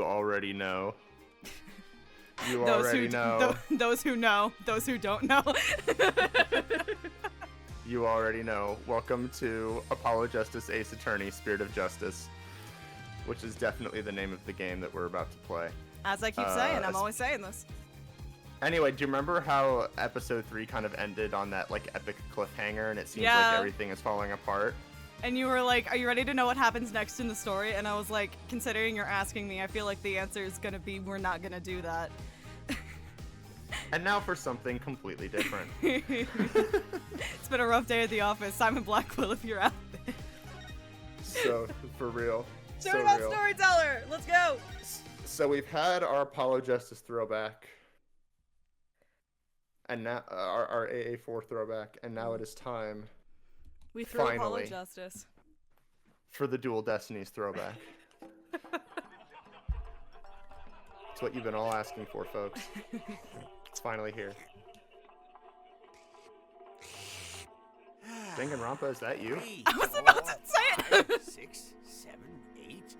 already know. You Those already know. Those who know. Those who don't know. You already know. Welcome to Apollo Justice Ace Attorney, Spirit of Justice, which is definitely the name of the game that we're about to play. As I keep saying, I'm always saying this. Anyway, do you remember how episode 3 kind of ended on that like epic cliffhanger and it seems like everything is falling apart? And you were like, are you ready to know what happens next in the story? And I was like, considering you're asking me, I feel like the answer is gonna be we're not gonna do that. And now for something completely different. It's been a rough day at the office. Simon Blackquill, if you're out there. So, for real. Show about Storyteller! Let's go! So we've had our Apollo Justice throwback. And now, our AA4 throwback. And now it is time, We threw Apollo finally, Justice. for the Dual Destinies throwback. It's what you've been all asking for, folks. It's finally here. Danganronpa, is that you? I was about to say it! 6, 7, 8.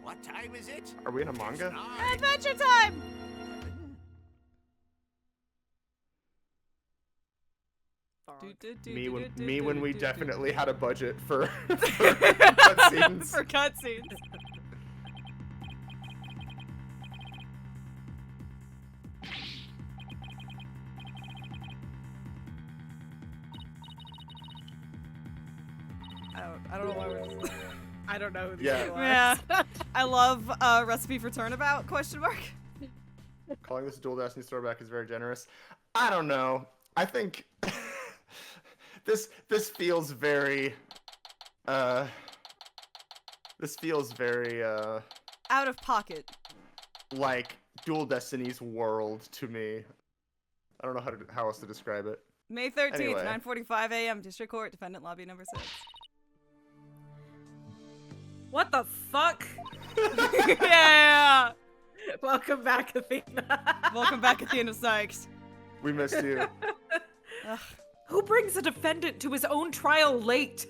What time is it? Are we in a manga? Adventure time! Me when we definitely had a budget for cutscenes. For cutscenes. I don't know why we're just... I don't know who these people are. Yeah. I love Recipe for Turnabout, question mark. Calling this a Dual Destiny throwback is very generous. I don't know. I think this feels very out of pocket. Like Dual Destiny's world to me. I don't know how else to describe it. May 13th, Anyway. 9:45 a.m. District Court, Defendant Lobby number 6. What the fuck? Yeah! Welcome back, Athena. Welcome back, Athena Sykes. We missed you. Ugh. Who brings a defendant to his own trial late?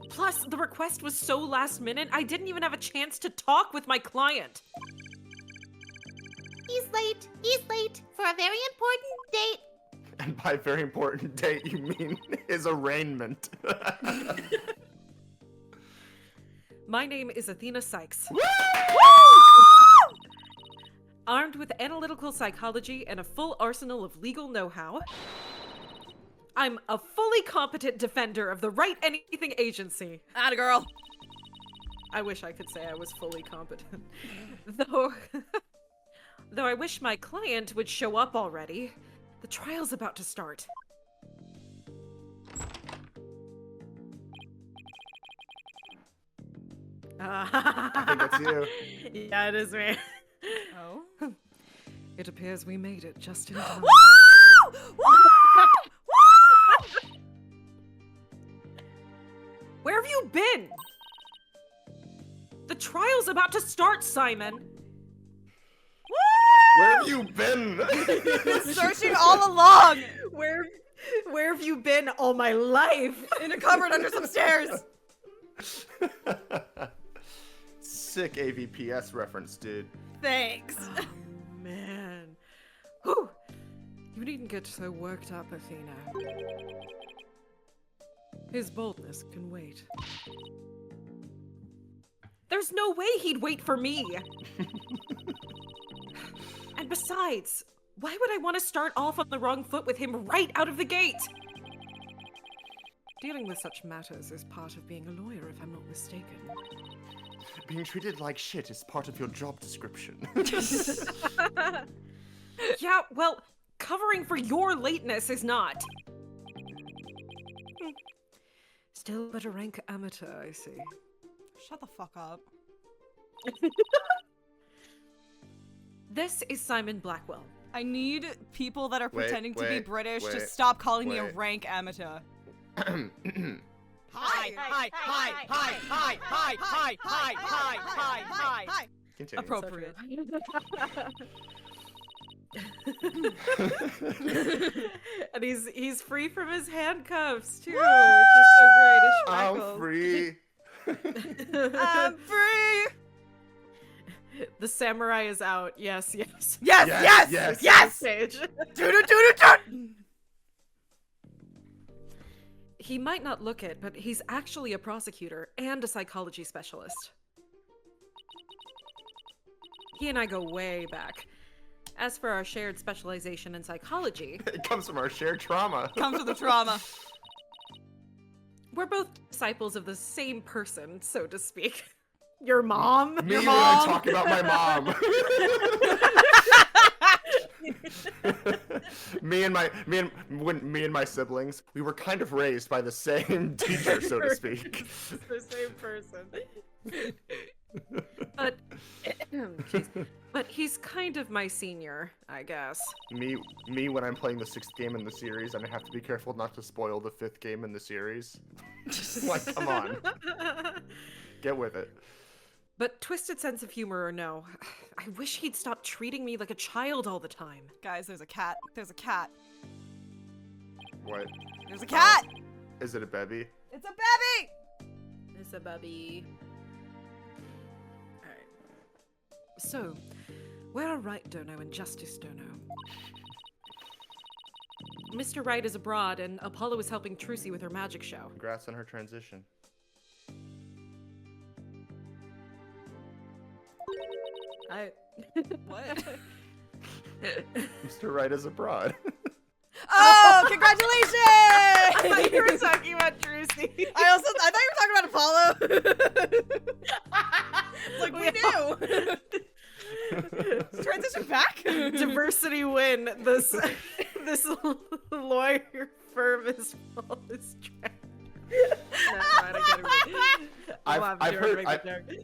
Plus, the request was so last minute, I didn't even have a chance to talk with my client. He's late. He's late for a very important date. And by very important date, you mean his arraignment. My name is Athena Sykes. Woo! Armed with analytical psychology and a full arsenal of legal know-how, I'm a fully competent defender of the Right Anything Agency. Atta girl. I wish I could say I was fully competent. Though I wish my client would show up already. The trial's about to start. I think that's you. Yeah, it is me. Oh. It appears we made it just in time. Woo! Woo! Where have you been? The trial's about to start, Simon. Where have you been? Searching all along! Where have you been all my life? In a cupboard under some stairs! Sick AVPS reference, dude. Thanks. Oh, man. Whew. You needn't get so worked up, Athena. His boldness can wait. There's no way he'd wait for me! And besides, why would I want to start off on the wrong foot with him right out of the gate? Dealing with such matters is part of being a lawyer, if I'm not mistaken. Being treated like shit is part of your job description. Yeah, well, covering for your lateness is not. Still but a rank amateur, I see. Shut the fuck up. This is Simon Blackquill. I need people that are pretending to be British to wait, stop calling me a wait. rank amateur. Hi, hi, hi, hi, hi, hi, hi, hi, hi, hi, hi, hi. Continue. Appropriate. And he's free from his handcuffs too, which is so great. I'm free. I'm free. The samurai is out. Yes, yes. Yes, Yes, yes, yes. yes. Sage. Do-do-do-do-do. He might not look it, but he's actually a prosecutor and a psychology specialist. He and I go way back. As for our shared specialization in psychology, It comes from our shared trauma. Comes with the trauma. we're both disciples of the same person, so to speak. Your mom? Me Your when I mom. talk about my mom. me and my siblings, we were kind of raised by the same teacher, so to speak. The same person. But, but he's kind of my senior, I guess. Me when I'm playing the 6th game in the series, and I have to be careful not to spoil the 5th game in the series. Like, come on, get with it. But twisted sense of humor or no, I wish he'd stop treating me like a child all the time. Guys, there's a cat. There's a cat. What? There's a cat. Is it a bevy? It's a baby. It's a baby. Alright. So, where are Right Dono and Justice Dono? Mr. Wright is abroad, and Apollo is helping Trucy with her magic show. Congrats on her transition. What? Mr. Wright is abroad. Oh, congratulations! I thought you were talking about Trucy. I thought you were talking about Apollo. Like we knew. Transition back. Diversity win. This lawyer firm is full is trash.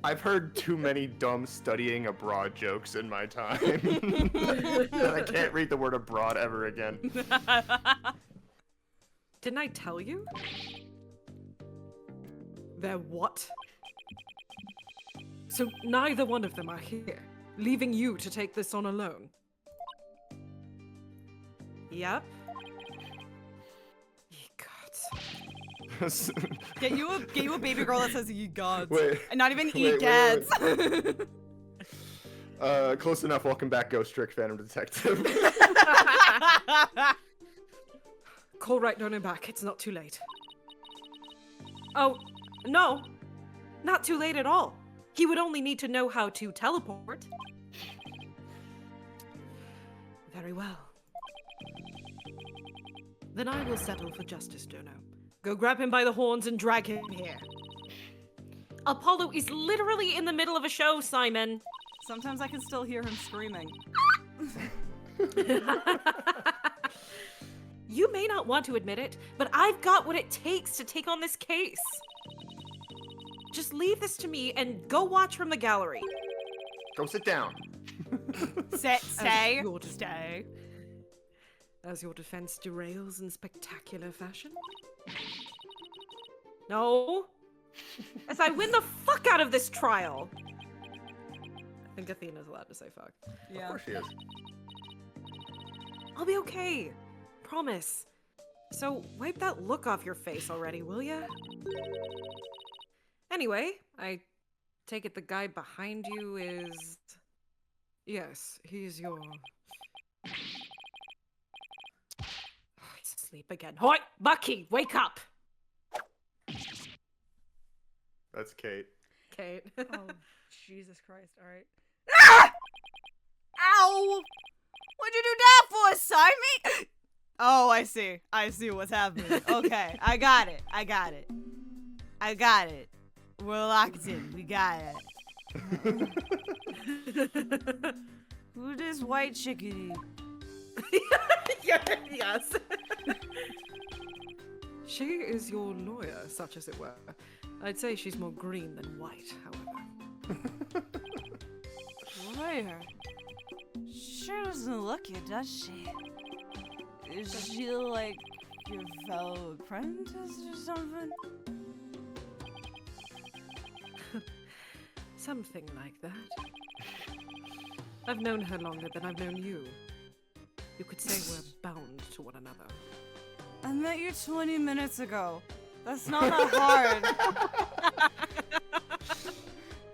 I've heard too many dumb studying abroad jokes in my time. And I can't read the word abroad ever again. Didn't I tell you? They're what? So neither one of them are here, leaving you to take this on alone. Yep. Ye gods. Get you a baby girl that says "ye gods," Wait. and not even Wait, "ye gads." Close enough. Welcome back, Ghost Trick Phantom Detective. Call Right Dono back. It's not too late. Oh, no. Not too late at all. He would only need to know how to teleport. Very well. Then I will settle for Justice Dono. Go grab him by the horns and drag him here. Apollo is literally in the middle of a show, Simon. Sometimes I can still hear him screaming. You may not want to admit it, but I've got what it takes to take on this case. Just leave this to me and go watch from the gallery. Go sit down. Stay. your Stay. As your defense derails in spectacular fashion? No. As I win the fuck out of this trial. I think Athena's allowed to say fuck. Of Yeah. course she is. I'll be okay. Promise. So wipe that look off your face already, will ya? Anyway, I take it the guy behind you is... Yes, he's your... Oh, he's asleep again. Hoi! Bucky, wake up! That's Kate. Kate. Oh, Jesus Christ! All right. Ah! Ow! What'd you do that for, Simon? Oh, I see. I see what's happening. Okay, I got it. I got it. I got it. We're locked in. We got it. Who this white chickadee? Yes. She is your lawyer, such as it were. I'd say she's more green than white, however. Lawyer? Sure doesn't look it, does she? Is she like your fellow apprentice or something? Something like that. I've known her longer than I've known you. You could say we're bound to one another. I met you 20 minutes ago. That's not that hard.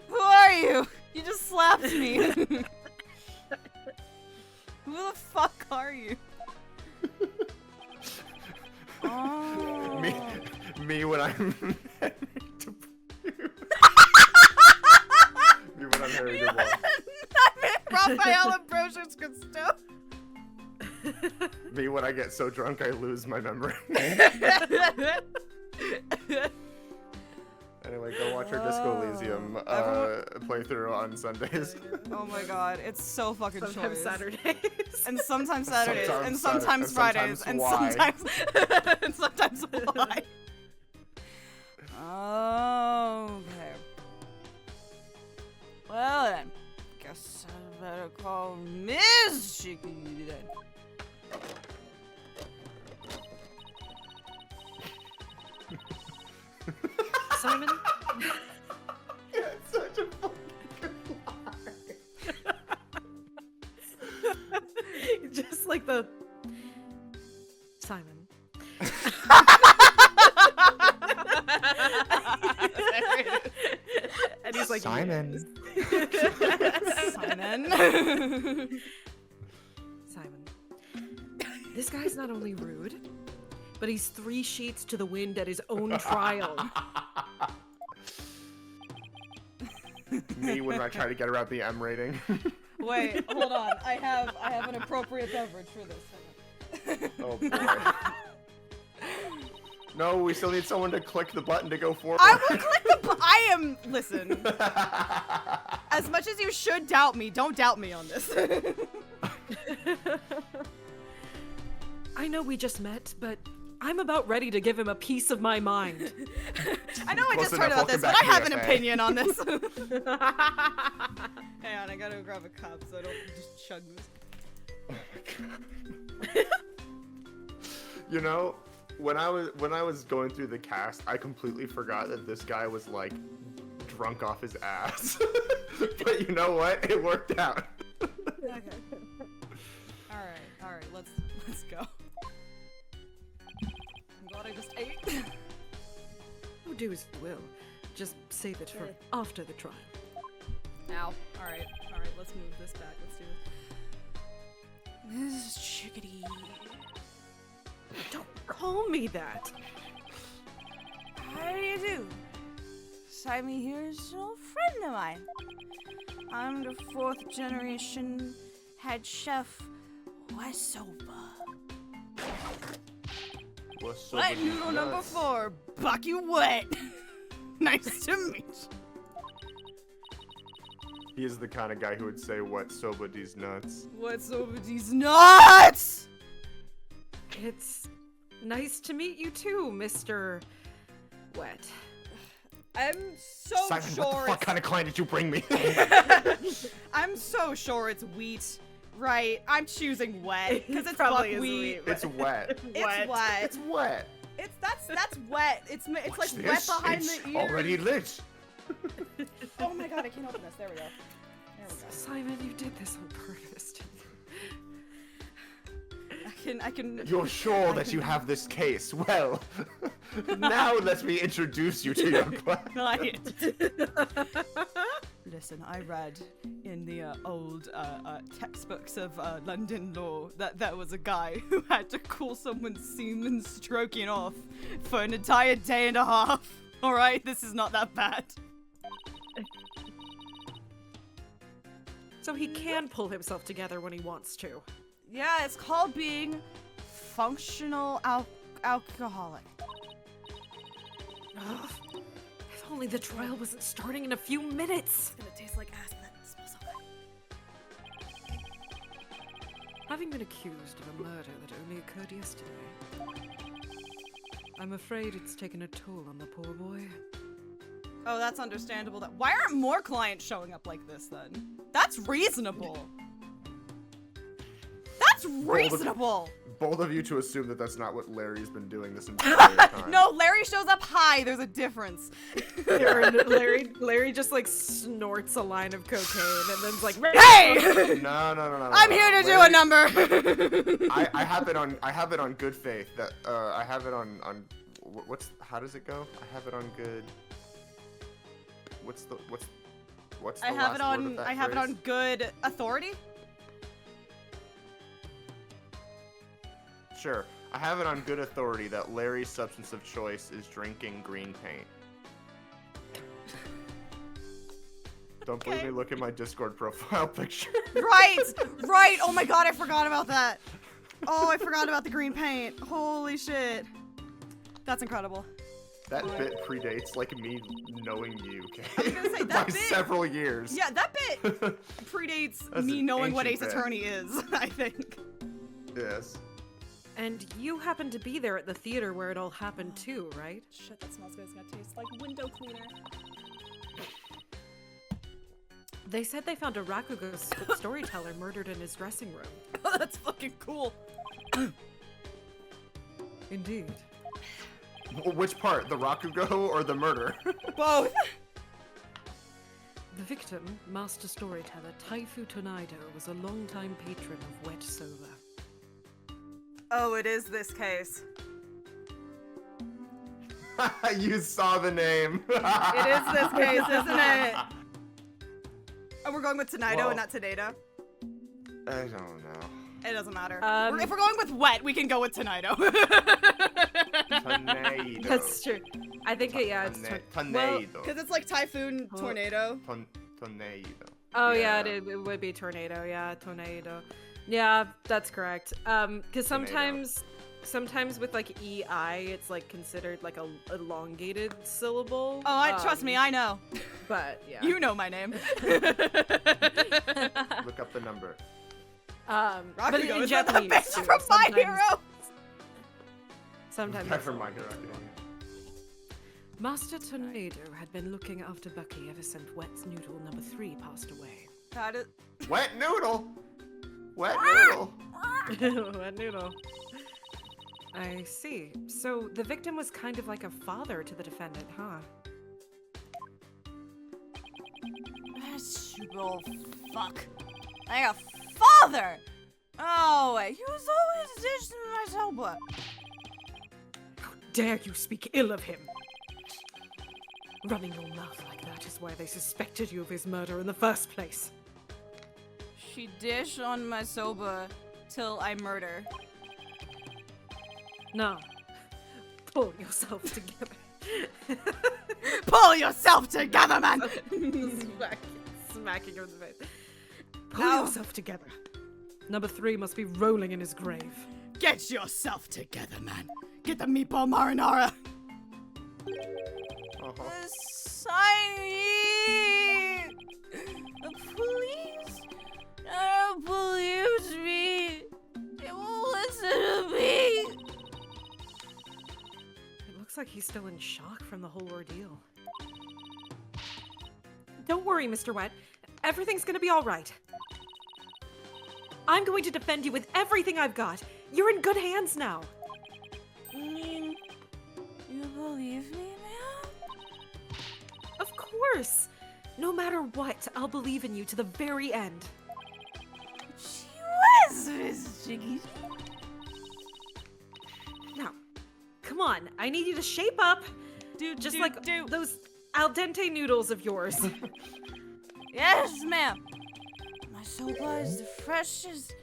Who are you? You just slapped me. Who the fuck are you? Oh. Me when I'm to me when I'm Harry Dubois. Raphael Ambrosius Cousteau. Me when I get so drunk I lose my memory. Anyway, go watch our Disco Elysium playthrough on Sundays. Oh my god, it's so fucking Sometimes choice. Saturdays. And sometimes Saturdays, and Sometimes sometimes Fridays, sometimes and why? sometimes and sometimes why? Okay. Well then, guess I better call Ms. Chicky then. Simon? It's such a fucking lie. Just like the... Simon. And he's like, Simon. Simon. Simon. This guy's not only rude, but he's 3 sheets to the wind at his own trial. Me when I try to get around the M rating. Wait, hold on. I have an appropriate beverage for this. Oh boy. No, we still need someone to click the button to go forward. I will click the listen. As much as you should doubt me, don't doubt me on this. I know we just met, but I'm about ready to give him a piece of my mind. I know I just Close heard enough, about this, welcome but I back, have an UFA. opinion on this. Hang on, I gotta grab a cup so I don't just chug this. Oh my god. You know, when I was going through the cast, I completely forgot that this guy was like drunk off his ass. But you know what? It worked out. Okay. Alright, let's go. I'm glad I just ate. Oh, do as you will. Just save it for after the trial. Ow. Alright, let's move this back. Let's do this. This is chickadee. Don't call me that. How do you do? Simon here is an old friend of mine. I'm the 4th generation head chef, Wasoba. Wet noodle number 4, Bucky Wet. Nice to meet you. He is the kind of guy who would say, "What soba these nuts?" What's over these nuts? It's nice to meet you too, Mr. Wet. I'm so Simon, sure what the fuck kind of client did you bring me? I'm so sure it's wheat. Right, I'm choosing wet because it's Probably is buckwheat. wheat. It's wet. It's wet. It's wet. It's that's wet. It's like What's wet this? behind It's the ears. already lit. Oh my god, I can't open this. There we go. Simon, you did this on purpose, didn't you? I can. You're sure that you have this case? Well, now let me introduce you to your client. Listen, I read in the old textbooks of London law that there was a guy who had to call someone's semen stroking off for an entire day and a half. All right, this is not that bad. So he can pull himself together when he wants to. Yeah, it's called being functional alcoholic. Ugh. If only the trial wasn't starting in a few minutes. It's gonna taste like ass and that smells so good. Having been accused of a murder that only occurred yesterday, I'm afraid it's taken a toll on the poor boy. Oh, that's understandable. Why aren't more clients showing up like this then? That's reasonable. That's reasonable. Bold of you to assume that that's not what Larry's been doing this entire time. No, Larry shows up high. There's a difference. Larry just like snorts a line of cocaine and then's like, Hey! No. I'm here to do a number. I have it on good faith that I have it on how does it go? I have it on good. What's the I have it last word of on. that I have it phrase? on good authority. Sure. I have it on good authority that Larry's substance of choice is drinking green paint. Don't believe Okay. me? Look at my Discord profile picture. Right, right. Oh my god, I forgot about that. Oh, I forgot about the green paint. Holy shit. That's incredible. That bit predates like me knowing you, okay? I was gonna say, that by bit- several years. Yeah, that bit predates That's me an knowing what Ace ancient bit. Attorney is, I think. Yes. And you happened to be there at the theater where it all happened too, right? Shit, that smells good. It's gonna taste like window cleaner. They said they found a Rakugo storyteller murdered in his dressing room. Oh, that's fucking cool. Indeed. Which part? The Rakugo or the murder? Both. The victim, master storyteller Taifu Tonaido, was a longtime patron of wet soba. Oh, it is this case. You saw the name. It is this case, isn't it? Oh, we're going with Tonaido Well- and not Tonaido. I don't know. It doesn't matter. Um, If we're going with wet, we can go with Tonaido. Tornado. That's true. I think it's Tornado. Because it's like typhoon, Oh. tornado. Tornado. Oh yeah, it would be tornado. Yeah, tornado. Yeah, that's correct. Because sometimes with like EI, it's like considered like a elongated syllable. Oh, trust me, I know. But yeah. You know my name. Look up the number. but Rakugo in is that the Japanese bitch too, from My sometimes- Hero. Sometimes. Never mind. You're right. Master Tornado had been looking after Bucky ever since Wet Noodle number 3 passed away. That is. Wet noodle. Wet noodle. Wet Noodle. I see. So the victim was kind of like a father to the defendant, huh? You little fuck. Like a father. Oh, he was always dishing my soba. Dare you speak ill of him? Running your mouth like that is why they suspected you of his murder in the first place. She dish on my soba till I murder. No. Pull yourself together. Pull yourself together, man. Smacking her in the face. Pull Ow. yourself together. Number 3 must be rolling in his grave. Get yourself together, man. Get the meatball marinara. Sign. Please. Don't believe me. They won't listen to me. It looks like he's still in shock from the whole ordeal. Don't worry, Mr. Wet. Everything's gonna be all right. I'm going to defend you with everything I've got. You're in good hands now. You believe me, man? Of course. No matter what, I'll believe in you to the very end. She was Miss Jiggy. Now, come on. I need you to shape up. Dude, Just like those al dente noodles of yours. Yes, ma'am. My soba is the freshest.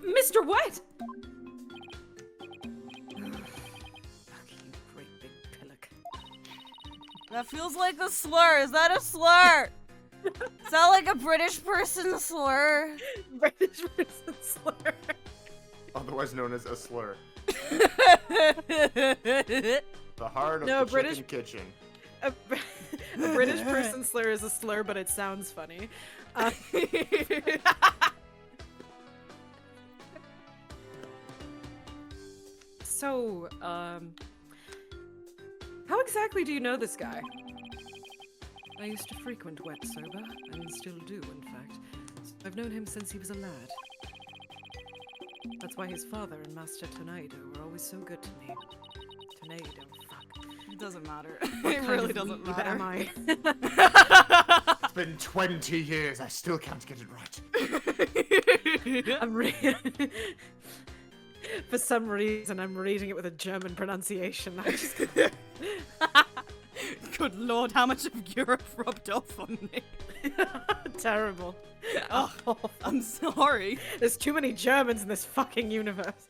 Mr. What? Bucky, you great big pillock. That feels like a slur. Is that a slur? Is that like a British person slur? British person slur. Otherwise known as a slur. The The heart of No, the British- chicken kitchen. A British person slur is a slur, but it sounds funny. So, how exactly do you know this guy? I used to frequent Wet Soba, and still do, in fact. I've known him since he was a lad. That's why his father and Master Tonaido were always so good to me. Tonaido, fuck. It doesn't matter. What It kind really of doesn't weeb matter. am I? It's been 20 years. I still can't get it right. For some reason, I'm reading it with a German pronunciation. I just... Good lord, how much of Europe rubbed off on me? Terrible. Oh, I'm sorry. There's too many Germans in this fucking universe.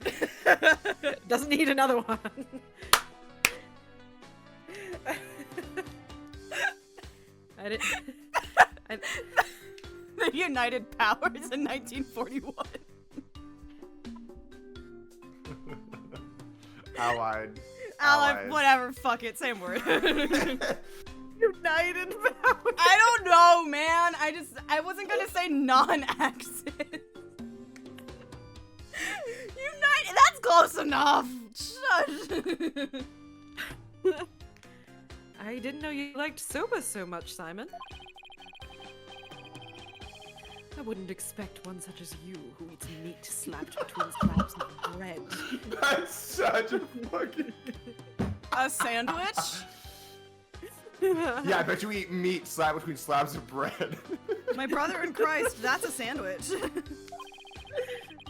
Doesn't need another one. The United Powers in 1941. Allied. Whatever, fuck it, same word. United Powers. I don't know, man. I wasn't gonna say non-accent. United, that's close enough. Shush. I didn't know you liked soba so much, Simon. I wouldn't expect one such as you, who eats meat slapped between slabs of bread. That's such a fucking... A sandwich? Yeah, I bet you eat meat slapped between slabs of bread. My brother in Christ, that's a sandwich.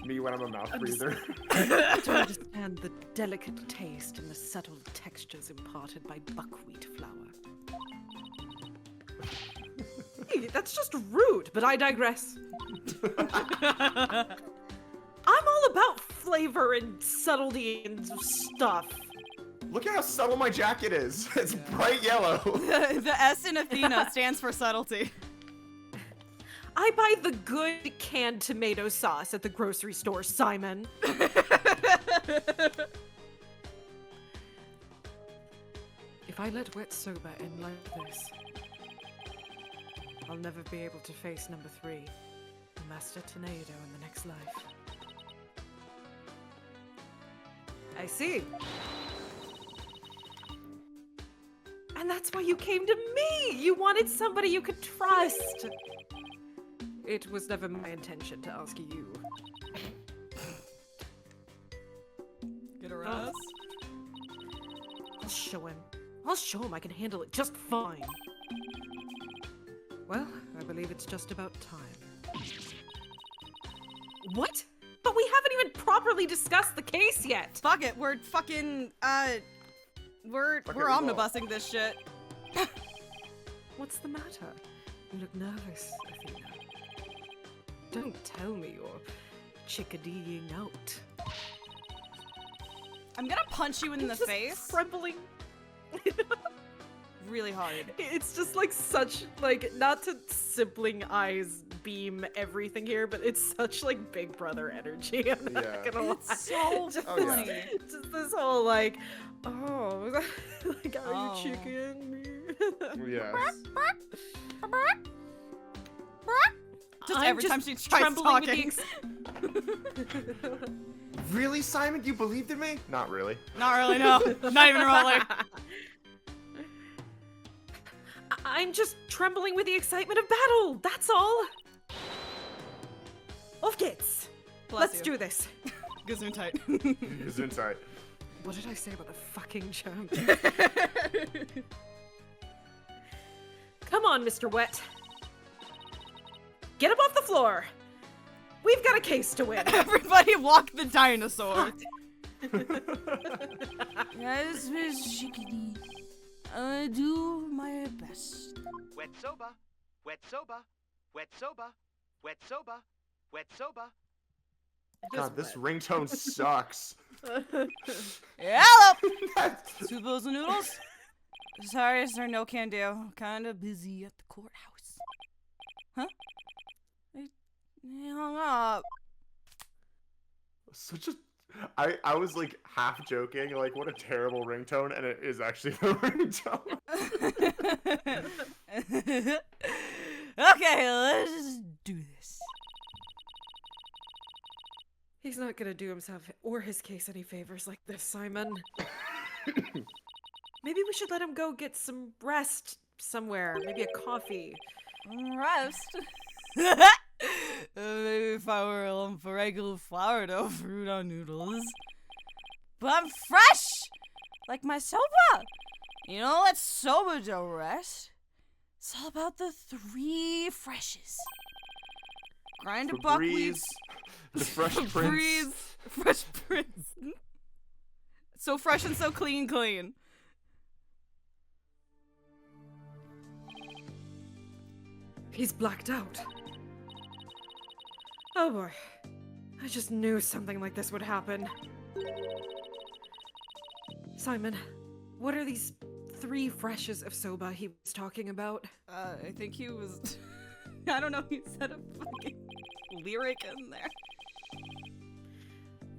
Me when I'm a mouth breather. To understand the delicate taste and the subtle textures imparted by buckwheat flour. Hey, that's just rude, but I digress. I'm all about flavor and subtlety and stuff. Look at how subtle my jacket is. It's bright yellow. The S in Athena stands for subtlety. I buy the good canned tomato sauce at the grocery store, Simon. If I let wet soba end like this, I'll never be able to face number 3, Master Tornado, in the next life. I see. And that's why you came to me! You wanted somebody you could trust! It was never my intention to ask you. Get a rest? I'll show him. I'll show him I can handle it just fine. Well, I believe it's just about time. What? But we haven't even properly discussed the case yet! Fuck it, we're fucking, we're omnibusing this shit. What's the matter? You look nervous, Athena. Don't tell me you're chickadeeing out. I'm gonna punch you in the Just face trembling. really hard. It's just like such, like, not to sibling eyes beam everything here, but it's such like Big Brother energy. I'm not gonna lie. It's so funny. Just this whole like, oh, like, are Oh. you chicken me? Yes. Just I'm every time she tries trembling with talking. Really, Simon? You believed in me? Not really. Not really, no. Not even remotely. I'm just trembling with the excitement of battle. That's all. Off geht's. Let's do this. Gesundheit. Gesundheit. What did I say about the fucking jump? Come on, Mr. Wet. Get up off the floor. We've got a case to win. Everybody walk the dinosaur. Yes, Miss Chickadee. I'll do my best. Wet soba, wet soba, wet soba, wet soba, wet soba. God, this ringtone sucks. Hello! Two bowls of noodles? Sorry, sir, no can do. Kinda busy at the courthouse. Huh? He hung up. Such a... I was like half joking, like what a terrible ringtone, and it is actually the ringtone. Okay, let's just do this. He's not gonna do himself or his case any favors like this, Simon. Maybe we should let him go get some rest somewhere. Maybe a coffee. Rest. Maybe if I were a lump of regular flour dough fruit on noodles. But I'm fresh! Like my soba! You know, let soba dough rest. It's all about the 3 freshes. Grind a buckwheat. The Fresh Prince. Fresh Prince. So fresh and so clean. He's blacked out. Oh boy. I just knew something like this would happen. Simon, what are these 3 freshes of soba he was talking about? I think he was... I don't know, he said a fucking lyric in there.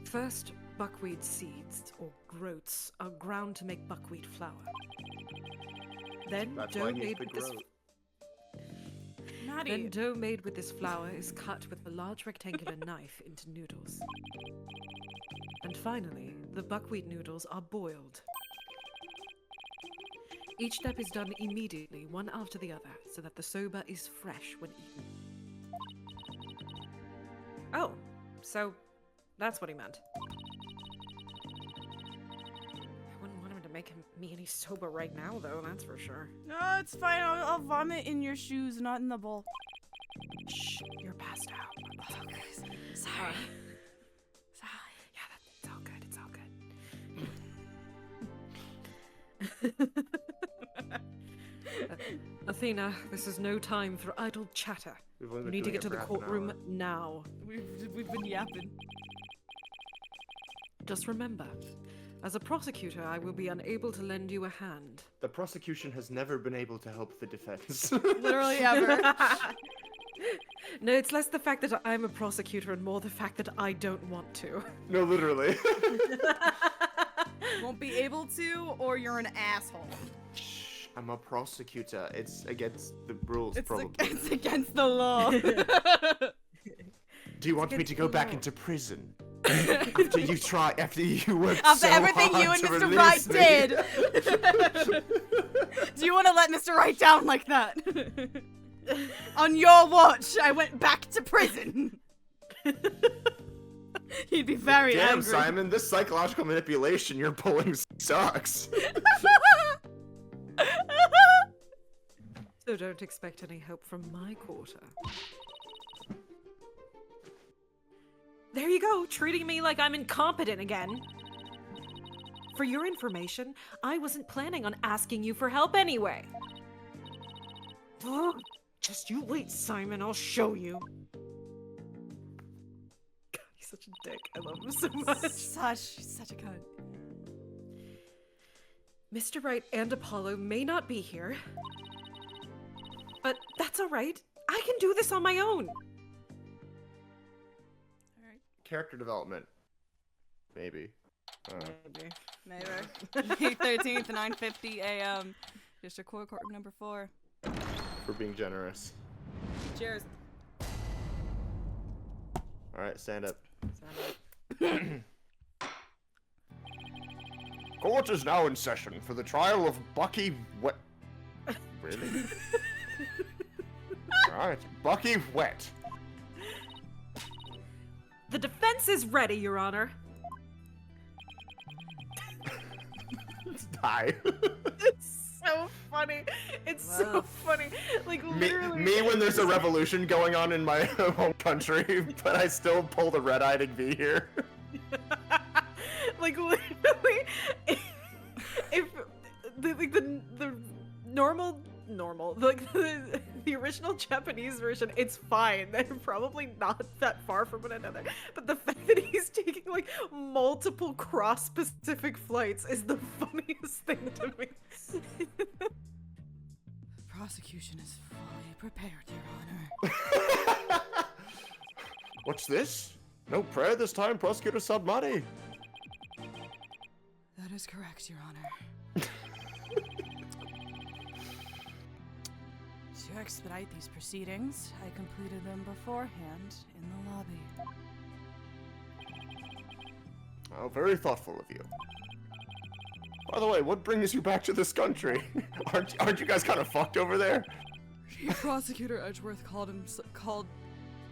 First, buckwheat seeds, or groats, are ground to make buckwheat flour. Then, That's why dough he's made the with this... groat. Natty. Then dough made with this flour is cut with a large rectangular knife into noodles. And finally, the buckwheat noodles are boiled. Each step is done immediately, one after the other, so that the soba is fresh when eaten. Oh, so that's what he meant. I wouldn't want him to make me any soba right now, though, that's for sure. No, it's fine. I'll vomit in your shoes, not in the bowl. Shh, you're passed out. Okay, sorry. Yeah, it's all good, it's all good. Athena, this is no time for idle chatter. We've only You been need to doing get to it the for half an courtroom hour. now. We've been yapping. Just remember, as a prosecutor, I will be unable to lend you a hand. The prosecution has never been able to help the defense. Literally ever. No, it's less the fact that I'm a prosecutor and more the fact that I don't want to. No, literally. Won't be able to, or you're an asshole. Shh, I'm a prosecutor. It's against the rules, It's, probably. it's against the law. Do you want me against to go the back law. into prison? after you worked After so everything hard you and to Mr. release Wright me. did. Do you want to let Mr. Wright down like that? On your watch, I went back to prison. He'd be very Damn, angry. Simon, this psychological manipulation you're pulling sucks. So don't expect any help from my quarter. There you go, treating me like I'm incompetent again. For your information, I wasn't planning on asking you for help anyway. Oh, just you wait, Simon, I'll show you. God, he's such a dick. I love him so much. Such a cunt. Mr. Wright and Apollo may not be here, but that's alright. I can do this on my own. Character development. Maybe. Maybe. May 13th, 9:50 a.m. District Court, courtroom number 4. For being generous. Cheers. Alright, stand up. Court is now in session for the trial of Bucky Wet. Really? Alright, Bucky Wet. The defense is ready, Your Honor. Die. It's so funny. It's so funny. Like, me, literally. me when there's a revolution going on in my home country, but I still pull the red-eyed and be here. Like, literally, if the normal, like, the original Japanese version, it's fine. They're probably not that far from one another. But the fact that he's taking, like, multiple cross-Pacific flights is the funniest thing to me. Prosecution is fully prepared, Your Honor. What's this? No prayer this time, Prosecutor Sabmati. That is correct, Your Honor. To expedite these proceedings, I completed them beforehand in the lobby. Oh, very thoughtful of you. By the way, what brings you back to this country? aren't you guys kind of fucked over there? Chief Prosecutor Edgeworth called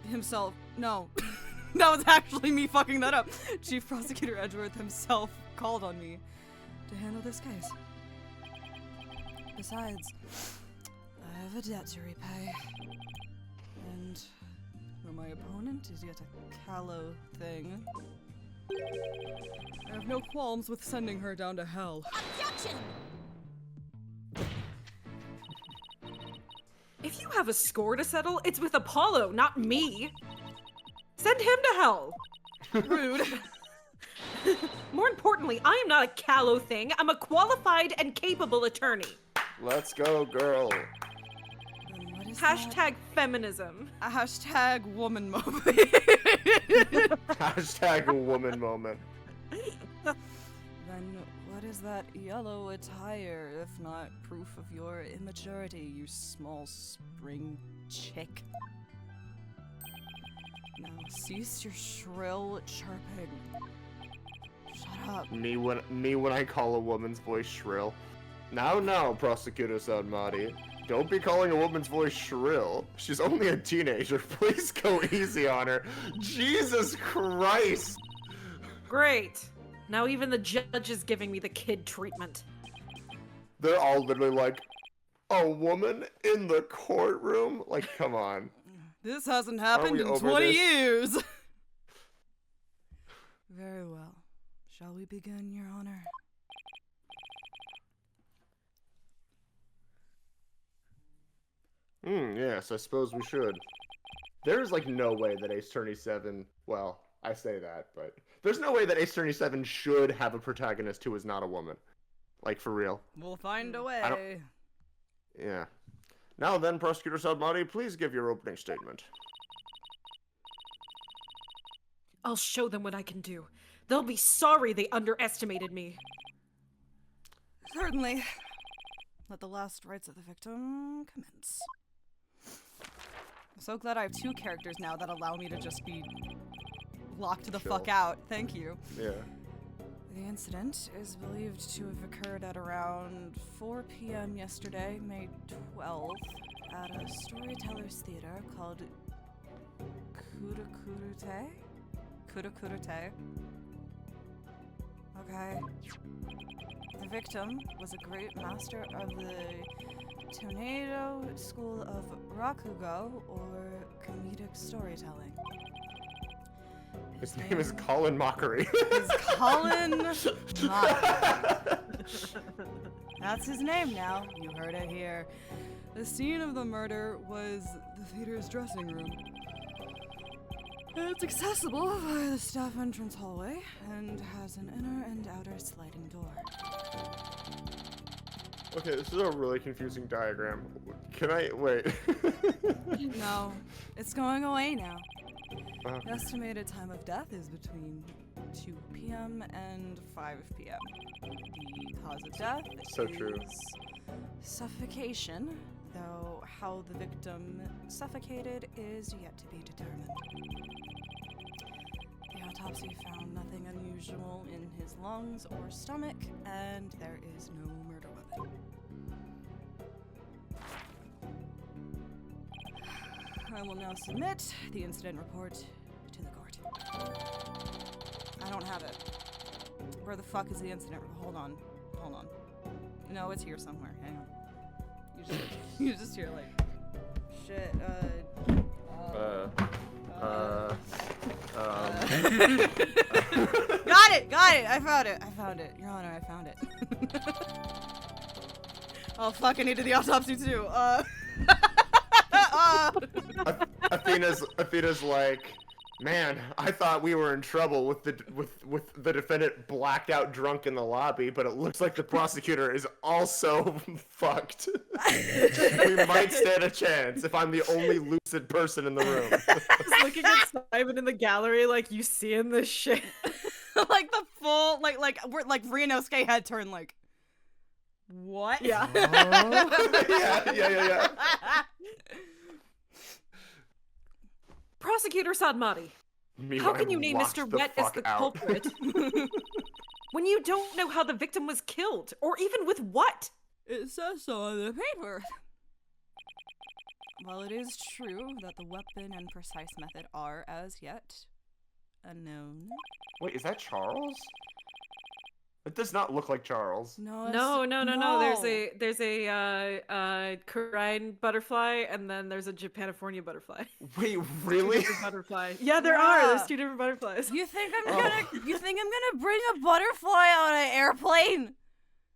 himself. No, that was actually me fucking that up. Chief Prosecutor Edgeworth himself called on me to handle this case. Besides, I have a debt to repay, and the from my opponent is yet a callow thing. I have no qualms with sending her down to hell. Objection! If you have a score to settle, it's with Apollo, not me. Send him to hell. Rude. More importantly, I am not a callow thing. I'm a qualified and capable attorney. Let's go, girl. Then what is Hashtag feminism. that? Hashtag woman moment. Hashtag woman moment. Then what is that yellow attire, if not proof of your immaturity, you small spring chick? Now cease your shrill chirping. Shut up. Me when I call a woman's voice shrill. Now, Prosecutor Sadmati. Don't be calling a woman's voice shrill. She's only a teenager. Please go easy on her. Jesus Christ! Great. Now even the judge is giving me the kid treatment. They're all literally like, a woman in the courtroom? Like, come on. This hasn't happened we in over 20 this? years. Very well. Shall we begin, Your Honor? Yes, I suppose we should. There's like no way that Ace Attorney 7, well, I say that, but there's no way that Ace Attorney 7 should have a protagonist who is not a woman. Like, for real. We'll find a I way. Yeah. Now then, Prosecutor Sadmati, please give your opening statement. I'll show them what I can do. They'll be sorry they underestimated me. Certainly. Let the last rites of the victim commence. I'm so glad I have two characters now that allow me to just be locked the fuck Chill. out. Thank you. Yeah. The incident is believed to have occurred at around 4 p.m. yesterday, May 12th, at a storyteller's theater called Kudakurute? Kudakurute. Okay. The victim was a great master of the Tornado School of Rakugo, or comedic storytelling. His name is Colin Mockery. Is Colin Mockery. That's his name now. You heard it here. The scene of the murder was the theater's dressing room. It's accessible via the staff entrance hallway and has an inner and outer sliding door. Okay, this is a really confusing diagram. Can I wait? No, it's going away now. Okay. The estimated time of death is between 2 p.m. and 5 p.m. The cause of death So is true. suffocation, though how the victim suffocated is yet to be determined. The autopsy found nothing unusual in his lungs or stomach, and there is no murder weapon. I will now submit the incident report to the court. I don't have it. Where the fuck is the incident report? Hold on. No, it's here somewhere. Hang on. You just hear like, shit, Got it! I found it. Your Honor, I found it. Oh fuck, I needed the autopsy too. Athena's like, man, I thought we were in trouble with the defendant blacked out drunk in the lobby, but it looks like the prosecutor is also fucked. We might stand a chance if I'm the only lucid person in the room. Just looking at Simon in the gallery like, you seeing this shit? Like the full, we're like Ryunosuke head turn, like, what? Yeah. Yeah. Prosecutor Sadmati, how can you name Mr. Wet as the culprit when you don't know how the victim was killed, or even with what? It says so on the paper. While it is true that the weapon and precise method are, as yet, unknown. Wait, is that Charles? It does not look like Charles. No, No. There's a Korean butterfly, and then there's a Japanifornia butterfly. Wait, Two really? different butterflies. Yeah, there are. There's two different butterflies. You think I'm gonna bring a butterfly on an airplane?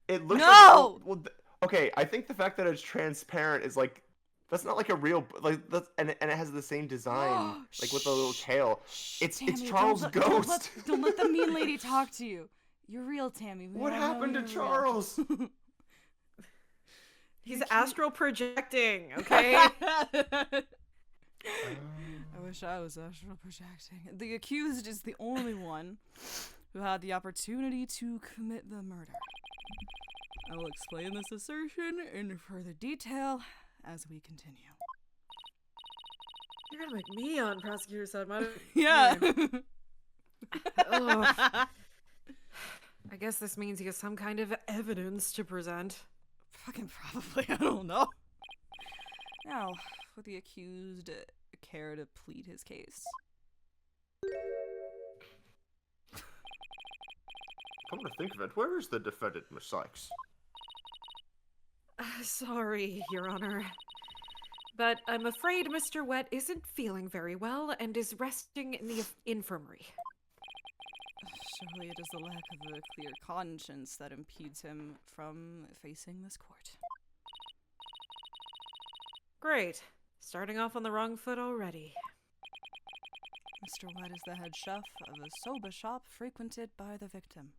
It looks No! like okay, I think the fact that it's transparent is like that's not like a real like that's and it has the same design like with the little tail. It's Tammy, Charles' ghost. Don't let the mean lady talk to you. You're real, Tammy. We What all know happened to you're real. Charles? He's astral projecting, okay? I wish I was astral projecting. The accused is the only one who had the opportunity to commit the murder. I will explain this assertion in further detail as we continue. You're gonna make me on prosecutor's side, man. Yeah. Ugh. I guess this means he has some kind of evidence to present. Fucking probably, I don't know. Now, would the accused care to plead his case? Come to think of it, where is the defendant, Miss Sykes? Sorry, Your Honor. But I'm afraid Mr. Wet isn't feeling very well and is resting in the infirmary. Surely it is the lack of a clear conscience that impedes him from facing this court. Great. Starting off on the wrong foot already. Mr. Wet is the head chef of a soba shop frequented by the victim.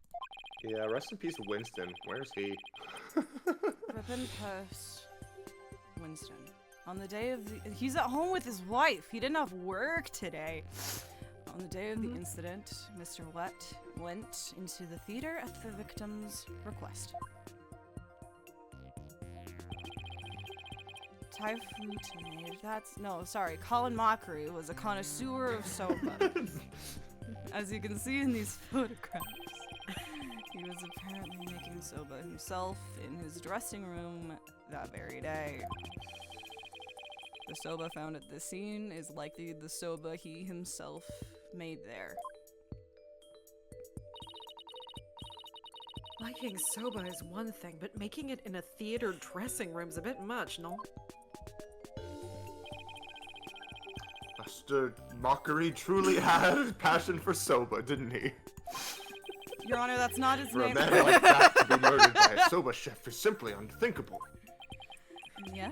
Yeah, rest in peace, Winston. Where's he? Rip Post. Winston. On the day of the... He's at home with his wife. He didn't have work today. On the day of the incident, Mr. Wet went into the theater at the victim's request. Colin Mockery was a connoisseur of soba. As you can see in these photographs, he was apparently making soba himself in his dressing room that very day. The soba found at the scene is likely the soba he himself made there. Liking soba is one thing, but making it in a theater dressing room's a bit much, no? Mr. Mockery truly had passion for soba, didn't he? Your Honor, that's not his For a name. man like that to be murdered by a soba chef is simply unthinkable. And yet,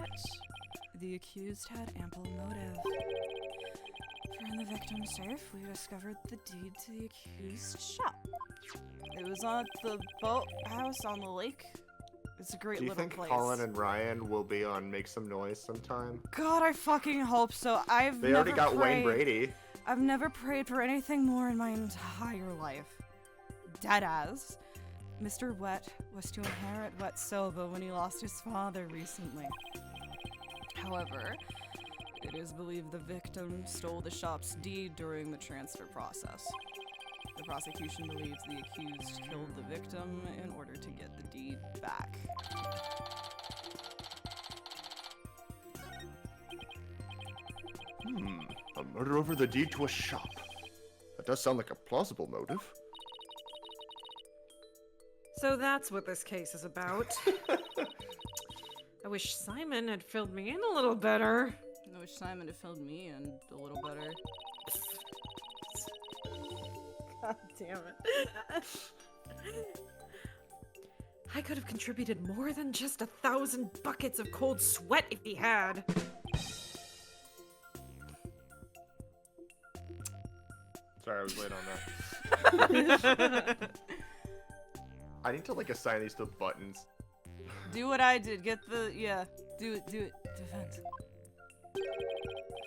the accused had ample motive. For in the victim's safe, we discovered the deed to the accused's shop. It was at the boathouse on the lake. It's a great Do you little think place. Colin and Ryan will be on Make Some Noise sometime? God, I fucking hope so. They already got Wayne Brady. I've never prayed for anything more in my entire life. Deadass. Mr. Wet was to inherit Wet Soba when he lost his father recently. However, it is believed the victim stole the shop's deed during the transfer process. The prosecution believes the accused killed the victim in order to get the deed back. A murder over the deed to a shop. That does sound like a plausible motive. So that's what this case is about. I wish Simon had filled me in a little better. I wish Simon had filled me in a little better. God damn it. I could have contributed more than just 1,000 buckets of cold sweat if he had. Sorry, I was late on that. I need to like assign these to buttons. Do what I did. Get the, do it. Defense.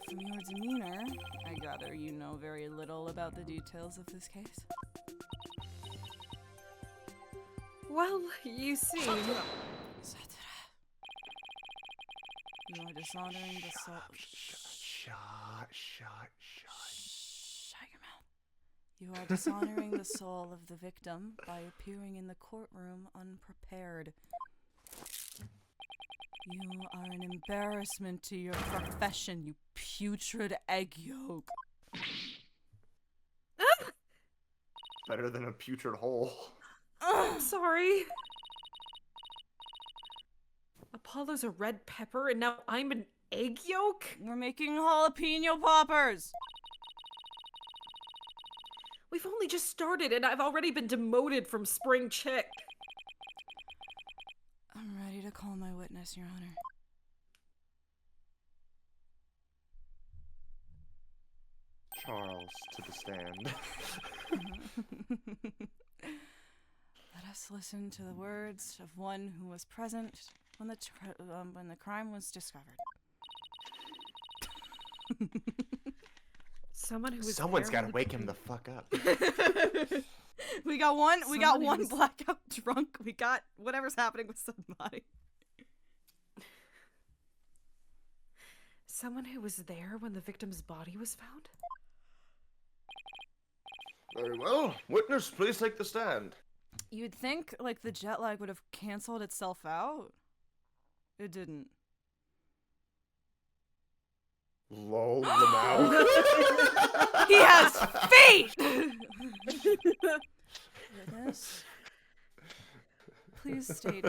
From your demeanor, I gather you know very little about the details of this case. Well, you see. You are dishonoring the soul. Shut Shut your mouth. You are dishonoring the soul of the victim by appearing in the courtroom unprepared. You are an embarrassment to your profession, you putrid egg yolk. Better than a putrid hole. I'm sorry. Apollo's a red pepper, and now I'm an egg yolk? We're making jalapeno poppers. We've only just started, and I've already been demoted from spring chick. I'm ready to call my witness, Your Honor. Charles to the stand. Let us listen to the words of one who was present when the crime was discovered. Someone who was Someone's there gotta when wake him the fuck up. We got one Someone one who's- blackout drunk. We got whatever's happening with somebody. Someone who was there when the victim's body was found? Very well. Witness, please take the stand. You'd think like the jet lag would have canceled itself out. It didn't. Lol, Lamau. He has feet! Witness? Please state,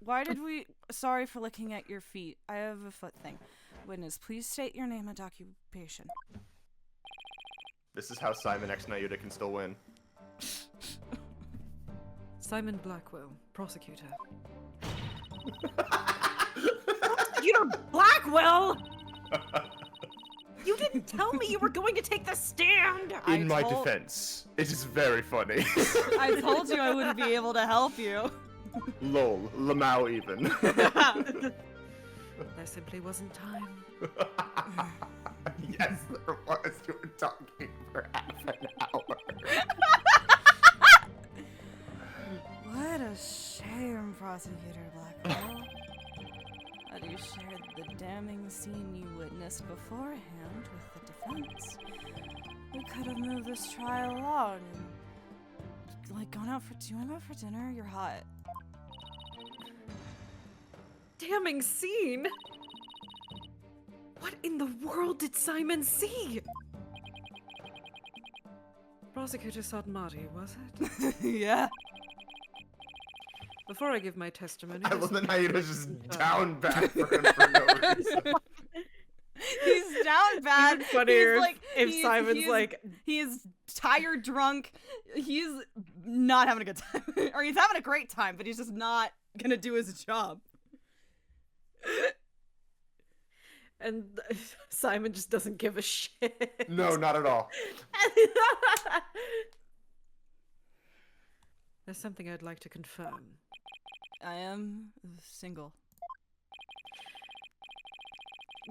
why did we... Sorry for looking at your feet. I have a foot thing. Witness, please state your name and occupation. This is how Simon X Nayuda can still win. Simon Blackquill, prosecutor. Prosecutor Blackwell! You didn't tell me you were going to take the stand! In my defense, it is very funny. I told you I wouldn't be able to help you. Lol, Lamau even. There simply wasn't time. Yes, there was. You were talking for half an hour. What a shame, Prosecutor Blackwell. Had you shared the damning scene you witnessed beforehand with the defense, we could have moved this trial along and, like, gone out for... Do you want to go out for dinner? You're hot. Damning scene? What in the world did Simon see? Prosecutor Sodmati, was it? Yeah. Before I give my testimony... I love there's- that Nayuda's just down bad for him for no reason. He's down bad. Even funnier He's like, if Simon's like... He's tired, drunk. He's not having a good time. Or he's having a great time, but he's just not gonna do his job. And Simon just doesn't give a shit. No, not at all. There's something I'd like to confirm. I am single.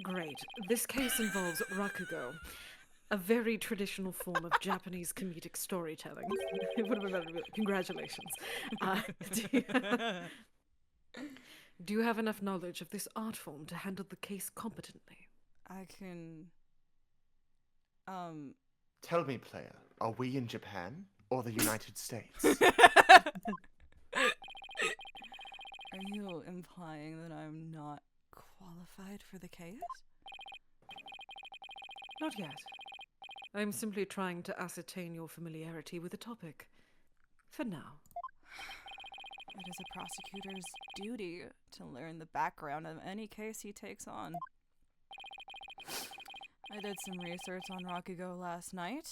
Great. This case involves rakugo, a very traditional form of Japanese comedic storytelling. It would have been better to be like, congratulations. Do you have enough knowledge of this art form to handle the case competently? I can... Tell me, player, are we in Japan or the United States? Are you implying that I'm not qualified for the case? Not yet. I'm simply trying to ascertain your familiarity with the topic. For now. It is a prosecutor's duty to learn the background of any case he takes on. I did some research on Rakugo last night.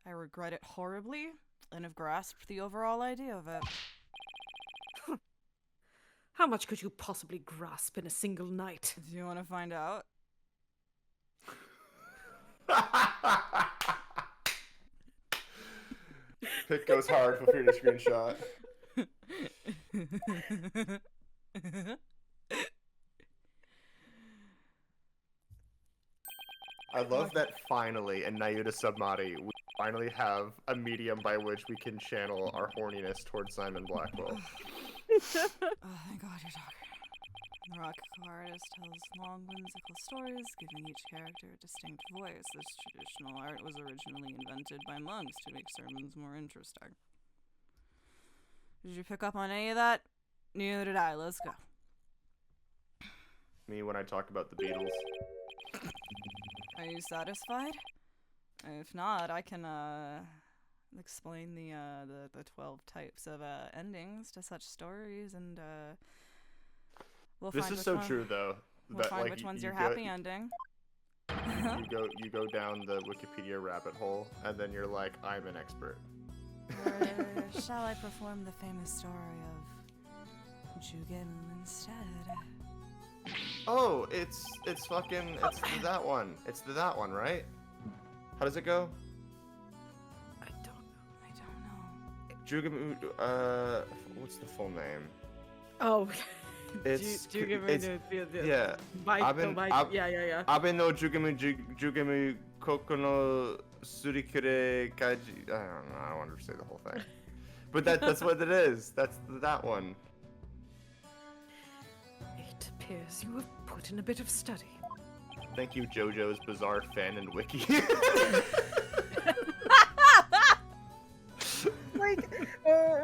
I regret it horribly, and have grasped the overall idea of it. How much could you possibly grasp in a single night? Do you want to find out? Pick goes hard. Feel free to screenshot. I love that finally in Nayuda Submati, we finally have a medium by which we can channel our horniness towards Simon Blackwell. Oh, thank God you're talking. The Rakugo artist tells long, whimsical stories, giving each character a distinct voice. This traditional art was originally invented by monks to make sermons more interesting. Did you pick up on any of that? Neither did I. Let's go. Me when I talk about the Beatles. Are you satisfied? If not, I can, explain the 12 types of endings to such stories, and we'll This find is which so one, true, though. We'll that, find like, which you- one's you your go- happy ending. You go down the Wikipedia rabbit hole, and then you're like, I'm an expert. Or shall I perform the famous story of Jugim instead? Oh, it's that one. It's that one, right? How does it go? I don't know. I don't know. What's the full name? Oh. It's Jugimi yeah. yeah. Abe no Jugimi Koko no Surikure Kaiji. I don't know. I don't want to say the whole thing. But that's what it is. That's that one. It appears you have put in a bit of study. Thank you, JoJo's Bizarre Fan and Wiki.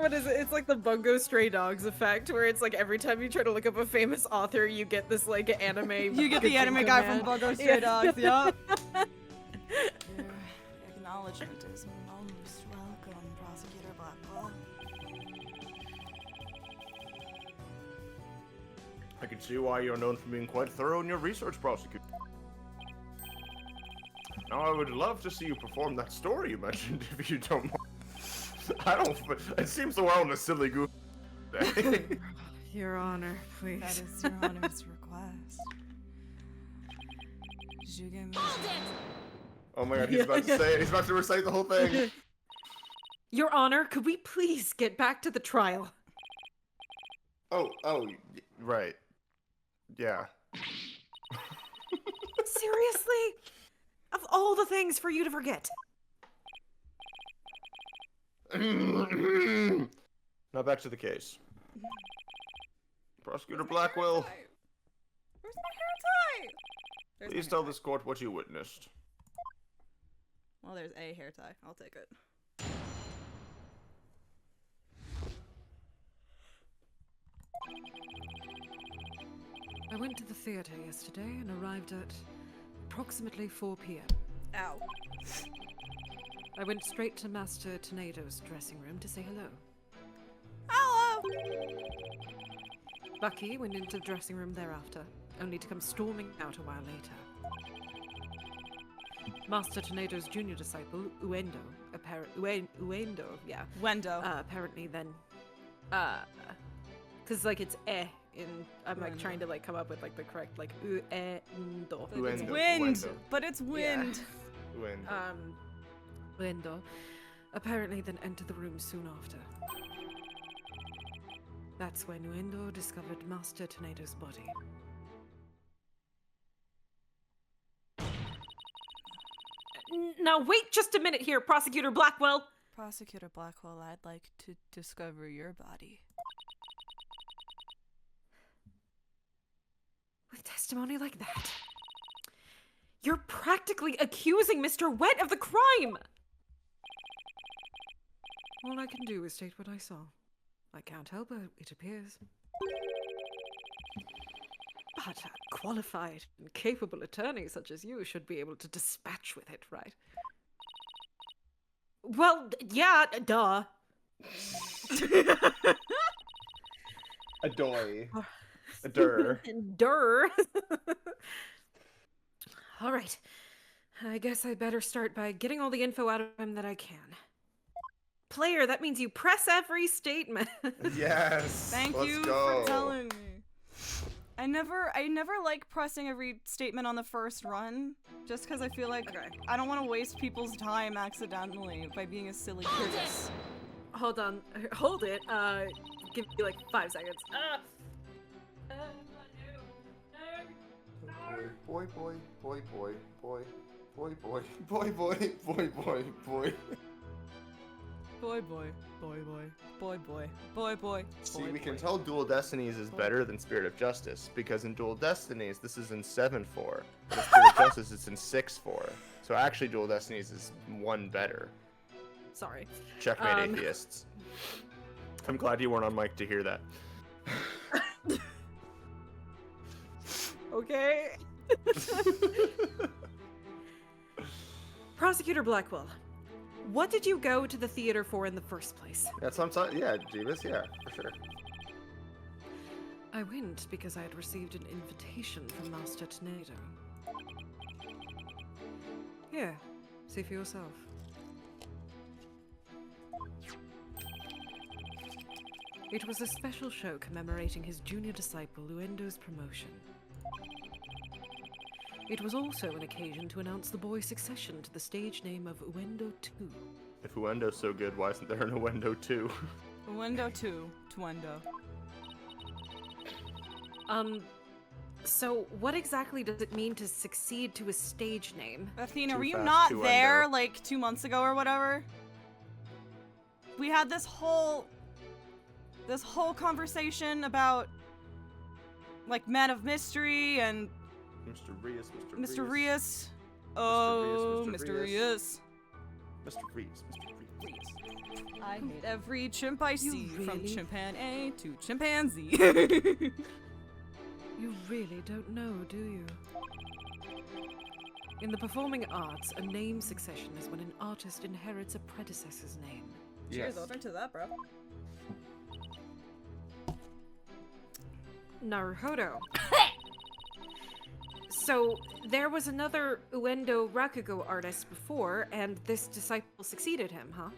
What is it? It's like the Bungo Stray Dogs effect, where it's like every time you try to look up a famous author, you get this like anime. You get the anime guy from Bungo Stray Dogs, yup. Your acknowledgement is most welcome, Prosecutor Blackwell. I can see why you're known for being quite thorough in your research, prosecutor. Now, I would love to see you perform that story you mentioned, if you don't mind. I don't. It seems so well in a silly goof. Your Honor, please. That is Your Honor's request. Jugim. Oh my god, he's about to say it. He's about to recite the whole thing. Your Honor, could we please get back to the trial? Oh, right. Yeah. Seriously? Of all the things for you to forget. Now back to the case. Prosecutor Blackquill, Where's my hair tie? There's my please hair tell tie. this court what you witnessed. Well, there's a hair tie. I'll take it. I went to the theater yesterday and arrived at approximately 4 p.m. Ow. I went straight to Master Tornado's dressing room to say hello. Hello! Bucky went into the dressing room thereafter, only to come storming out a while later. Master Tornado's junior disciple, Uendo, Uendo, yeah. Wendo. Apparently then, cause like it's in, I'm like Uendo. trying to like come up with like the correct like Uendo. It's Uendo, wind! Uendo. But it's wind. When Uendo apparently then entered the room soon after. That's when Uendo discovered Master Tornado's body. Now wait just a minute here, Prosecutor Blackwell! Prosecutor Blackwell, I'd like to discover your body. With testimony like that, you're practically accusing Mr. Wet of the crime! All I can do is state what I saw. I can't help it appears. But a qualified and capable attorney such as you should be able to dispatch with it, right? Well, yeah, duh. Adoy. Adur. Durr. All right. I guess I better start by getting all the info out of him that I can. Player, that means you press every statement. Yes. Thank let's you go. for telling me. I never like pressing every statement on the first run, just because I feel like I don't want to waste people's time accidentally by being a silly Curtis. Hold on. Hold it. Give me like 5 seconds. Boy, boy, boy, boy, boy, boy, boy, boy, boy, boy, boy, boy. Boy, boy, boy, boy, boy, boy, boy, boy. See, we can tell Dual Destinies is better than Spirit of Justice, because in Dual Destinies, this is in 7-4. But in Spirit of Justice, it's in 6-4. So actually, Dual Destinies is one better. Sorry. Checkmate atheists. I'm glad you weren't on mic to hear that. Okay. Prosecutor Blackwell, What did you go to the theater for in the first place? That's what I'm talking. Yeah, Jeebus. Yeah, for sure. I went because I had received an invitation from Master Tornado. Here, see for yourself. It was a special show commemorating his junior disciple Uendo's promotion. It was also an occasion to announce the boy's succession to the stage name of Uendo II. If Uendo's so good, why isn't there an Uendo 2? Window 2. Twendo. So what exactly does it mean to succeed to a stage name? Athena, Too were you fast, not too there endo. like 2 months ago or whatever? We had this whole conversation about like Men of Mystery and Mr. Rias, Mr. Rias. Oh, Mr. Mr. Rias. Rias. Mr. Rias, Mr. Rias. I hate every chimp I see, from really? chimpan A to chimpanzee. You really don't know, do you? In the performing arts, a name succession is when an artist inherits a predecessor's name. Cheers, Yes. I'll drink to that, bro. Naruhodo. So, there was another Uendo Rakugo artist before, and this disciple succeeded him, huh?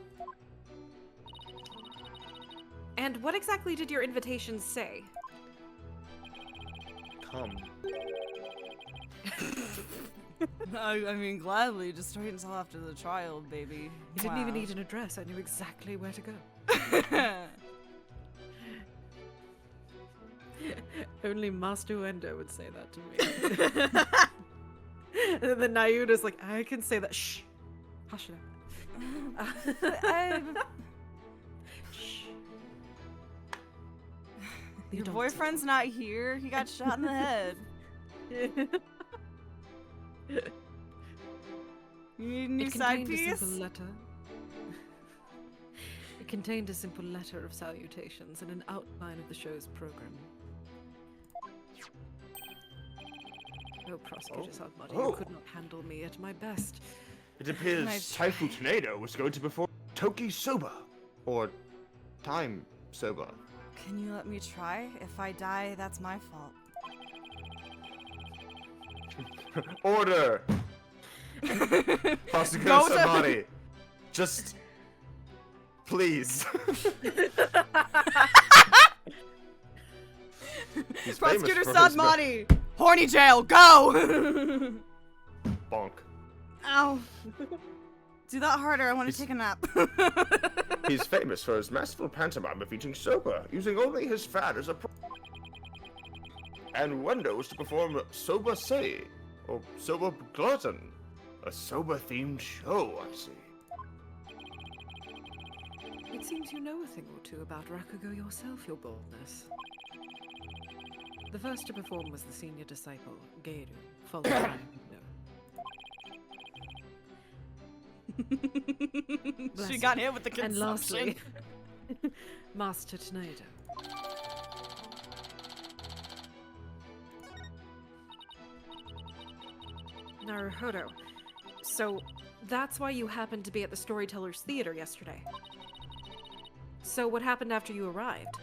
And what exactly did your invitations say? Come. I mean, gladly, just wait until after the trial, baby. You didn't even Wow. need an address, I knew exactly where to go. Only Master Uendo would say that to me. And then Nayuda's like, I can say that. Shh. Hush it up. Shh. The Your adults. boyfriend's not here. He got shot in the head. You need a new It side contained a piece? simple letter. It contained a simple letter of salutations and an outline of the show's program. Oh, Prosecutor Saltmuddy, you Oh. could not handle me at my best. It appears Nice Typhoon Tornado was going to perform Toki Soba. Or Time Soba. Can you let me try? If I die, that's my fault. Order! Prosecutor Go to- Samari. Just... Please. He's famous Prosecutor for his Sadmati! Horny jail, go! bonk. Ow. Do that harder, I want to He's- take a nap. He's famous for his masterful pantomime of eating soba, using only his fat as a and Wendo was to perform Soba Sei, or Soba Glutton, a soba-themed show, I see. It seems you know a thing or two about Rakugo yourself, your boldness. The first to perform was the senior disciple, Geiru, followed by Bless She you. got hit with the And consumption. lastly, Master Tornado. Naruhodo. So, that's why you happened to be at the Storytellers Theater yesterday. So, what happened after you arrived?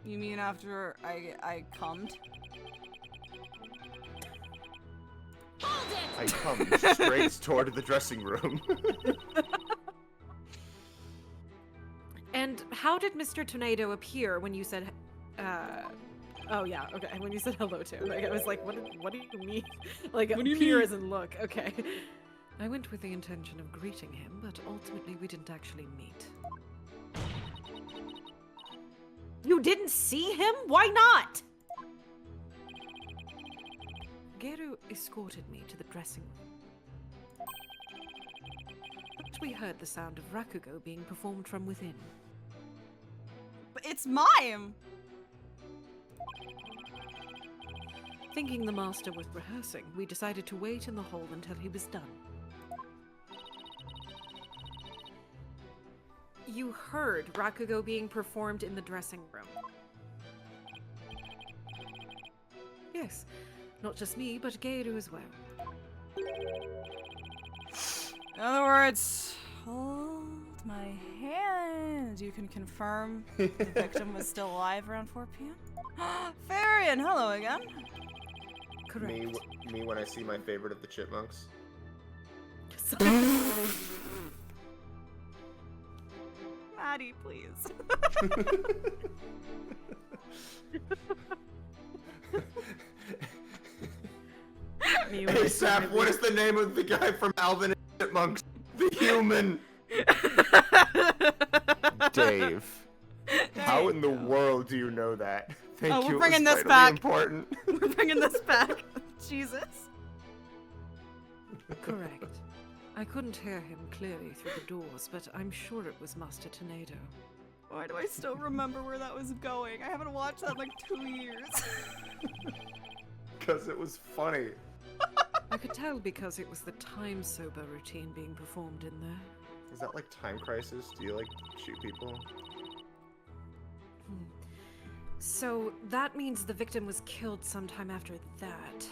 You mean after I cummed? I come straight toward the dressing room. And how did Mr. Tornado appear when you said, oh yeah, okay, when you said hello to him? Like, I was like, what do you mean? Like, What do you appear mean? as in look, okay. I went with the intention of greeting him, but ultimately we didn't actually meet. You didn't see him? Why not? Geru escorted me to the dressing room. But we heard the sound of Rakugo being performed from within. But it's mime! Thinking the master was rehearsing, we decided to wait in the hall until he was done. You heard Rakugo being performed in the dressing room. Yes, not just me, but Geiru as well. In other words, hold my hand. You can confirm the victim was still alive around 4 p.m.? Farian, hello again. Correct. Me when I see my favorite of the chipmunks. Maddie, please. Hey Sap, what is the name of the guy from Alvin and the Chipmunks? The human. Dave. How in the world do you know that? Thank you. We're bringing it was this vitally back. Important. We're bringing this back. Jesus. Correct. I couldn't hear him clearly through the doors, but I'm sure it was Master Tornado. Why do I still remember where that was going? I haven't watched that in like 2 years. Because it was funny. I could tell because it was the time sober routine being performed in there. Is that like Time Crisis? Do you like shoot people? So that means the victim was killed sometime after that.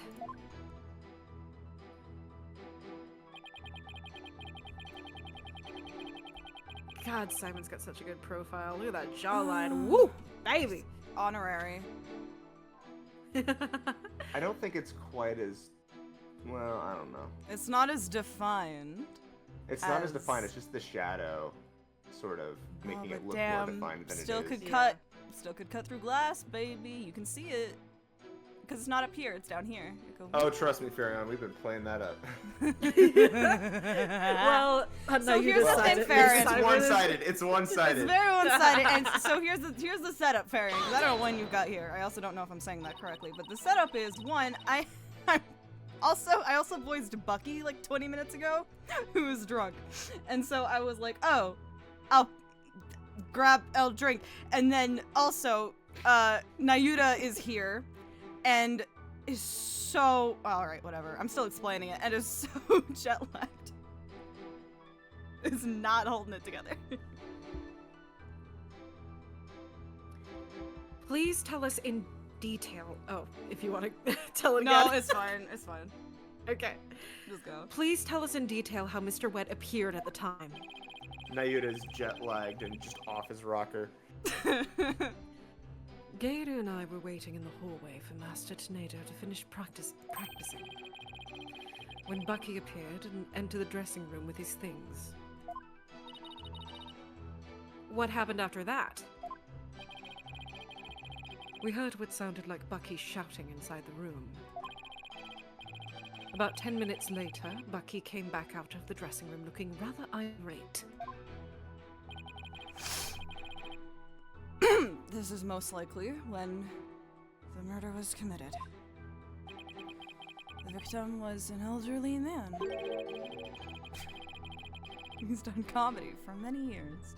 God, Simon's got such a good profile. Look at that jawline. Woo! Baby! Honorary. I don't think it's quite as... Well, I don't know. It's not as defined. It's not as defined, it's just the shadow sort of making but it look damn, more defined than still it is. could cut. Still could cut through glass, baby. You can see it. Because it's not up here, it's down here. Oh, trust me, Farion, we've been playing that up. Well, So you here's the decided- thing, Farron. It's one-sided. It's one-sided. It's very one-sided, and so here's the setup, Farion. Because I don't know when you got here. I also don't know if I'm saying that correctly, but the setup is one. I also voiced Bucky like 20 minutes ago, who was drunk, and so I was like, oh, I'll drink, and then also Nayuta is here, and is so all right, whatever. I'm still explaining it, and is so jet lagged. Is not holding it together. Please tell us in detail. Oh, if you want to tell it No, again. it's fine. It's fine. Okay. Just go. Please tell us in detail how Mr. Wet appeared at the time. Nayuta's jet-lagged and just off his rocker. Gator and I were waiting in the hallway for Master Tornado to finish practicing. When Bucky appeared and entered the dressing room with his things. What happened after that? We heard what sounded like Bucky shouting inside the room. About 10 minutes later, Bucky came back out of the dressing room looking rather irate. This is most likely when the murder was committed. The victim was an elderly man. He's done comedy for many years.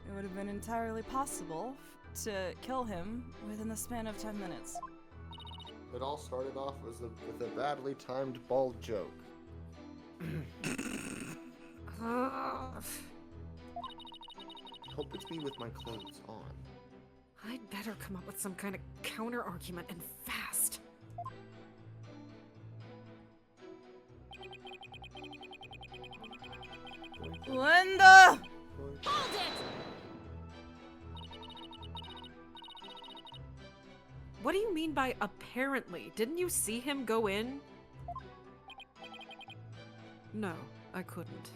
It would have been entirely possible to kill him within the span of 10 minutes. It all started off with a badly timed bald joke. Hope it's me with my clothes on. I'd better come up with some kind of counter-argument and fast. Linda! What do you mean by apparently? Didn't you see him go in? No, I couldn't.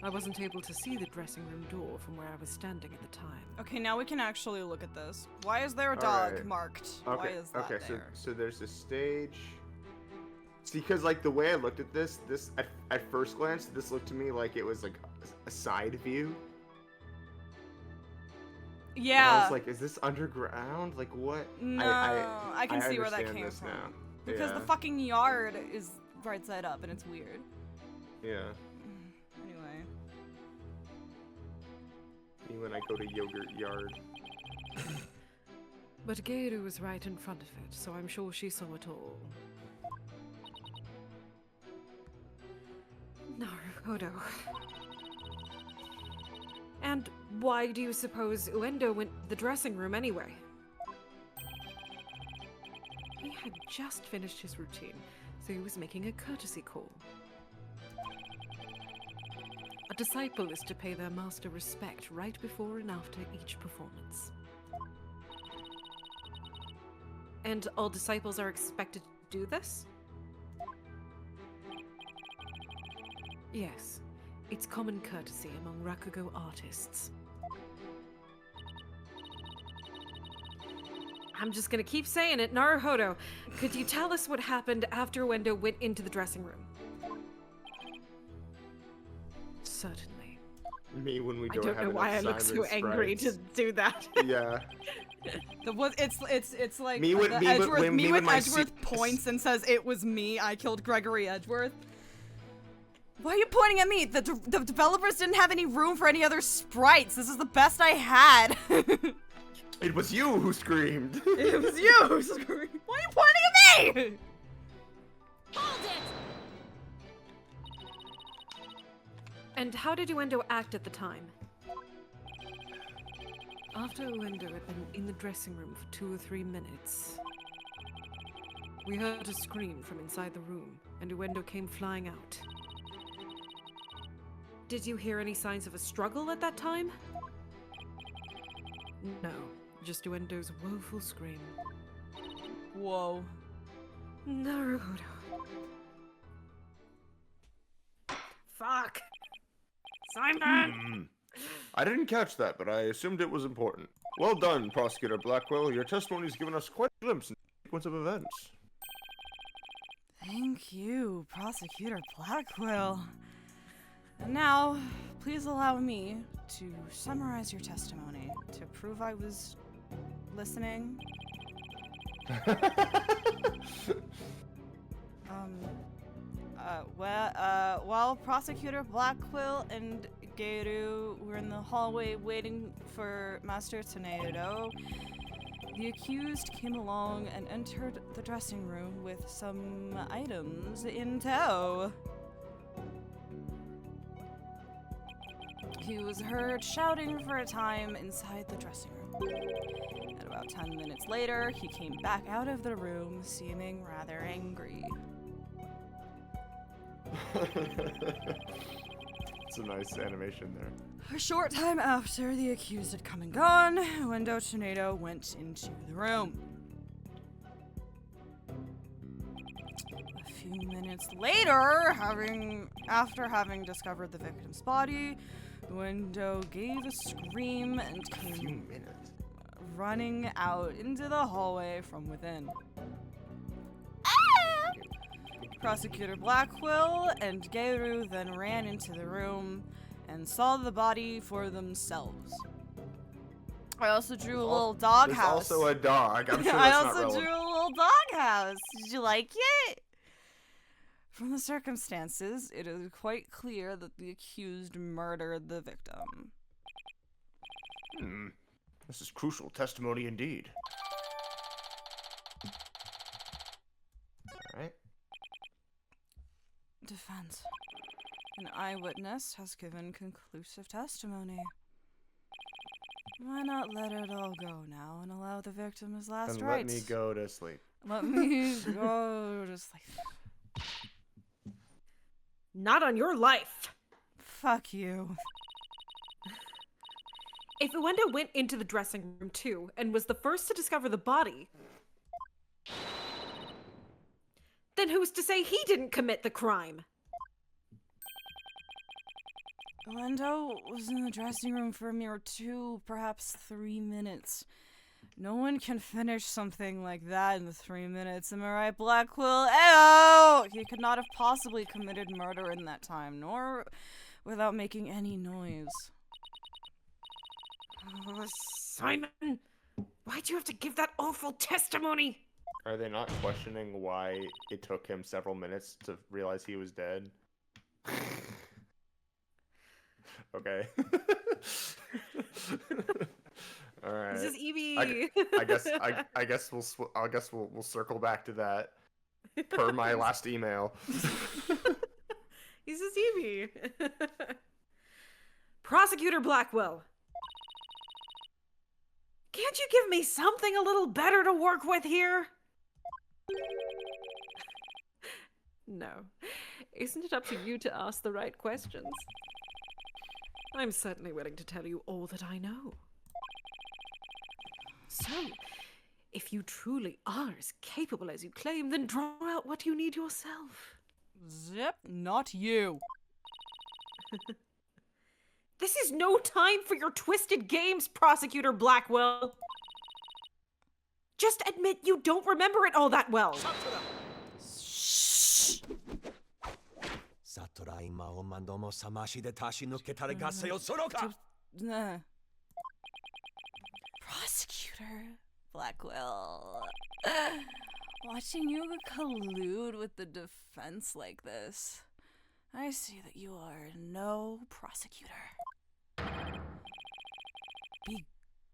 I wasn't able to see the dressing room door from where I was standing at the time. Okay, now we can actually look at this. Why is there a dog Alright. marked? Okay, Why is that okay, there? so there's a stage. See, because like the way I looked at this at first glance, this looked to me like it was like a side view. And I Yeah. was like, is this underground? Like what? No, I can see where that understand came this from. now. Because yeah. the fucking yard is right side up and it's weird. Yeah. Anyway. Me when I go to Yogurt Yard. But Geiru was right in front of it, so I'm sure she saw it all. Naruhodo. And why do you suppose Uendo went to the dressing room anyway? He had just finished his routine, so he was making a courtesy call. A disciple is to pay their master respect right before and after each performance. And all disciples are expected to do this? Yes, it's common courtesy among Rakugo artists. I'm just gonna keep saying it. Naruhodo, could you tell us what happened after Wendo went into the dressing room? Certainly. Me when we I don't don't have know why I enough look so Simon angry to sprites. do that. Yeah. It's like Me when- the me when- Edgeworth, when- me me when when my Edgeworth se- points and says it was me. I killed Gregory Edgeworth. Why are you pointing at me? The developers didn't have any room for any other sprites. This is the best I had. It was you who screamed. It was you. Why are you pointing at me? Hold it! And how did Uendo act at the time? After Uendo had been in the dressing room for 2 or 3 minutes, we heard a scream from inside the room, and Uendo came flying out. Did you hear any signs of a struggle at that time? No, just Uendo's woeful scream. Whoa. Naruhodo. Fuck. Simon! I didn't catch that, but I assumed it was important. Well done, Prosecutor Blackquill. Your testimony's given us quite a glimpse into the sequence of events. Thank you, Prosecutor Blackquill. And now, please allow me to summarize your testimony to prove I was listening. While Prosecutor Blackquill and Geiru were in the hallway waiting for Master Tornado, the accused came along and entered the dressing room with some items in tow. He was heard shouting for a time inside the dressing room. And about 10 minutes later, he came back out of the room, seeming rather angry. It's a nice animation there. A short time after the accused had come and gone, Wendo Tornado went into the room. A few minutes later, after having discovered the victim's body, Wendo gave a scream and A few came minutes. running out into the hallway from within. Prosecutor Blackquill and Geiru then ran into the room and saw the body for themselves. I also drew a little doghouse. There's also a dog. I'm sure that's I not also relevant. drew a little doghouse. Did you like it? From the circumstances, it is quite clear that the accused murdered the victim. This is crucial testimony indeed. Alright. Defense. An eyewitness has given conclusive testimony. Why not let it all go now and allow the victim his last And rites? let me go to sleep. Let me go to sleep. Not on your life! Fuck you. If Uendo went into the dressing room too, and was the first to discover the body, then who's to say he didn't commit the crime? Wendo was in the dressing room for a mere 2, perhaps 3 minutes. No one can finish something like that in 3 minutes, am I right, Blackquill? Ayo! He could not have possibly committed murder in that time, nor without making any noise. Oh, Simon! Why'd you have to give that awful testimony? Are they not questioning why it took him several minutes to realize he was dead? Okay. All right. This is Evie! I guess we'll circle back to that per my last email. This is Evie! Prosecutor Blackquill! Can't you give me something a little better to work with here? No. Isn't it up to you to ask the right questions? I'm certainly willing to tell you all that I know. So, if you truly are as capable as you claim, then draw out what you need yourself. Zip, not you. This is no time for your twisted games, Prosecutor Blackquill. Just admit you don't remember it all that well. Satura ima o mandomo samashi de tashi no ketare gaseo sonoka! Prosecutor Blackquill. Watching you collude with the defense like this, I see that you are no prosecutor. Be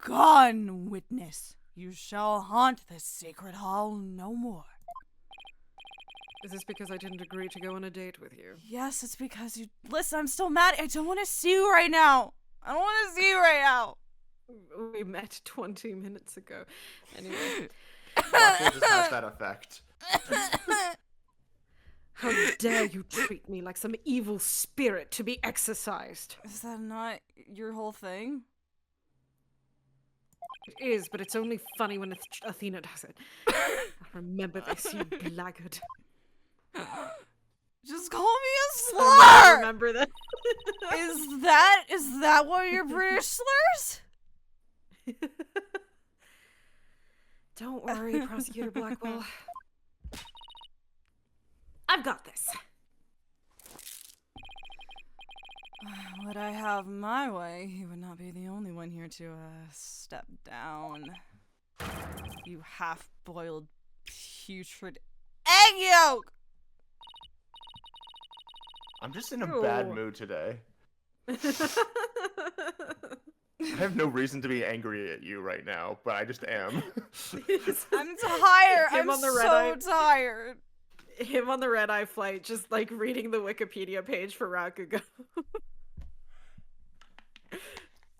gone, witness. You shall haunt this sacred hall no more. Is this because I didn't agree to go on a date with you? Yes, it's because you... Listen, I'm still mad. I don't want to see you right now. I don't want to see you right now. We met 20 minutes ago. Anyway. Blackquill just has that effect. How dare you treat me like some evil spirit to be exorcised? Is that not your whole thing? It is, but it's only funny when Athena does it. I remember this, you blackguard. Just call me a I slur! remember that. Is that one of your British slurs? Don't worry, Prosecutor Blackquill. I've got this. Would I have my way, he would not be the only one here to, step down. You half-boiled, putrid egg yolk! I'm just in a bad mood today. I have no reason to be angry at you right now, but I just am. I'm tired. Him I'm on the so tired. Him on the red-eye flight, just like reading the Wikipedia page for Rakugo.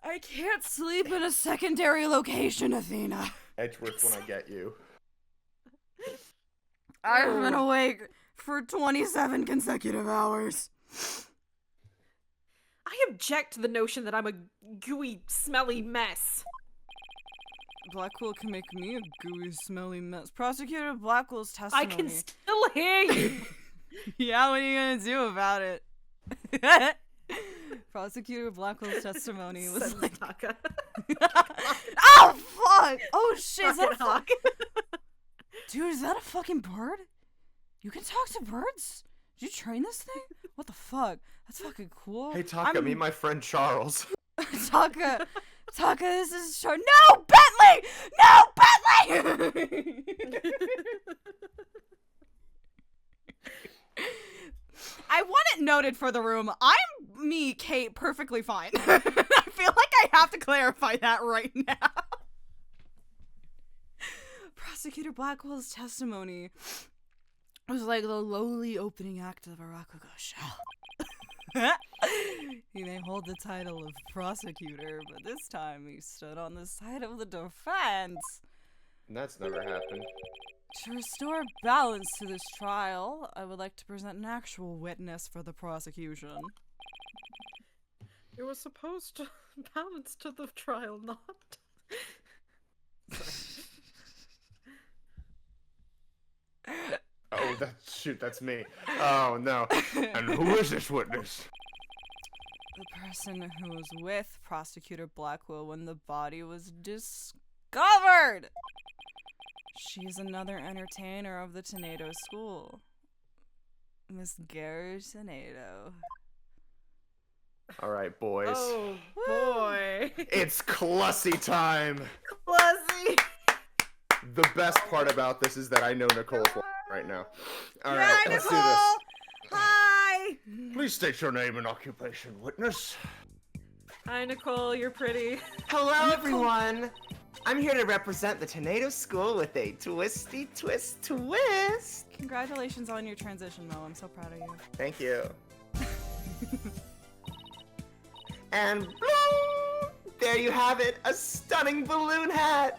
I can't sleep in a secondary location, Athena. Edgeworth when I get you. I've been awake for 27 consecutive hours. I object to the notion that I'm a gooey, smelly mess. Blackquill can make me a gooey, smelly mess. Prosecutor Blackwill's testimony. I can still hear you! Yeah, what are you gonna do about it? Prosecutor Blackwill's testimony was like... Sensaka. Oh, fuck! Oh, shit, is that a Fucking hawk. Dude, is that a fucking bird? You can talk to birds? Did you train this thing? What the fuck? That's fucking cool. Hey, Taka, meet my friend Charles. Taka, this is No, Bentley! No, Bentley! I want it noted for the room. I'm me, Kate, perfectly fine. I feel like I have to clarify that right now. Prosecutor Blackwell's testimony was like the lowly opening act of a Rakugo show. He may hold the title of prosecutor, but this time he stood on the side of the defense. That's never happened. To restore balance to this trial, I would like to present an actual witness for the prosecution. It was supposed to balance to the trial, not. Oh, that's me. Oh, no. And who is this witness? The person who was with Prosecutor Blackquill when the body was discovered! She is another entertainer of the Tornado School. Miss Gary Tornado. Alright, boys. Oh, boy. It's Clussy time! Clussy! The best part about this is that I know Nicole's right now. Alright, Hi, let's Nicole! do this. Hi! Please state your name and occupation, witness. Hi, Nicole, you're pretty. Hello, everyone. I'm here to represent the Tornado School with a twisty twist. Congratulations on your transition, Mo. I'm so proud of you. Thank you. And bloom! There you have it, a stunning balloon hat.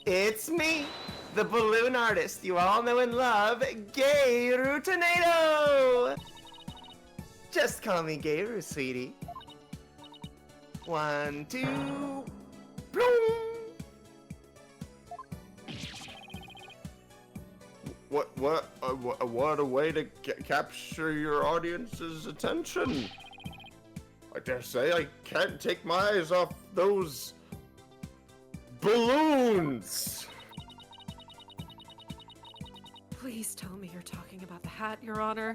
It's me, the balloon artist you all know and love, Geiru Tornado. Just call me Garu, sweetie. 1, 2, boom! What a way to capture your audience's attention. I dare say I can't take my eyes off those balloons. Please tell me you're talking about the hat, Your Honor.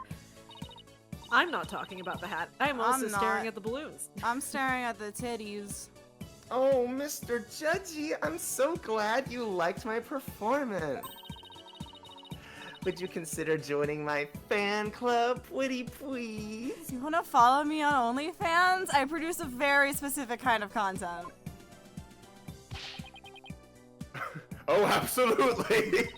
I'm not talking about the hat. I'm also staring at the balloons. I'm staring at the titties. Oh, Mr. Judgy, I'm so glad you liked my performance. Would you consider joining my fan club, Woody, please? You wanna follow me on OnlyFans? I produce a very specific kind of content. Oh, absolutely.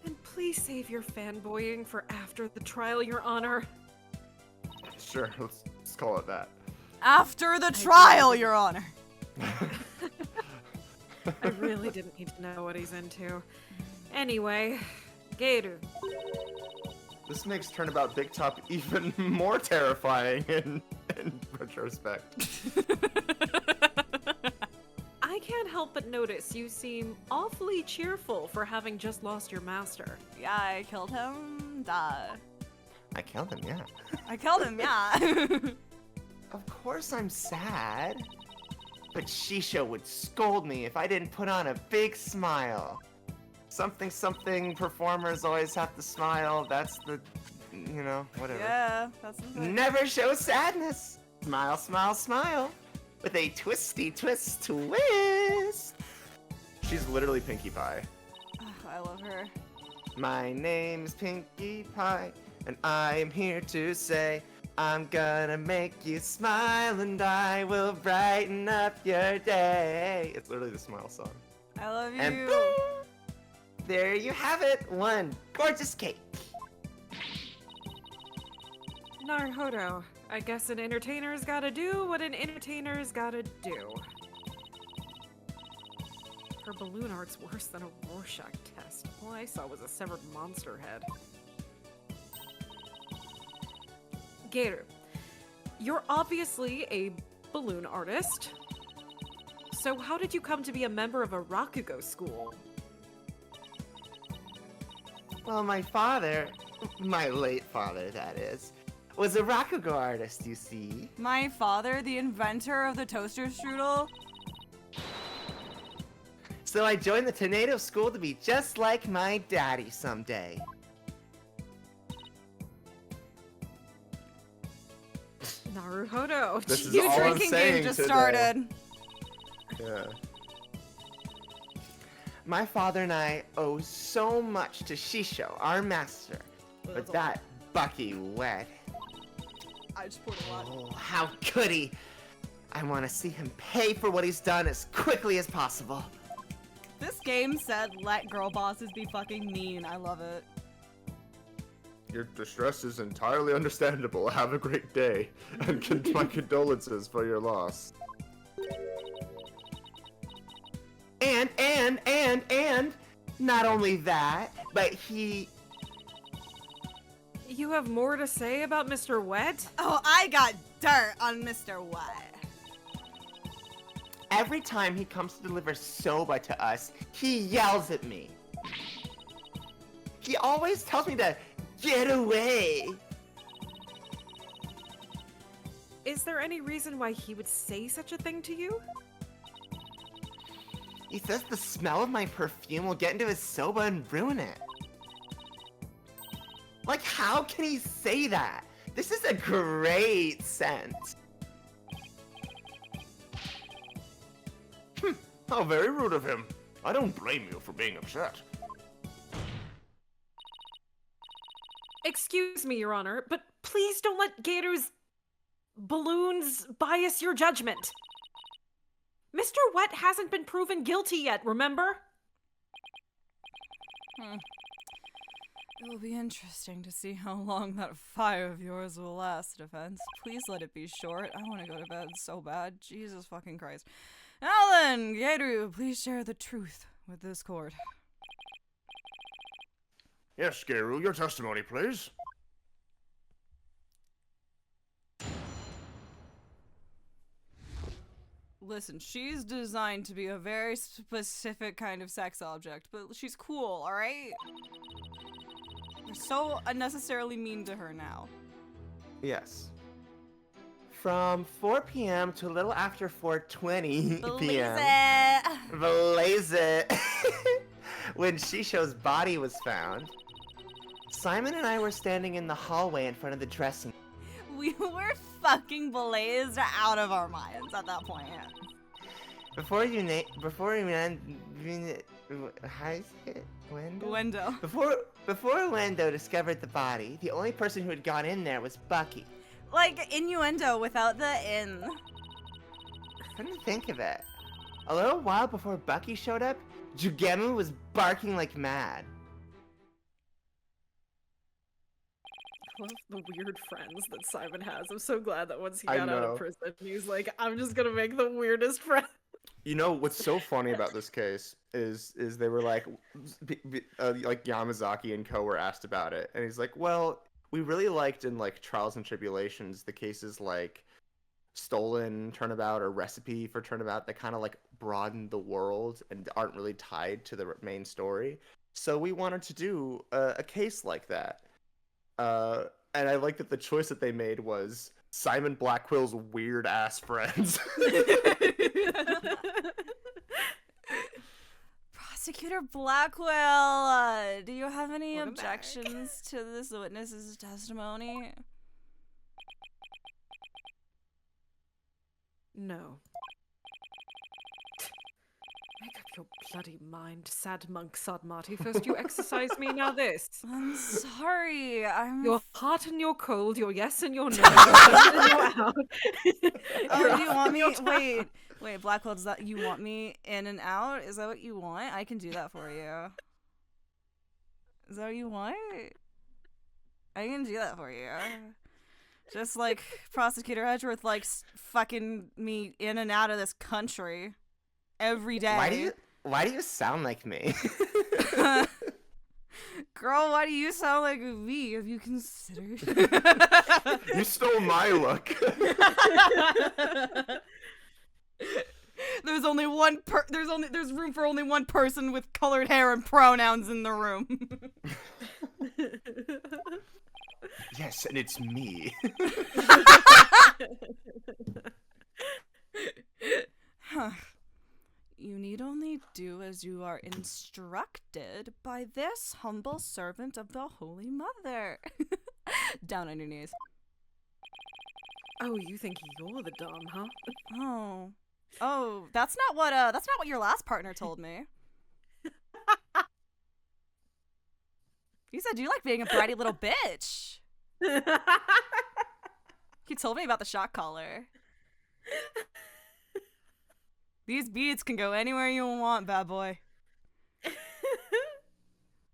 And please save your fanboying for after the trial, Your Honor. Sure, let's call it that. After the trial, Your Honor. I really didn't need to know what he's into. Anyway, Gator. This makes Turnabout Big Top even more terrifying in retrospect. I can't help but notice you seem awfully cheerful for having just lost your master. Yeah, I killed him. Duh. I killed him, yeah. I killed him, yeah. Of course I'm sad. But Shisha would scold me if I didn't put on a big smile. Something performers always have to smile. That's the, you know, whatever. Yeah, that's the thing. Never show sadness. Smile, smile, smile. With a twisty twist twist. She's literally Pinkie Pie. I love her. My name's Pinkie Pie, and I'm here to say I'm gonna make you smile and I will brighten up your day. It's literally the Smile song. I love you. And boom! There you have it, one gorgeous cake. Naruhodo, I guess an entertainer's gotta do what an entertainer's gotta do. Her balloon art's worse than a Rorschach test. All I saw was a severed monster head. Gator, you're obviously a balloon artist. So how did you come to be a member of a Rakugo school? Well, my father, my late father that is, was a Rakugo artist, you see. My father, the inventor of the toaster strudel. So I joined the Tornado School to be just like my daddy someday. Naruhodo. This is New all I'm drinking saying game just today. started. Yeah. My father and I owe so much to Shisho, our master. But that Bucky wet. I just poured a lot. Oh, how could he? I want to see him pay for what he's done as quickly as possible. This game said let girl bosses be fucking mean. I love it. Your distress is entirely understandable. Have a great day, and my condolences for your loss. And, not only that, but he... You have more to say about Mr. Wet? Oh, I got dirt on Mr. Wet. Every time he comes to deliver soba to us, he yells at me. He always tells me to get away. Is there any reason why he would say such a thing to you? He says the smell of my perfume will get into his soba and ruin it. Like, how can he say that? This is a great scent. How very rude of him. I don't blame you for being upset. Excuse me, Your Honor, but please don't let Gator's balloons bias your judgment. Mr. Wet hasn't been proven guilty yet, remember? It will be interesting to see how long that fire of yours will last, Defense. Please let it be short. I want to go to bed so bad. Jesus fucking Christ. Now then, Gator, please share the truth with this court. Yes, Garu, your testimony, please. Listen, she's designed to be a very specific kind of sex object, but she's cool, alright? You're so unnecessarily mean to her now. Yes. From 4 p.m. to a little after 4:20 p.m. Blaze it. When Shisho's body was found, Simon and I were standing in the hallway in front of the dressing. We were fucking blazed out of our minds at that point. Before you how is it? Window. Before Wendo discovered the body, the only person who had gone in there was Bucky. Like innuendo without the in. Couldn't think of it. A little while before Bucky showed up, Jugemu was barking like mad. I love the weird friends that Simon has. I'm so glad that once he I got out know. of prison, he's like, I'm just gonna make the weirdest friends. You know what's so funny about this case is they were like Yamazaki and Co were asked about it, and he's like, well, we really liked in like Trials and Tribulations the cases like Stolen Turnabout or Recipe for Turnabout that kind of like broaden the world and aren't really tied to the main story. So we wanted to do a case like that. And I like that the choice that they made was Simon Blackquill's weird ass friends. Prosecutor Blackwell, do you have any Welcome back. objections to this witness's testimony? No. Make up your bloody mind, sad monk Sadmati. First you exercise me, now this. I'm sorry, I'm... Your hot and your cold, your yes and your no, your in and your out. Oh, you want me... Wait, Blackwell, does that... You want me in and out? Is that what you want? I can do that for you. Is that what you want? I can do that for you. Just like Prosecutor Edgeworth likes fucking me in and out of this country. Every day. Why do you sound like me? Girl, why do you sound like me? Have you considered? You stole my look. There's only one there's room for only one person with colored hair and pronouns in the room. Yes, and it's me. Huh. You need only do as you are instructed by this humble servant of the Holy Mother. Down on your knees. Oh, you think you're the Dom, huh? Oh, that's not what your last partner told me. He said you like being a bratty little bitch. He told me about the shock collar. These beads can go anywhere you want, bad boy.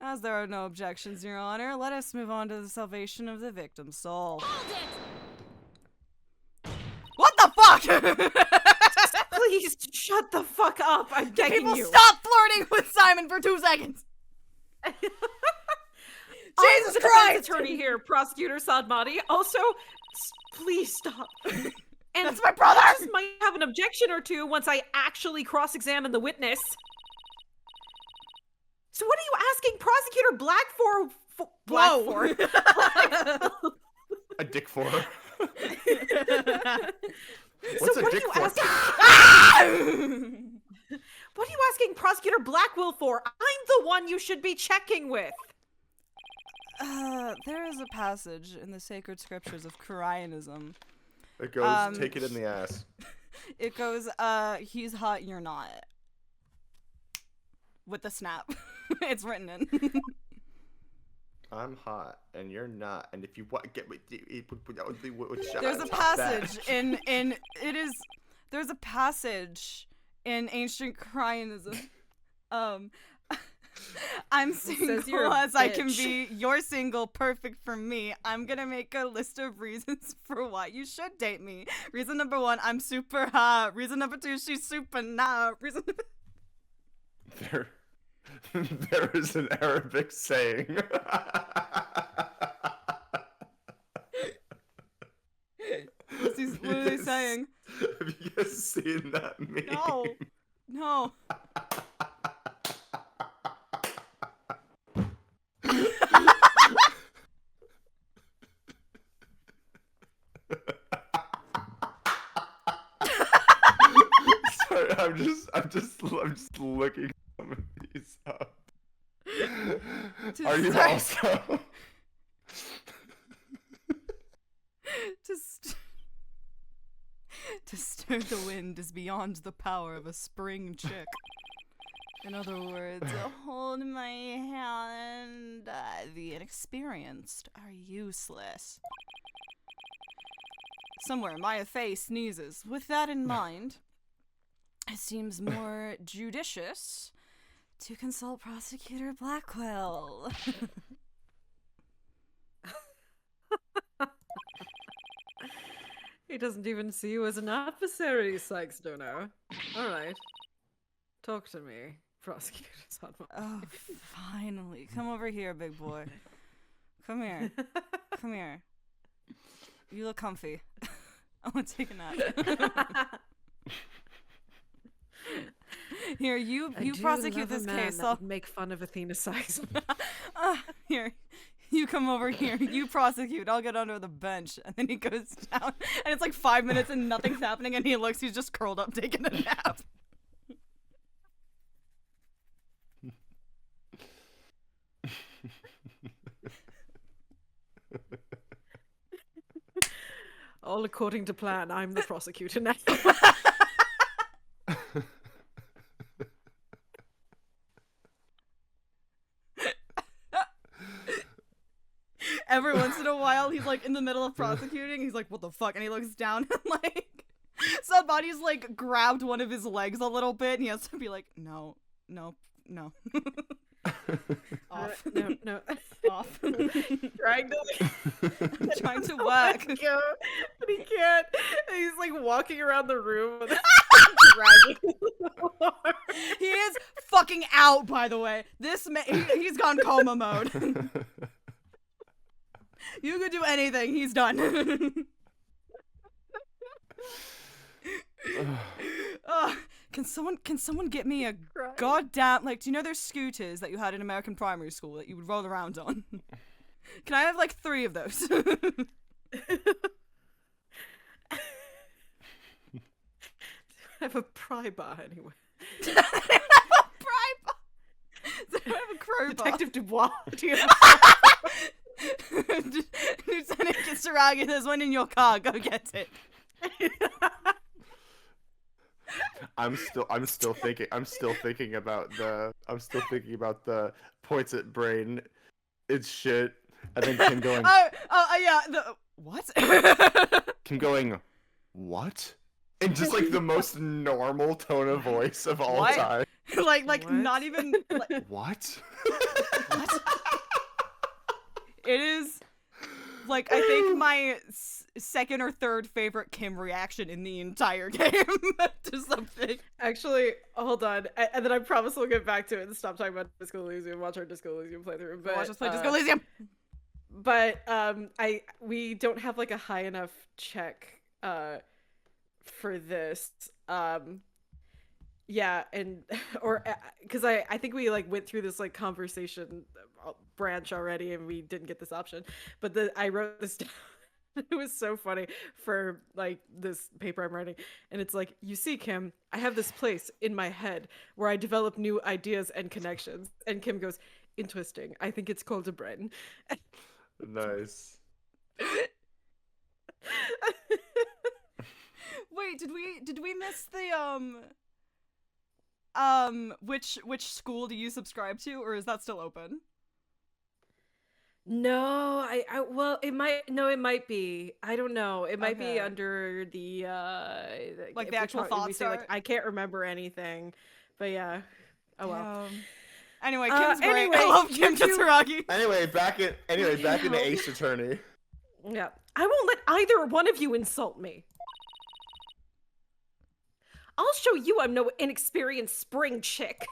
As there are no objections, Your Honor, let us move on to the salvation of the victim's soul. Hold it! What the fuck? Please shut the fuck up. I'm begging People you. stop flirting with Simon for 2 seconds. Jesus I'm the defense Christ! attorney here, Prosecutor Sadmati. Also, please stop. And That's my brother! I just might have an objection or two once I actually cross-examine the witness. So what are you asking Prosecutor A dick for. What's a what dick are you for? asking? What are you asking Prosecutor Blackquill for? I'm the one you should be checking with. There is a passage in the sacred scriptures of Koreanism. It goes, take it in the ass. It goes, he's hot, you're not. With the snap. It's written in. I'm hot, and you're not. And if you want get me, There's a passage there's a passage in ancient Koreanism. I'm single you're a as I can bitch. be. You're single, perfect for me. I'm gonna make a list of reasons for why you should date me. Reason number 1, I'm super hot. Reason number 2, she's super not. Reason number... There is an Arabic saying. What are they saying? Have you guys seen that meme? No. No. Sorry, I'm just looking some of these up. Are you also? To stir the wind is beyond the power of a spring chick. In other words, hold my hand. The inexperienced are useless. Somewhere, Maya Faye sneezes. With that in mind, it seems more judicious to consult Prosecutor Blackquill. He doesn't even see you as an adversary, Sykes Dono. Alright. Talk to me, Prosecutor Sodma. Oh, finally. Come over here, big boy. Come here. Come here. You look comfy. I want to take a nap. Here, you prosecute this case. I'll make fun of Athena Sykes. Here, you come over here. You prosecute. I'll get under the bench. And then he goes down, and it's like 5 minutes and nothing's happening. And he looks. He's just curled up, taking a nap. All according to plan. I'm the prosecutor now. Every once in a while, he's like in the middle of prosecuting. He's like, "What the fuck?" And he looks down and like, Sudbody's like grabbed one of his legs a little bit, and he has to be like, "No, no, no." Off. No. Off. Trying to I'm trying to work. go, but he can't. And he's like walking around the room with dragging. He is fucking out, by the way. This he's gone coma mode. You could do anything. He's done. Can someone get me a goddamn, like, do you know there's scooters that you had in American primary school that you would roll around on? Can I have like 3 of those? I have a pry bar anyway. I have a pry bar. I have a crowbar. Detective Dubois. Do you Lieutenant Kisaragi, there's one in your car. Go get it. I'm still thinking about the points at brain. It's shit. And then Kim going. Yeah. What? Kim going. What? In just like the most normal tone of voice of all What? time. like What? not even. Like, What? what? It is. Like, I think my second or third favorite Kim reaction in the entire game to something. Actually, hold on. And then I promise we'll get back to it and stop talking about Disco Elysium. Watch our Disco Elysium playthrough. But, Watch us play Disco Elysium. But we don't have like a high enough check for this. Yeah, and or because I think we like went through this like conversation branch already and we didn't get this option, but I wrote this down. It was so funny for like this paper I'm writing, and it's like, you see, Kim, I have this place in my head where I develop new ideas and connections, and Kim goes, interesting, I think it's called a brain. Nice. Wait, did we miss the which school do you subscribe to, or is that still open? No, well, it might be. I don't know. It might be Okay. under the Like if the we actual talk- thought we say, like, start? I can't remember anything, but yeah. Oh well. Anyway, Kim's great. anyway, I love Kim you- Katsuragi. Anyway, back into Ace Attorney. Yeah. I won't let either one of you insult me. I'll show you I'm no inexperienced spring chick.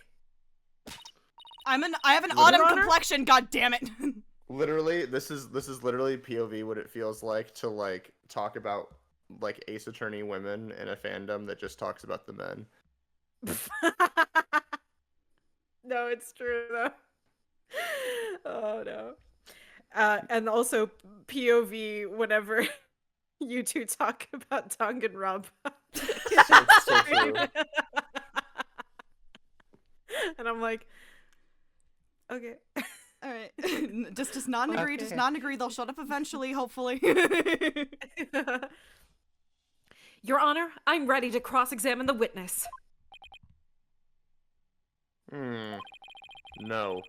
I have an Your autumn Honor? complexion. God damn it. Literally, this is literally POV what it feels like to like talk about like Ace Attorney women in a fandom that just talks about the men. No, it's true though. Oh no. And also POV whenever you two talk about Danganronpa. So true. And I'm like, okay. All right. Just nod and agree. Just Okay. nod and agree. They'll shut up eventually, hopefully. Your Honor, I'm ready to cross-examine the witness. No.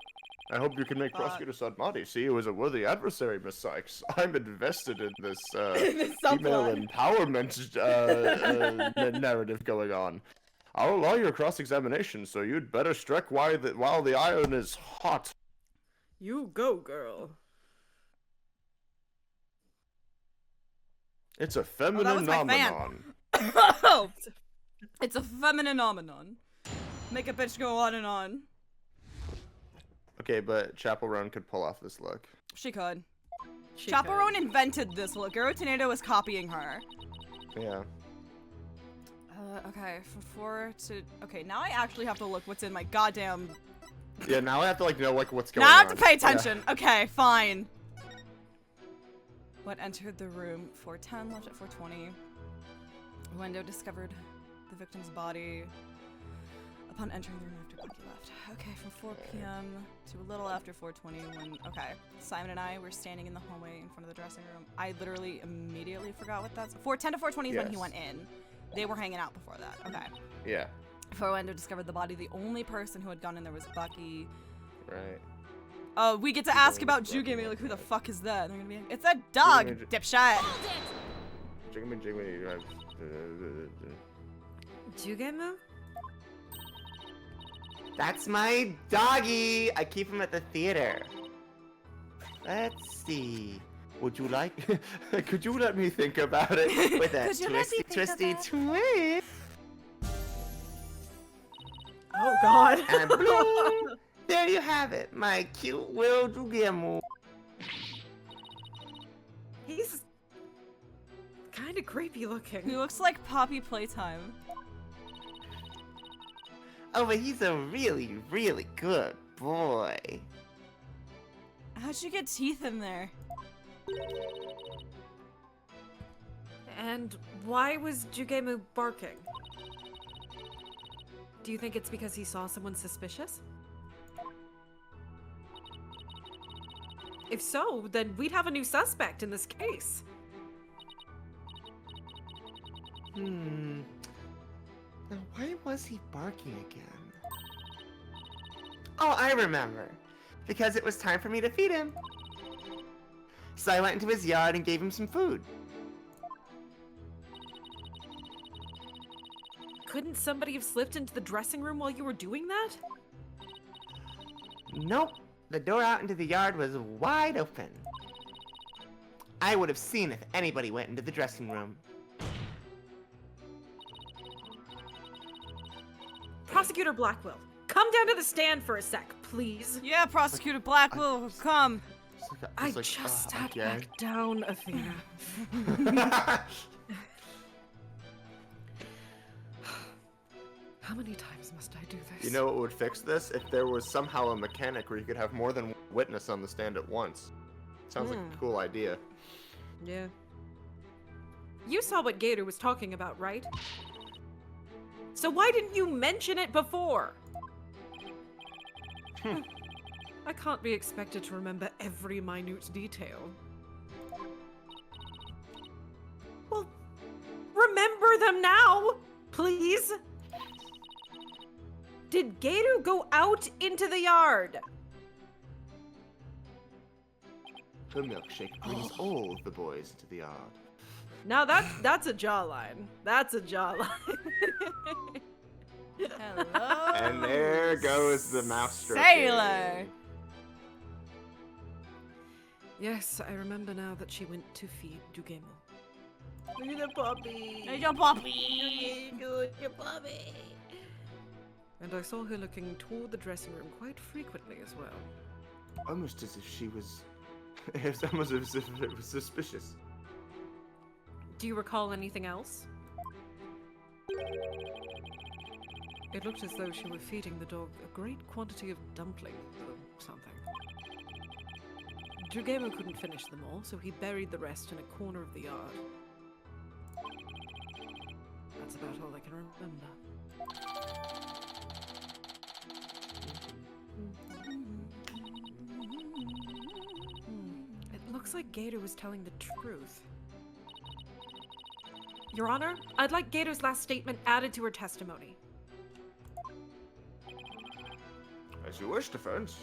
I hope you can make Prosecutor Sadmati see you as a worthy adversary, Miss Sykes. I'm invested in this This female subplot. empowerment narrative going on. I'll allow your cross-examination, so you'd better strike while the iron is hot. You go, girl. It's a that feminine was my fan. phenomenon. It's a feminine phenomenon. Make a bitch go on and on. Okay, but Chaperone could pull off this look. She could. She Chaperone invented this look. Garo Tornado was copying her. Yeah. Okay, okay, now I actually have to look what's in my goddamn. Yeah, now I have to like know like what's going Now I on. have to pay attention. Okay, fine. What entered the room? 410, left at 420. Window discovered the victim's body upon entering the room after Bucky left. Okay, from 4 p.m. to a little after 4:20 when, okay, Simon and I were standing in the hallway in front of the dressing room. I literally immediately forgot what that's. 4:10 to 4:20 is when he Yes. went in. They were hanging out before that. Okay. Yeah. Before Window discovered the body, the only person who had gone in there was Bucky. Right. Oh, we get to ask about Jugame, like, who the fuck is that? And they're gonna be, it's that dog, Jugame- dipshit. Jiggy. Jugemu? That's my doggy. I keep him at the theater. Let's see. Would you like? Could you let me think about it? With a Could you let me twisty, think twisty about twist. Oh god. And boom, there you have it, my cute Will Jugemu. He's kind of creepy looking. He looks like Poppy Playtime. Oh, but he's a really, really good boy. How'd you get teeth in there? And why was Jugemu barking? Do you think it's because he saw someone suspicious? If so, then we'd have a new suspect in this case. Now, why was he barking again? Oh, I remember. Because it was time for me to feed him. So I went into his yard and gave him some food. Couldn't somebody have slipped into the dressing room while you were doing that? Nope. The door out into the yard was wide open. I would have seen if anybody went into the dressing room. Prosecutor Blackquill, come down to the stand for a sec, please. Yeah, Prosecutor Blackquill, come. I It's like, just sat okay. back down, Athena. How many times must I do this? You know what would fix this? If there was somehow a mechanic where you could have more than one witness on the stand at once. Sounds like a cool idea. Yeah. You saw what Gator was talking about, right? So why didn't you mention it before? I can't be expected to remember every minute detail. Well, remember them now, please. Did Gator go out into the yard? The milkshake brings all the boys into the yard. Now that's a jawline. That's a jawline. Hello. And there goes the mouse stroking. Sailor. Yes, I remember now that she went to feed Jugemu. Look at the puppy. There's your puppy. Good, your puppy. And I saw her looking toward the dressing room quite frequently as well. Almost as if she was... It's almost as if it was suspicious. Do you recall anything else? It looked as though she were feeding the dog a great quantity of dumplings or something. Drugemo couldn't finish them all, so he buried the rest in a corner of the yard. That's about all I can remember. It looks like Gator was telling the truth. Your Honor, I'd like Gator's last statement added to her testimony. As you wish, defense.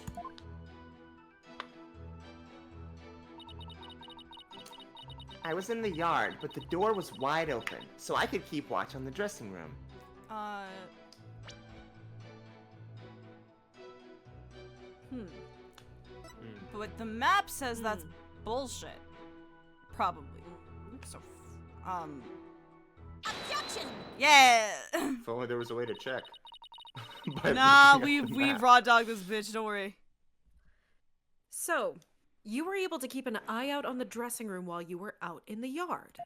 I was in the yard, but the door was wide open, so I could keep watch on the dressing room. But the map says that's bullshit. Probably. So, Objection! yeah. If only there was a way to check. By Nah, looking at the we map. raw dogged this bitch. Don't worry. So, you were able to keep an eye out on the dressing room while you were out in the yard.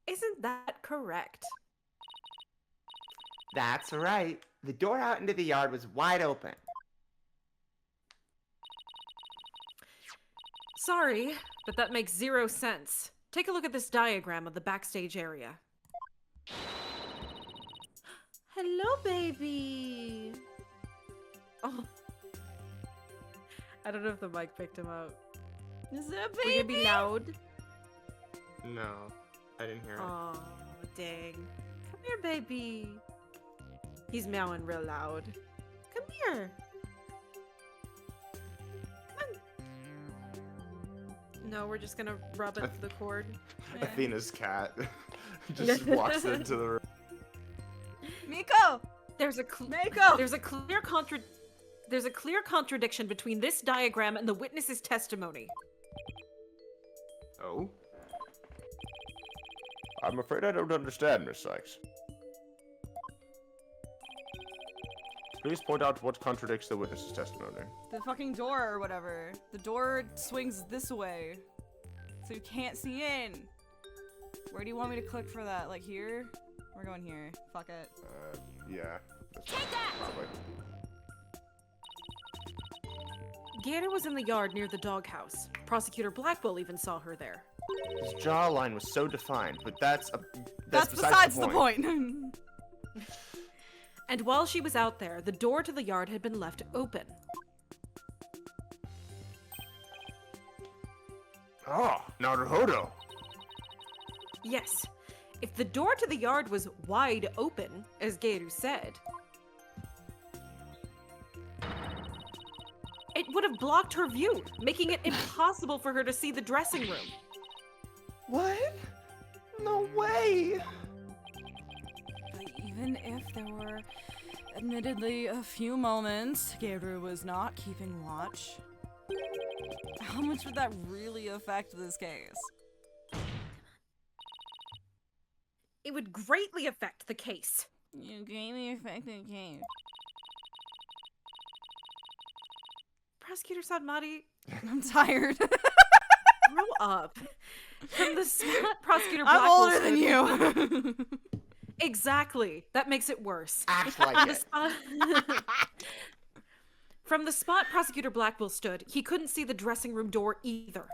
Isn't that correct? That's right. The door out into the yard was wide open. Sorry, but that makes 0 sense. Take a look at this diagram of the backstage area. Hello, baby! Oh. I don't know if the mic picked him up. Is it a Will you baby? be loud? No, I didn't hear it. Oh, dang. Come here, baby. He's meowing real loud. Come here. Come on. No, we're just gonna rub it to the cord. Athena's cat just walks into the room. Miko! There's a Mako! There's a clear contradiction between this diagram and the witness's testimony. Oh? I'm afraid I don't understand, Miss Sykes. Please point out what contradicts the witness's testimony. The fucking door or whatever. The door swings this way. So you can't see in. Where do you want me to click for that? Like here? We're going here. Fuck it. Yeah. Take that! Probably. Gator was in the yard near the doghouse. Prosecutor Blackquill even saw her there. His jawline was so defined, but that's besides the point. And while she was out there, the door to the yard had been left open. Oh, Naruhodo. Yes, if the door to the yard was wide open, as Gator said, it would have blocked her view, making it impossible for her to see the dressing room. What? No way! But even if there were admittedly a few moments Gabriel was not keeping watch, how much would that really affect this case? It would greatly affect the case. You greatly affect the case. Prosecutor Sadmati, I'm tired. grow up. From the spot Prosecutor I'm Blackquill older than stood- you. Exactly. That makes it worse. Act like From the it. spot- From the spot Prosecutor Blackquill stood, he couldn't see the dressing room door either.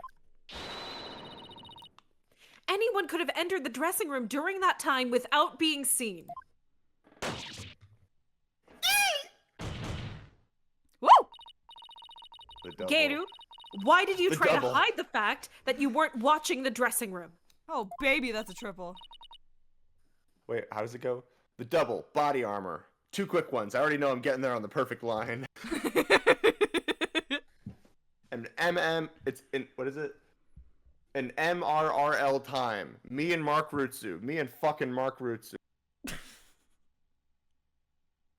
Anyone could have entered the dressing room during that time without being seen. Woo! The double. Garu, why did you The try double. to hide the fact that you weren't watching the dressing room? Oh, baby, that's a triple. Wait, how does it go? The double, body armor. 2 quick ones. I already know I'm getting there on the perfect line. And it's in, what is it? An MRRL time. Me and Mark Rutsu. Me and fucking Mark Rutsu.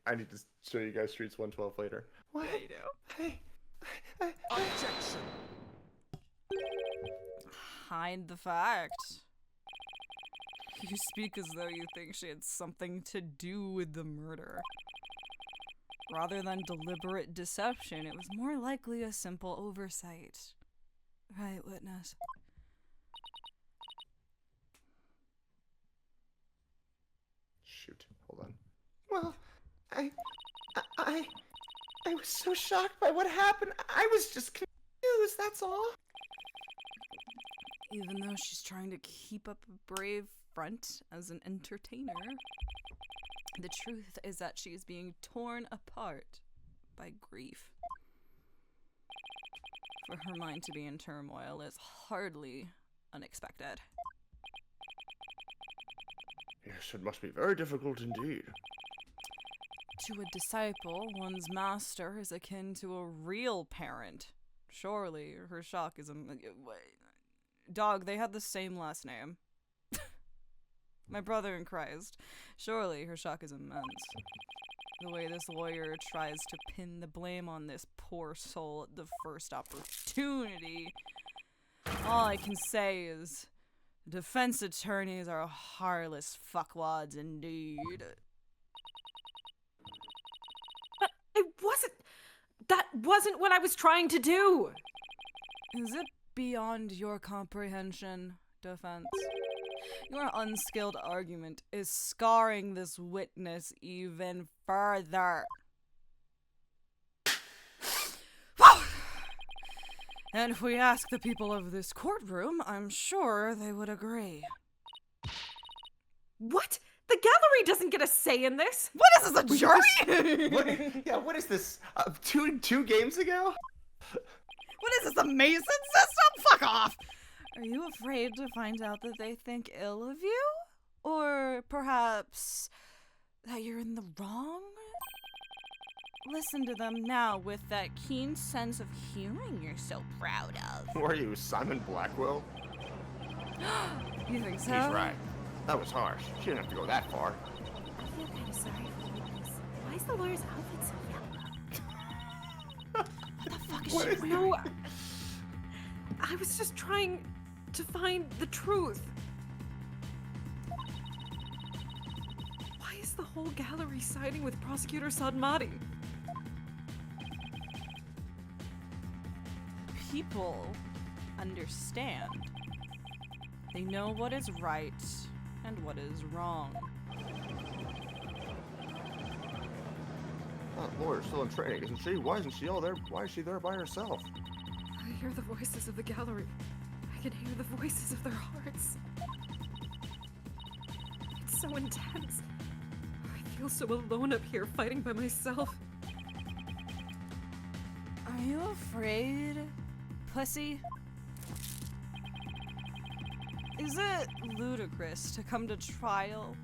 I need to show you guys Streets 112 later. What? Yeah, you do. Hey. Objection! Hide the fact. You speak as though you think she had something to do with the murder. Rather than deliberate deception, it was more likely a simple oversight. Right, witness? Shoot, hold on. Well, I was so shocked by what happened. I was just confused, that's all. Even though she's trying to keep up a brave front as an entertainer, the truth is that she is being torn apart by grief. For her mind to be in turmoil is hardly unexpected. Yes, it must be very difficult indeed. To a disciple, one's master is akin to a real parent. Surely her shock is Dog, they had the same last name. My brother in Christ. Surely her shock is immense. The way this lawyer tries to pin the blame on this poor soul at the first opportunity. All I can say is, defense attorneys are heartless fuckwads indeed. That wasn't what I was trying to do! Is it beyond your comprehension, defense? Your unskilled argument is scarring this witness even further. And if we ask the people of this courtroom, I'm sure they would agree. What? The gallery doesn't get a say in this! What is this, a jury? What is this? Two games ago? What is this, a Mason system? Fuck off! Are you afraid to find out that they think ill of you? Or perhaps that you're in the wrong? Listen to them now with that keen sense of hearing you're so proud of. Who are you, Simon Blackquill? You think so? He's right. That was harsh. She didn't have to go that far. I feel kind of sorry for the witness. Why is the lawyer's outfit so yellow? What the fuck is What she? No, I was just trying to find the truth. Why is the whole gallery siding with Prosecutor Sadmati? People understand. They know what is right and what is wrong. That lawyer's still in training, isn't she? Why isn't she all there? Why is she there by herself? I hear the voices of the gallery. I can hear the voices of their hearts. It's so intense. I feel so alone up here fighting by myself. Are you afraid, pussy? Is it ludicrous to come to trial?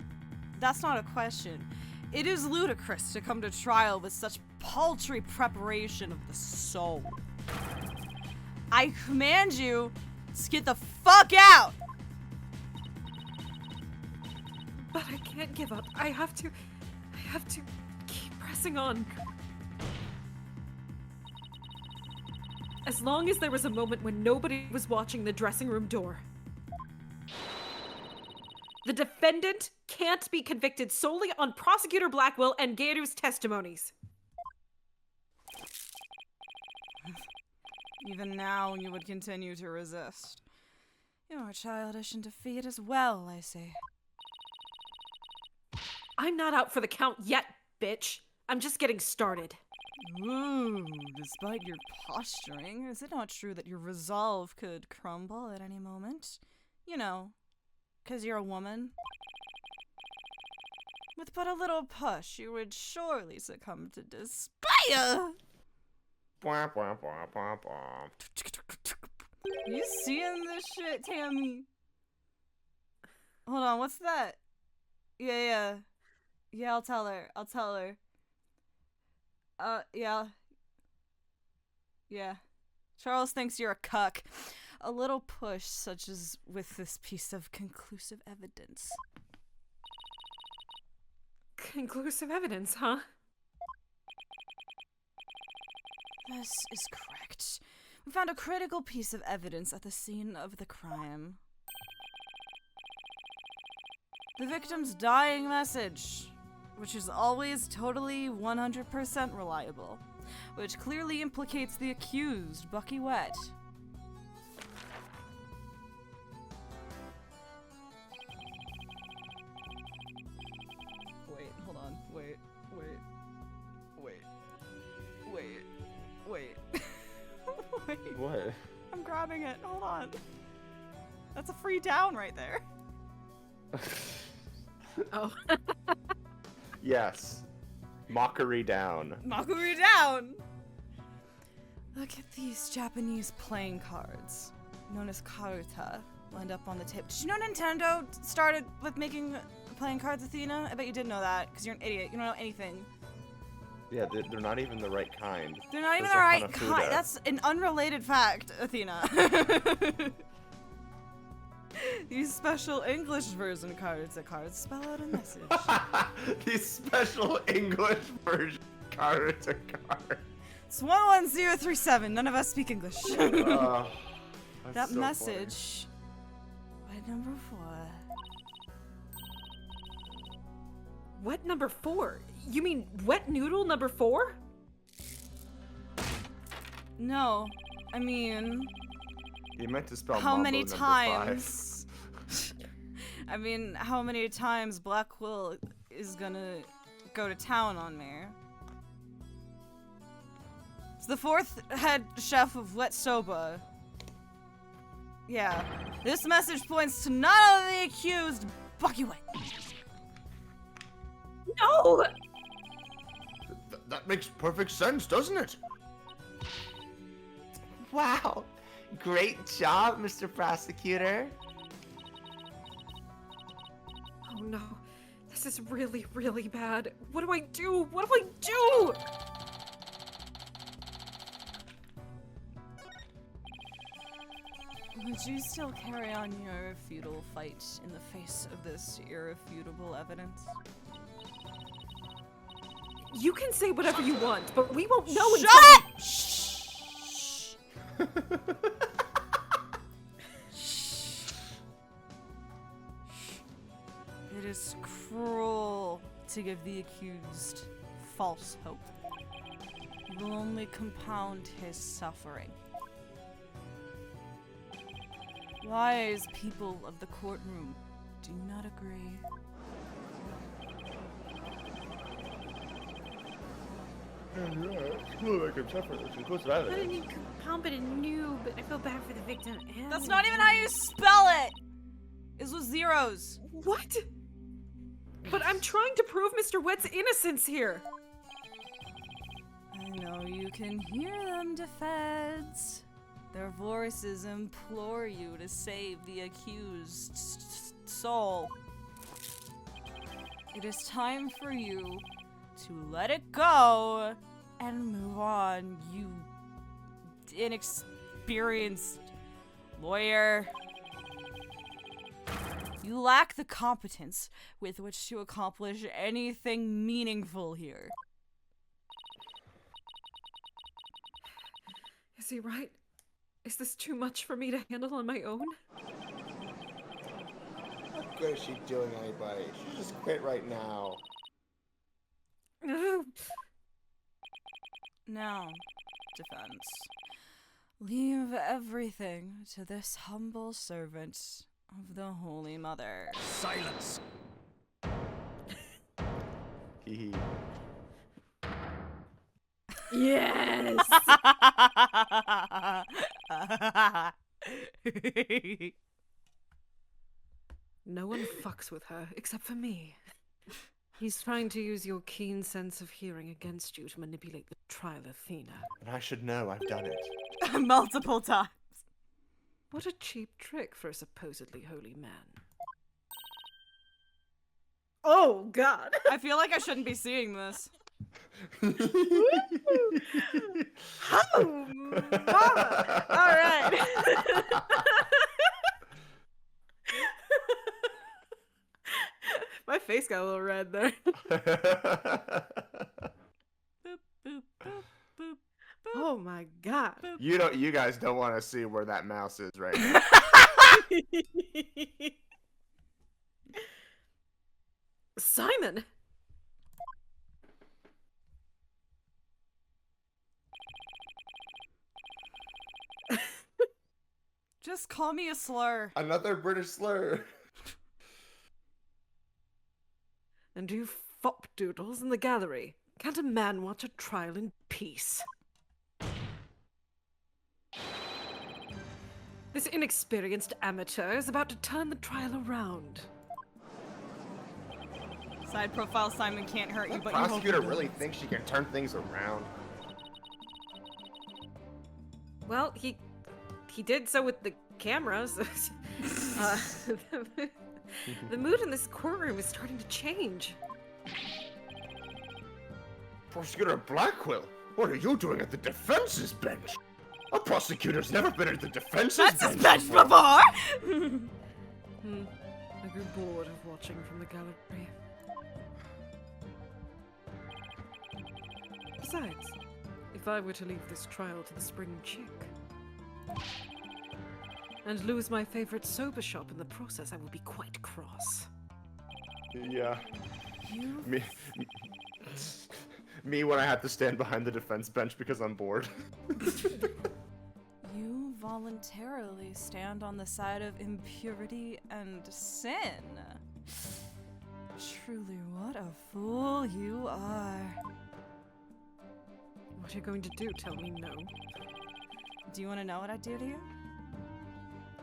That's not a question. It is ludicrous to come to trial with such paltry preparation of the soul. I command you to get the fuck out! But I can't give up. I have to keep pressing on. As long as there was a moment when nobody was watching the dressing room door. The defendant can't be convicted solely on Prosecutor Blackquill and Gairu's testimonies. Even now, you would continue to resist. You are childish in defeat as well, I see. I'm not out for the count yet, bitch. I'm just getting started. Ooh, despite your posturing, is it not true that your resolve could crumble at any moment? You know, 'cause you're a woman. With but a little push, you would surely succumb to despair! Bwah, bwah, bwah, bwah, bwah. You seeing this shit, Tammy? Hold on, what's that? Yeah, I'll tell her. Yeah. Charles thinks you're a cuck. A little push, such as with this piece of conclusive evidence. Conclusive evidence, huh? This is correct. We found a critical piece of evidence at the scene of the crime. The victim's dying message, which is always totally 100% reliable, which clearly implicates the accused, Bucky Wet. Wait, hold on. Wait. Wait. What? I'm grabbing it. Hold on. That's a free down right there. Oh. Yes. Mockery down. Mockery down! Look at these Japanese playing cards, known as karuta, lined up on the table. Did you know Nintendo started with making playing cards, Athena? I bet you didn't know that, because you're an idiot. You don't know anything. Yeah, they're not even the right kind. They're not even Those the are right Hanafuda. kind. That's an unrelated fact, Athena. These special English version cards spell out a message. These special English version Karuta cards. It's 11037. None of us speak English. That's That so message. Wet number 4. Wet number 4? You mean wet noodle number 4? No, I mean, funny. You meant to spell how Mambo many number times? I mean, how many times Blackquill is gonna go to town on me? It's the 4th head chef of Wet Soba. Yeah, this message points to none of the accused, Bucky Wet. No! That makes perfect sense, doesn't it? Wow. Great job, Mr. Prosecutor. Oh no. This is really, really bad. What do I do? What do I do? Would you still carry on your futile fight in the face of this irrefutable evidence? You can say whatever you want, but we won't know until Shut up! It is cruel to give the accused false hope. It will only compound his suffering. Wise people of the courtroom, do you not agree? Not a new incompetent noob, but I feel bad for the victim. And That's not even how you spell it! It's with zeros. What? But I'm trying to prove Mr. Wet's innocence here. I know you can hear them, defense. Their voices implore you to save the accused soul. It is time for you to let it go and move on, you inexperienced lawyer. You lack the competence with which to accomplish anything meaningful here. Is he right? Is this too much for me to handle on my own? What good is she doing anybody? She should just quit right now. Now, defense, leave everything to this humble servant of the Holy Mother. Silence. Hee Yes! No one fucks with her, except for me. He's trying to use your keen sense of hearing against you to manipulate the trial, Athena. And I should know, I've done it. Multiple times. What a cheap trick for a supposedly holy man. Oh, God! I feel like I shouldn't be seeing this. Oh, mama! Alright. My face got a little red there. Boop, boop, boop, boop, boop. Oh my God. You guys don't want to see where that mouse is right now. Simon! Just call me a slur. Another British slur. And you fop doodles in the gallery. Can't a man watch a trial in peace? This inexperienced amateur is about to turn the trial around. Side profile Simon can't hurt you, The but you hope prosecutor he really does. thinks she can turn things around. Well, he did so with the cameras. The mood in this courtroom is starting to change. Prosecutor Blackquill, what are you doing at the defense's bench? A prosecutor's never been at the defense's That's bench his bench before. before! I grew bored of watching from the gallery. Besides, if I were to leave this trial to the spring chick and lose my favorite soba shop in the process, I will be quite cross. Yeah. You Me when I have to stand behind the defense bench because I'm bored. You voluntarily stand on the side of impurity and sin. Truly, what a fool you are. What are you going to do? Tell me no. Do you want to know what I do to you?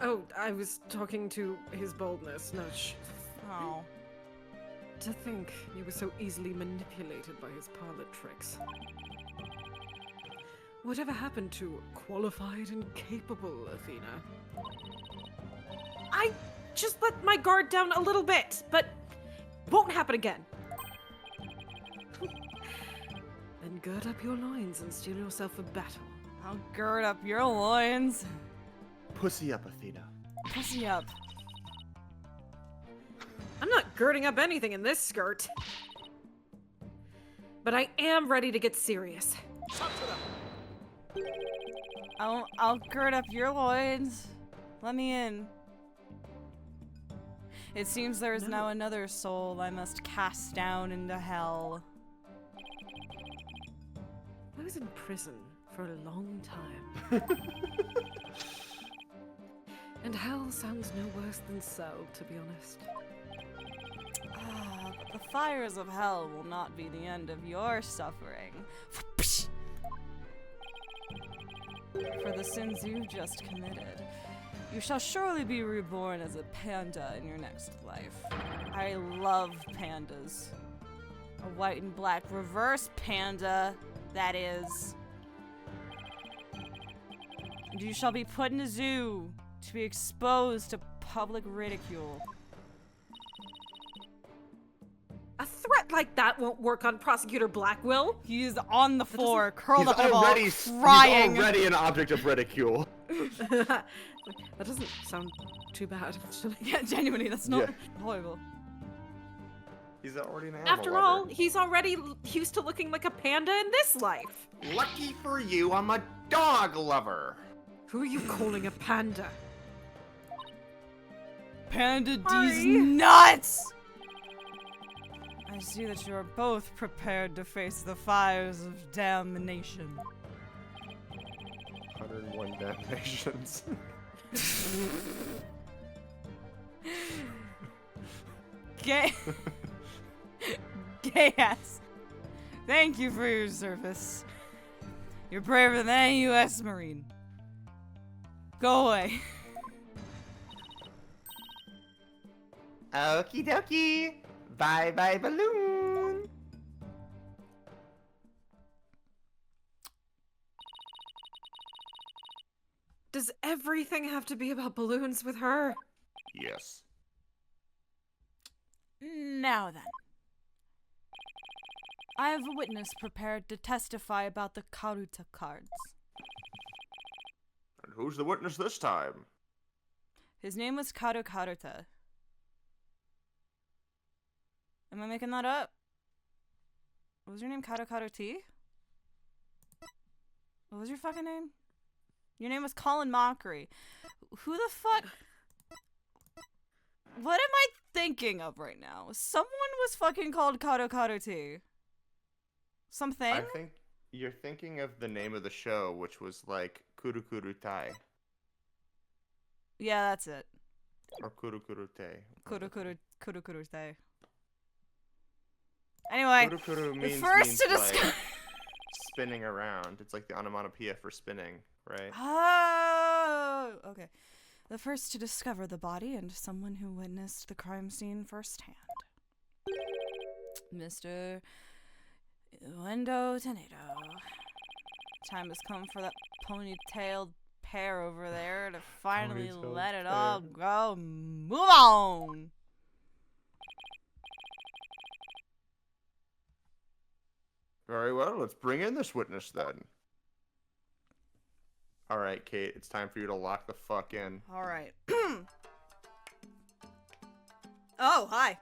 Oh, I was talking to his boldness. No, Oh. To think you were so easily manipulated by his parlor tricks. Whatever happened to qualified and capable Athena? I just let my guard down a little bit, but won't happen again. Then gird up your loins and steel yourself for battle. I'll gird up your loins. Pussy up, Athena. Pussy up. I'm not girding up anything in this skirt. But I am ready to get serious. I'll gird up your loins. Let me in. It seems there is now another soul I must cast down into hell. I was in prison for a long time. And hell sounds no worse than cell, to be honest. Ah, but the fires of hell will not be the end of your suffering. For the sins you've just committed, you shall surely be reborn as a panda in your next life. I love pandas. A white and black reverse panda, that is. And you shall be put in a zoo to be exposed to public ridicule. A threat like that won't work on Prosecutor Blackquill. He is on the floor, curled He's up in a ball, already, crying. he's already an object of ridicule. That doesn't sound too bad, actually. Yeah, genuinely, that's not Yeah. horrible. He's already an animal After lover. all, he's already used to looking like a panda in this life. Lucky for you, I'm a dog lover. Who are you calling a panda? Panda D's Sorry. nuts! I see that you are both prepared to face the fires of damnation. 101 damnations. Gay. Gay ass. Thank you for your service. You're braver than any U.S. Marine. Go away. Okie dokie. Bye bye balloon. Does everything have to be about balloons with her? Yes. Now then. I have a witness prepared to testify about the Karuta cards. And who's the witness this time? His name was Karu Karuta. Am I making that up? What was your name? Karu Karuti? What was your fucking name? Your name was Colin Mockery. Who the fuck? What am I thinking of right now? Someone was fucking called Kado Kado T. Something? I think you're thinking of the name of the show, which was like Kuru Kuru Tai Yeah, that's it. or Kuru Kuru Te. Kuru Kuru Te. Anyway, Kuru Kuru the means first to like discover. spinning around. It's like the onomatopoeia for spinning, right? Oh, okay. The first to discover the body and someone who witnessed the crime scene firsthand. Mr. Wendo Tenedo. Time has come for that ponytailed pair over there to finally Ponytailed let it pair. all go. Move on! Very well, let's bring in this witness then. Alright, Kate, it's time for you to lock the fuck in. Alright. Oh, hi.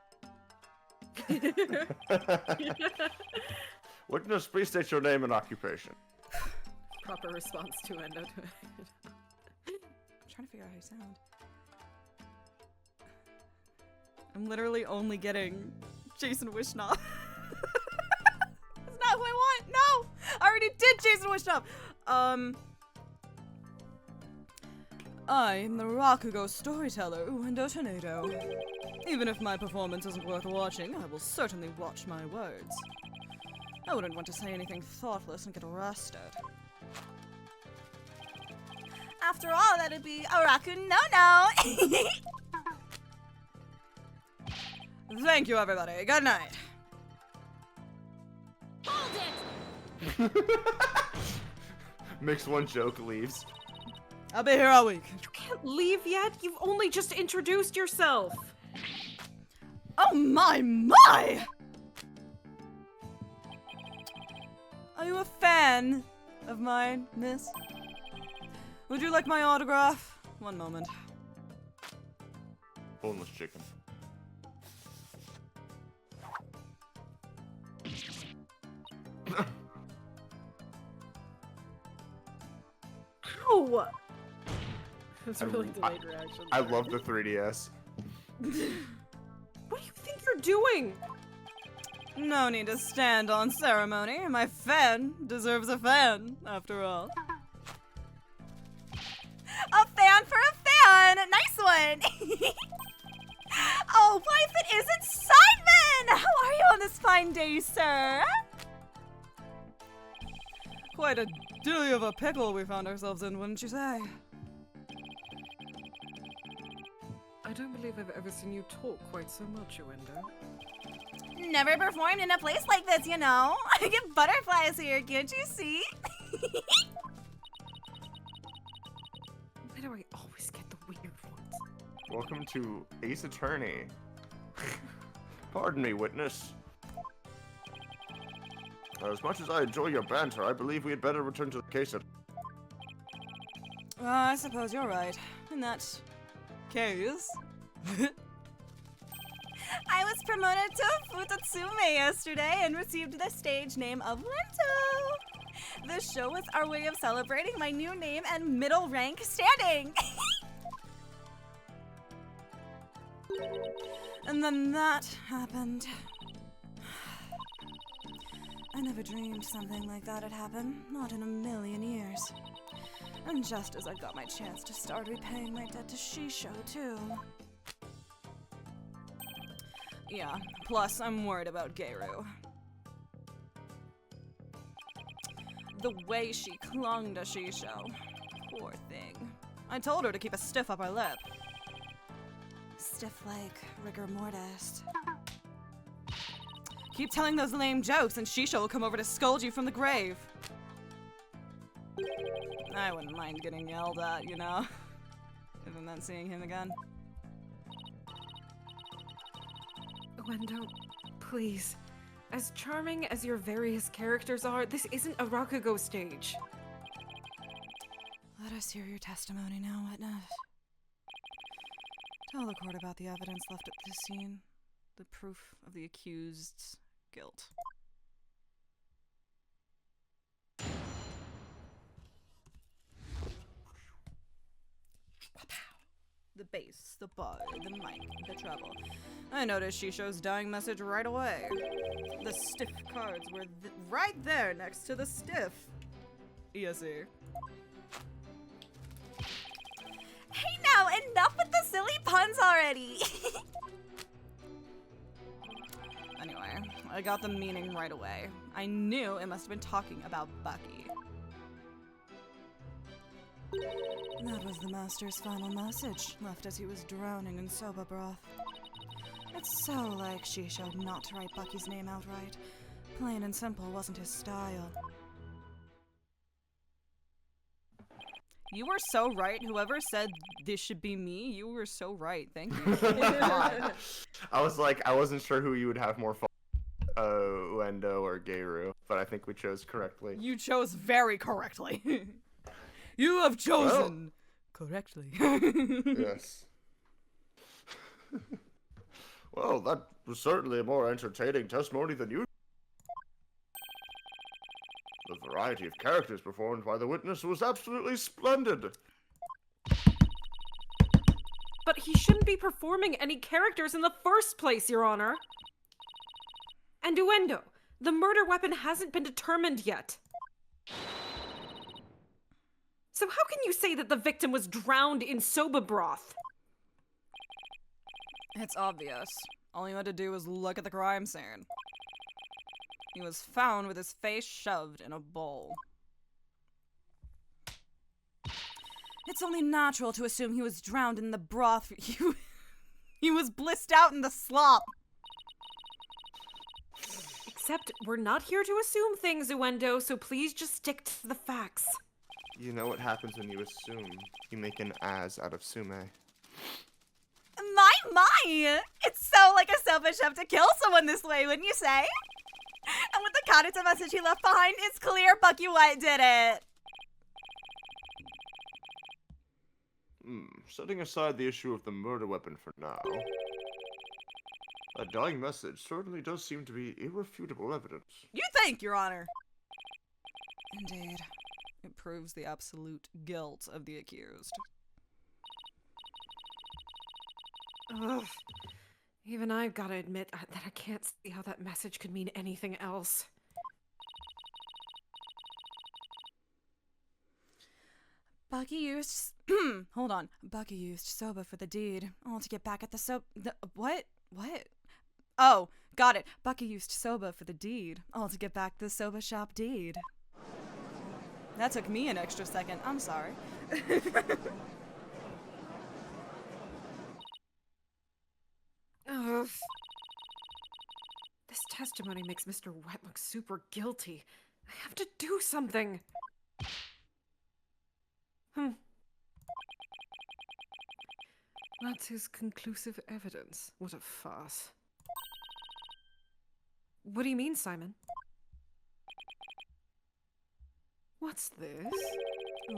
Witness, please state your name and occupation. Proper response to Endo. I'm trying to figure out how you sound. I'm literally only getting Jason Wishnoff. That's not who I want. No, I already did Jason Wishnoff. I am the Rakugo storyteller, Uendo Tornado. Even if my performance isn't worth watching, I will certainly watch my words. I wouldn't want to say anything thoughtless and get arrested. After all, that'd be a Raku no-no. Thank you, everybody. Good night. Makes one joke, leaves. I'll be here all week. You can't leave yet? You've only just introduced yourself. Oh my! Are you a fan of mine, miss? Would you like my autograph? One moment. Boneless chicken. Ow! That's a I- really delayed reaction. I there. love the 3DS. What do you think you're doing? No need to stand on ceremony. My fan deserves a fan, after all. A fan for a fan! Nice one! Oh, why if it isn't Simon! How are you on this fine day, sir? Quite a dilly of a pickle we found ourselves in, wouldn't you say? I don't believe I've ever seen you talk quite so much, Uendo. Never performed in a place like this, you know. I get butterflies here, can't you see? Why do I always get the weird ones? Welcome to Ace Attorney. Pardon me, witness. As much as I enjoy your banter, I believe we had better return to the case. I suppose you're right. In that case. I was promoted to Futatsume yesterday and received the stage name of Lento. This show was our way of celebrating my new name and middle rank standing. And then that happened. I never dreamed something like that had happen, not in a million years. And just as I got my chance to start repaying my debt to Shisho, too. Yeah, plus I'm worried about Geiru. The way she clung to Shisho. Poor thing. I told her to keep a stiff upper lip. Stiff like rigor mortis. Keep telling those lame jokes and Shisho will come over to scold you from the grave. I wouldn't mind getting yelled at, you know? If it meant seeing him again. Uendo, please. As charming as your various characters are, this isn't a Rakugo stage. Let us hear your testimony now, witness. Tell the court about the evidence left at the scene. The proof of the accused's guilt. the bass, the bar, the mic, the treble. I noticed Shisho's dying message right away. The stiff cards were right there next to the stiff. ESE. Hey now, enough with the silly puns already! Anyway, I got the meaning right away. I knew it must have been talking about Bucky. That was the Master's final message, left as he was drowning in soba broth. It's so like Shisho not to write Bucky's name outright. Plain and simple wasn't his style. You were so right. Whoever said this should be me, you were so right. Thank you. God. I was like, I wasn't sure who you would have more fun, Uendo or Geiru, but I think we chose correctly. You chose very correctly. You have chosen correctly. Yes. Well, that was certainly a more entertaining testimony than you. The variety of characters performed by the witness was absolutely splendid. But he shouldn't be performing any characters in the first place, Your Honor. And Uendo, the murder weapon hasn't been determined yet. So how can you say that the victim was drowned in soba broth? It's obvious. All you had to do was look at the crime scene. He was found with his face shoved in a bowl. It's only natural to assume he was drowned in the broth. He was blissed out in the slop. Except we're not here to assume things, Uendo, so please just stick to the facts. You know what happens when you assume. You make an as out of sume. My! It's so like a selfish chef to kill someone this way, wouldn't you say? And with the Kadita message he left behind, it's clear Bucky White did it. Setting aside the issue of the murder weapon for now, a dying message certainly does seem to be irrefutable evidence. You think, Your Honor? Indeed. It proves the absolute guilt of the accused. Ugh. Even I've gotta admit that I can't see how that message could mean anything else. Bucky used... Hold on. Bucky used soba for the deed. All to get back at the what? What? Oh, got it. Bucky used soba for the deed. All to get back the soba shop deed. That took me an extra second. I'm sorry. Ugh. This testimony makes Mr. Wet look super guilty. I have to do something. That's his conclusive evidence. What a farce. What do you mean, Simon? What's this? Oh,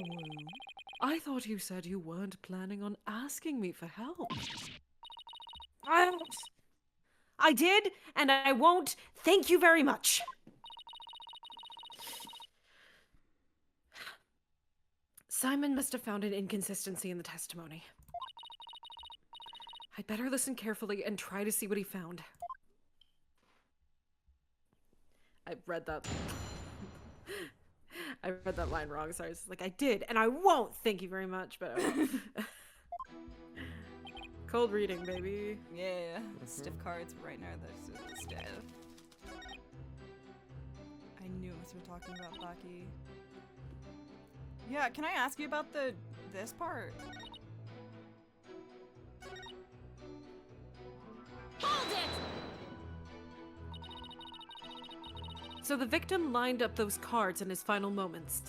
I thought you said you weren't planning on asking me for help. I did, and I won't. Thank you very much. Simon must have found an inconsistency in the testimony. I'd better listen carefully and try to see what he found. I read that line wrong, sorry. It's like, I did, and I won't. Thank you very much, but I won't. Cold reading, baby. Yeah. Stiff cards right now. This is stiff. I knew it was talking about Bucky. Yeah, can I ask you about this part? Hold it! So the victim lined up those cards in his final moments.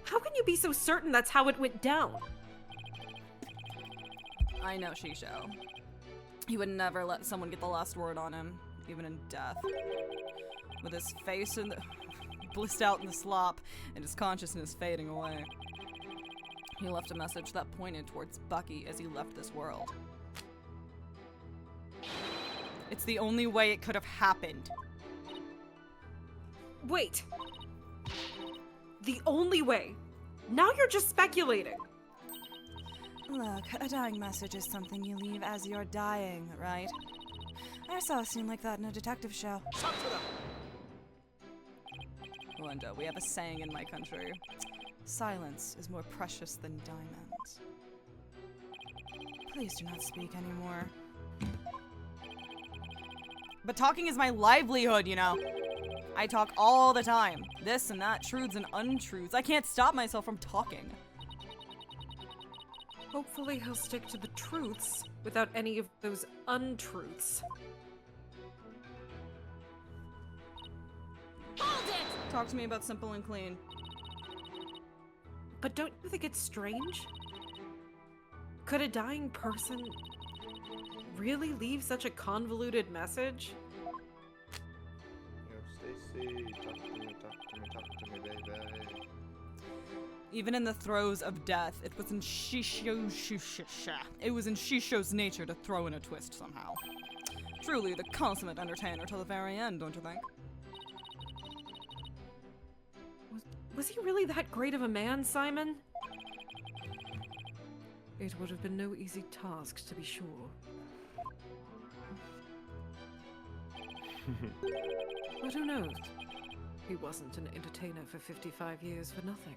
How can you be so certain that's how it went down? I know Shisho. He would never let someone get the last word on him, even in death. With his face blissed out in the slop and his consciousness fading away. He left a message that pointed towards Bucky as he left this world. It's the only way it could have happened. Wait. The only way? Now you're just speculating. Look, a dying message is something you leave as you're dying, right? I saw a scene like that in a detective show. Wanda, we have a saying in my country. Silence is more precious than diamonds. Please do not speak anymore. But talking is my livelihood, you know. I talk all the time. This and that, truths and untruths. I can't stop myself from talking. Hopefully he'll stick to the truths without any of those untruths. Talk to me about simple and clean. But don't you think it's strange? Could a dying person really leave such a convoluted message? Yo, Stacy, talk to me, baby. Even in the throes of death, it was in Shisho's nature to throw in a twist somehow. Truly the consummate entertainer till the very end, don't you think? Was he really that great of a man, Simon? It would have been no easy task, to be sure. But who knows? He wasn't an entertainer for 55 years for nothing.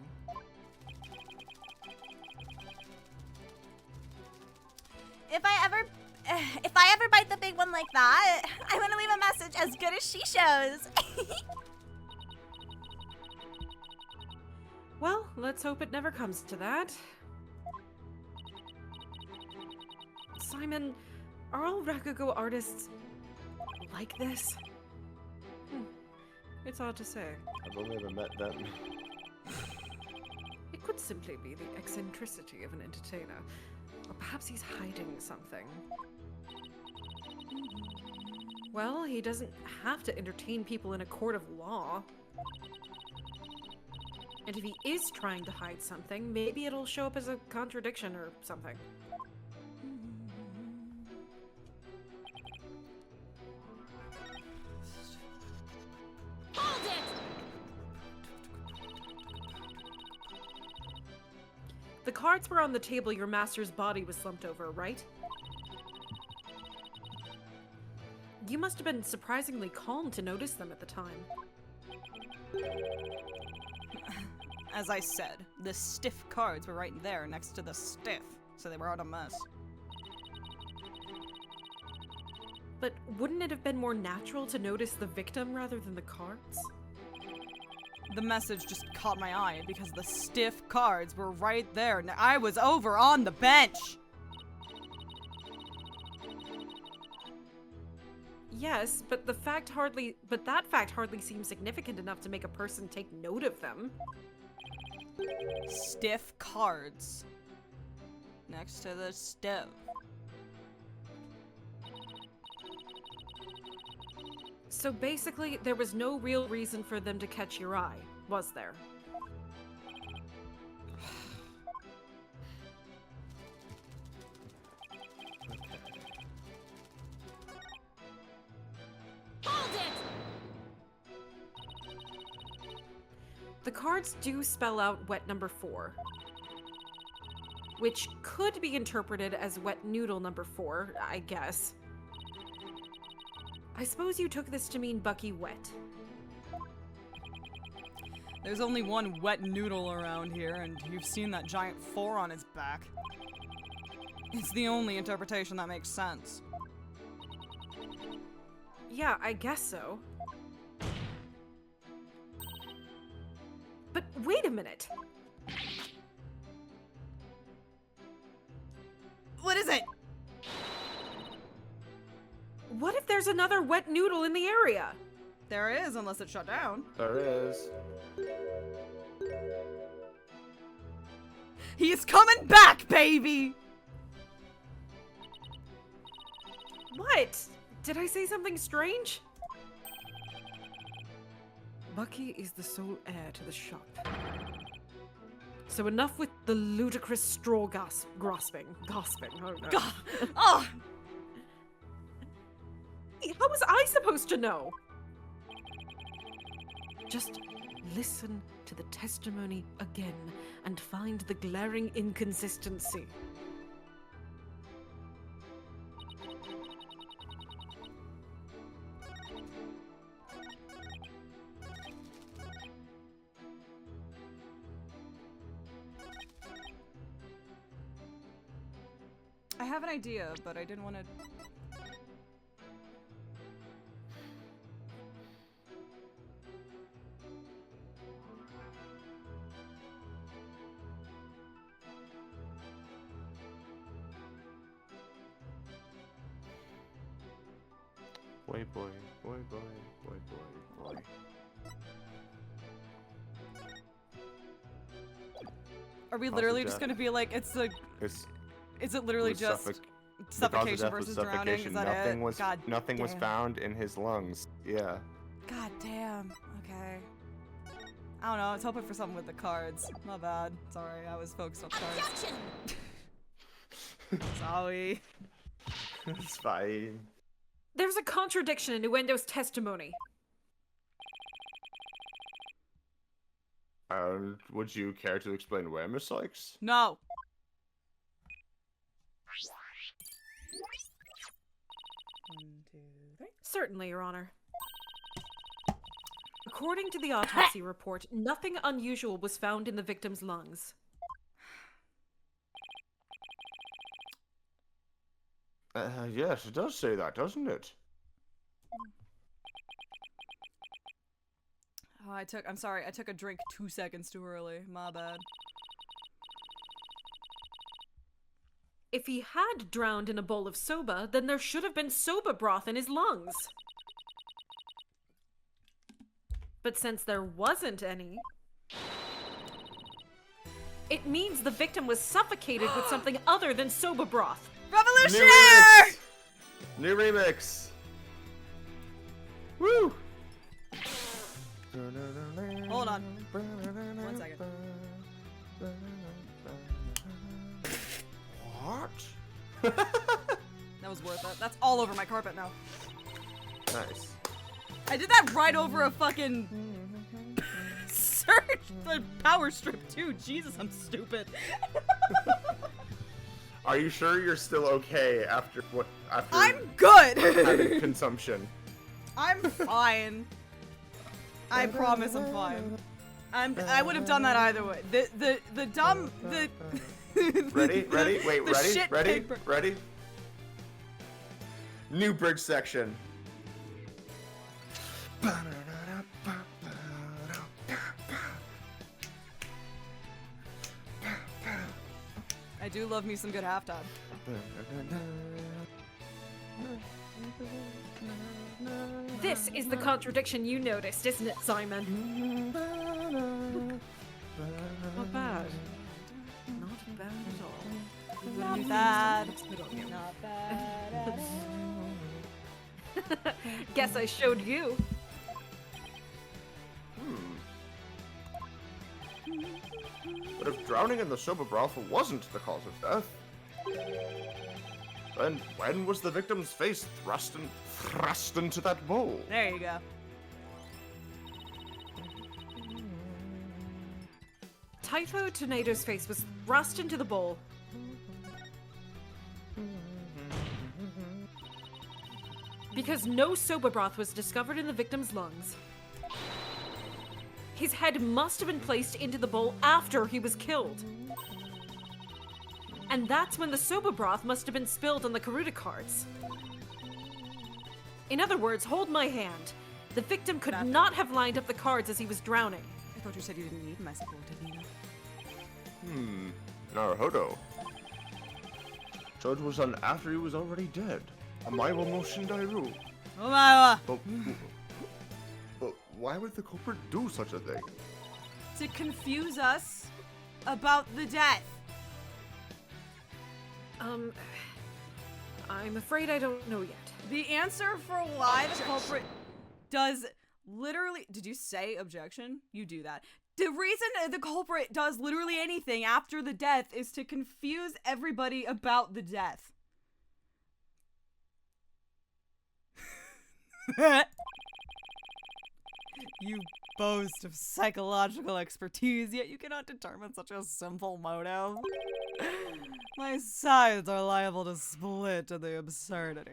If I ever bite the big one like that, I'm gonna leave a message as good as she shows. Well, let's hope it never comes to that. Simon, are all Rakugo artists like this? It's hard to say. I've only ever met them. It could simply be the eccentricity of an entertainer. Or perhaps he's hiding something. Well, he doesn't have to entertain people in a court of law. And if he is trying to hide something, maybe it'll show up as a contradiction or something. Hold it! The cards were on the table your master's body was slumped over, right? You must have been surprisingly calm to notice them at the time. As I said, the stiff cards were right there next to the stiff, so they were out a mess. But wouldn't it have been more natural to notice the victim rather than the cards? The message just caught my eye because the stiff cards were right there. I was over on the bench! Yes, but that fact hardly seems significant enough to make a person take note of them. Stiff cards. Next to the stiff. So basically, there was no real reason for them to catch your eye, was there? The cards do spell out wet number 4, which could be interpreted as wet noodle number 4, I guess. I suppose you took this to mean Bucky wet. There's only one wet noodle around here, and you've seen that giant 4 on his back. It's the only interpretation that makes sense. Yeah, I guess so. But wait a minute. What is it? What if there's another wet noodle in the area? There is, unless it's shut down. There is. He's coming back, baby! What? Did I say something strange? Bucky is the sole heir to the shop. So enough with the ludicrous straw grasping. Oh no. God. Oh! How was I supposed to know? Just listen to the testimony again and find the glaring inconsistency. I have an idea, but I didn't want to. Boy, boy, boy, boy, boy, boy, boy. Are we Cause literally of just death. gonna be like, it's the? It's Is it literally was just the cause of suffocation death was versus drowning? suffocation. Is that Nothing it? was God nothing was damn. found in his lungs. Yeah. God damn. Okay. I don't know. I was hoping for something with the cards. My bad. Sorry, I was focused on cards. Sorry. It's fine. There's a contradiction in Nuendo's testimony. Would you care to explain where, Miss Sykes? No. One, two, three. Certainly, Your Honor. According to the autopsy report, nothing unusual was found in the victim's lungs. Yes, it does say that, doesn't it? Oh, I'm sorry. I took a drink 2 seconds too early. My bad. If he had drowned in a bowl of soba, then there should have been soba broth in his lungs. But since there wasn't any, it means the victim was suffocated with something other than soba broth. Revolutionary! New remix! Woo! Hold on. 1 second. What? That was worth it. That's all over my carpet now. Nice. I did that right over a fucking search the power strip too. Jesus, I'm stupid. Are you sure you're still okay after what? After I'm good. having consumption. I'm fine. I promise I'm fine. I would have done that either way. The dumb Ready? Wait, the ready? shit Ready? paper. Ready? New bridge section. I do love me some good halftime. This is the contradiction you noticed, isn't it, Simon? Not bad. Not bad at all. Not bad. Not bad. Guess I showed you. But if drowning in the soba broth wasn't the cause of death, then when was the victim's face thrust into that bowl? There you go. Typho Tornado's face was thrust into the bowl. Because no soba broth was discovered in the victim's lungs. His head must have been placed into the bowl after he was killed. And that's when the soba broth must have been spilled on the Karuta cards. In other words, hold my hand. The victim could not have lined up the cards as he was drowning. I thought you said you didn't need my support, Athena. Naruhodo. Judge was done after he was already dead. Amaiwa mo Shindairu. Oh my god. But why would the culprit do such a thing? To confuse us about the death. I'm afraid I don't know yet. The answer for why the culprit does literally... Did you say objection? You do that. The reason the culprit does literally anything after the death is to confuse everybody about the death. You boast of psychological expertise, yet you cannot determine such a simple motive. My sides are liable to split at the absurdity.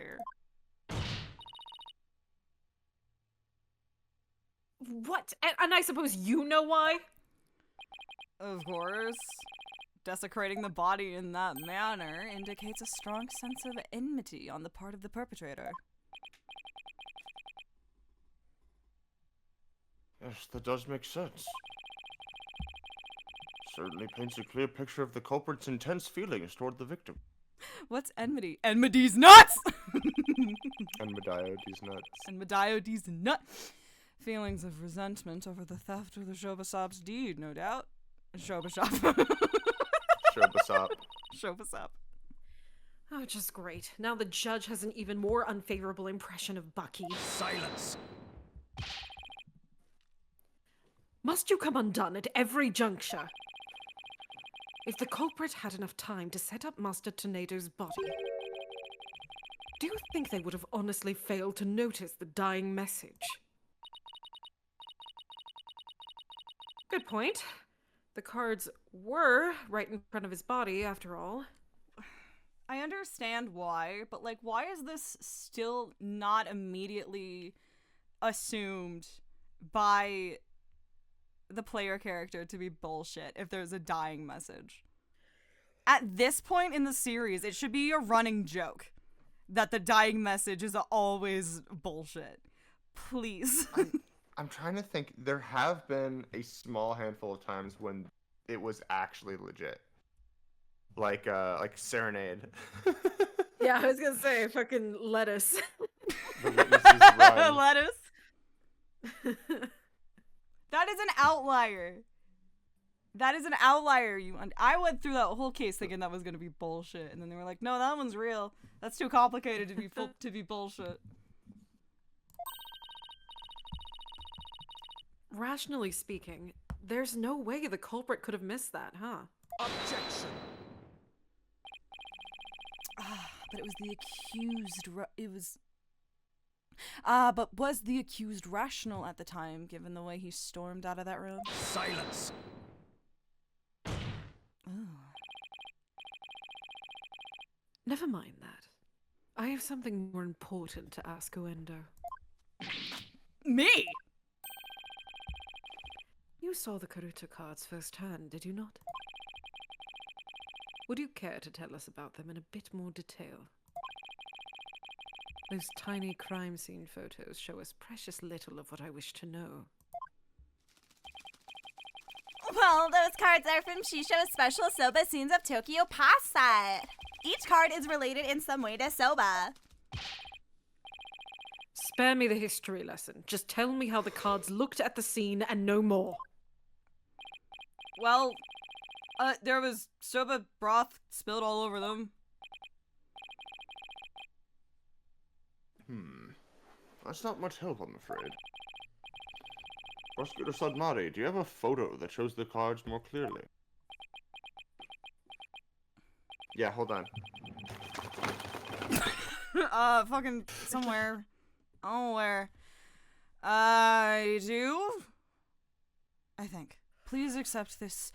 What? And I suppose you know why? Of course. Desecrating the body in that manner indicates a strong sense of enmity on the part of the perpetrator. Yes, that does make sense. Certainly paints a clear picture of the culprit's intense feelings toward the victim. What's enmity? Enmity's nuts! And Mediodes nuts. And Mediodes nut. Feelings of resentment over the theft of the Shobasop's deed, no doubt. Shobasop. Shobasop. Shobasop. Oh, just great. Now the judge has an even more unfavorable impression of Bucky. Silence. Must you come undone at every juncture? If the culprit had enough time to set up Master Tornado's body, do you think they would have honestly failed to notice the dying message? Good point. The cards were right in front of his body, after all. I understand why, but like, why is this still not immediately assumed by the player character to be bullshit if there's a dying message? At this point in the series, it should be a running joke that the dying message is always bullshit. Please. I'm trying to think. There have been a small handful of times when it was actually legit. Like Serenade. Yeah, I was gonna say, fucking lettuce. The witnesses run. Lettuce. That is an outlier. That is an outlier. I went through that whole case thinking that was gonna be bullshit, and then they were like, "No, that one's real. That's too complicated to be bullshit." Rationally speaking, there's no way the culprit could have missed that, huh? Objection. But it was the accused. But was the accused rational at the time, given the way he stormed out of that room? Silence. Never mind that. I have something more important to ask Uendo. Me? You saw the Karuta cards firsthand, did you not? Would you care to tell us about them in a bit more detail? Those tiny crime scene photos show us precious little of what I wish to know. Well, those cards are from Shisho's special soba scenes of Tokyo Pass set. Each card is related in some way to soba. Spare me the history lesson. Just tell me how the cards looked at the scene and no more. Well, there was soba broth spilled all over them. That's not much help, I'm afraid. Prosecutor Sadmari, do you have a photo that shows the cards more clearly? Yeah, hold on. Fucking somewhere. Oh, where? I do? I think. Please accept this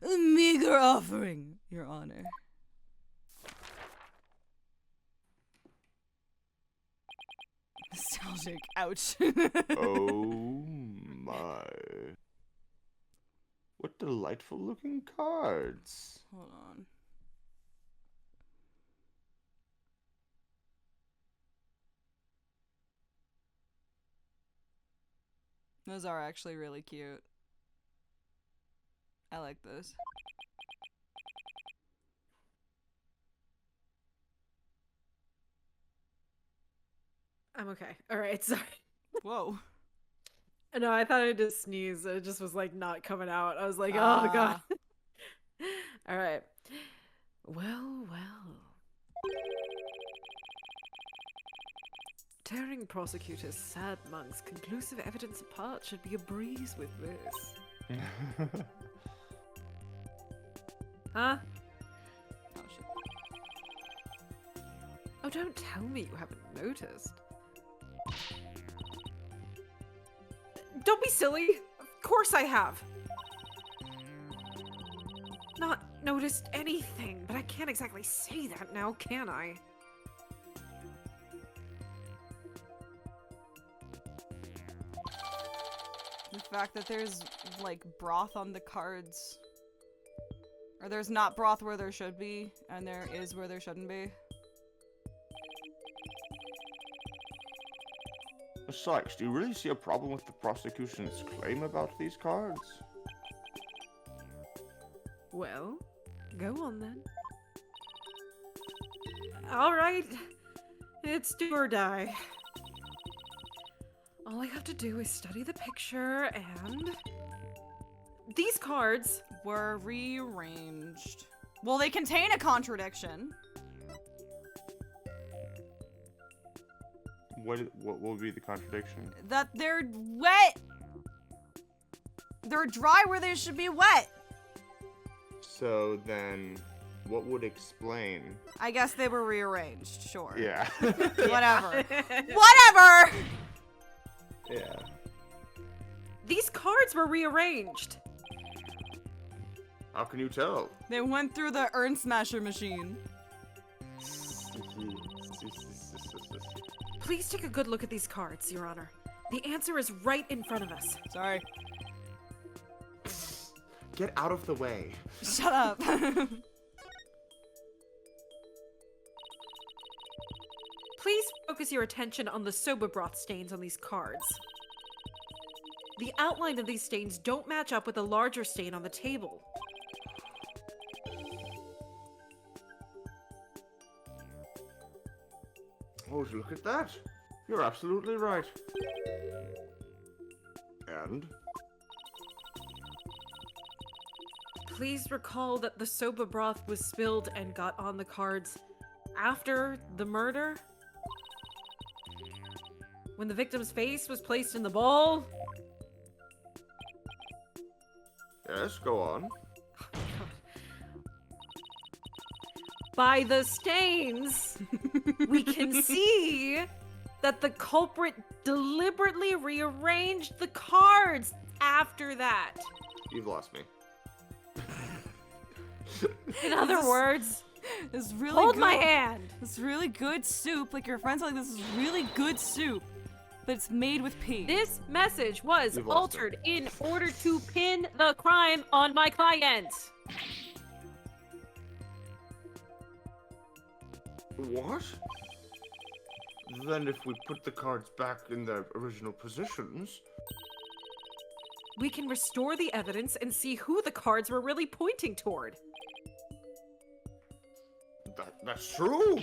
meager offering, Your Honor. Nostalgic. Ouch. Oh my. What delightful looking cards. Hold on. Those are actually really cute. I like those. I'm okay. Alright, sorry. Whoa. No, I thought I just sneezed. It just was like not coming out. I was like, oh god. Alright. Well, well. Tearing prosecutors, sad monks, conclusive evidence apart should be a breeze with this. Huh? Oh, shit. Oh, don't tell me you haven't noticed. don't be silly. Of course I have. Not noticed anything, but I can't exactly say that now, can I? The fact that there's, like, broth on the cards. Or there's not broth where there should be, and there is where there shouldn't be. Sykes, do you really see a problem with the prosecution's claim about these cards? Well, go on then. Alright. It's do or die. All I have to do is study the picture and... These cards Were rearranged. Well, they contain a contradiction. What will be the contradiction? That they're wet! They're dry where they should be wet! So then, what would explain? I guess they were rearranged, sure. Yeah. Whatever. Whatever! Yeah. These cards were rearranged. How can you tell? They went through the urn smasher machine. Please take a good look at these cards, Your Honor. The answer is right in front of us. Sorry. Get out of the way. Shut up. Please focus your attention on the soba broth stains on these cards. The outline of these stains don't match up with the larger stain on the table. Oh, look at that. You're absolutely right. And? Please recall that the soba broth was spilled and got on the cards after the murder? When the victim's face was placed in the bowl? Yes, go on. By the stains, we can see that the culprit deliberately rearranged the cards after that. You've lost me. In other words, This really hold good. my hand. This really good soup. Like your friends are like, this is really good soup, but it's made with pee. This message was You've lost altered in order to pin the crime on my client. What? Then if we put the cards back in their original positions... We can restore the evidence and see who the cards were really pointing toward. That's true!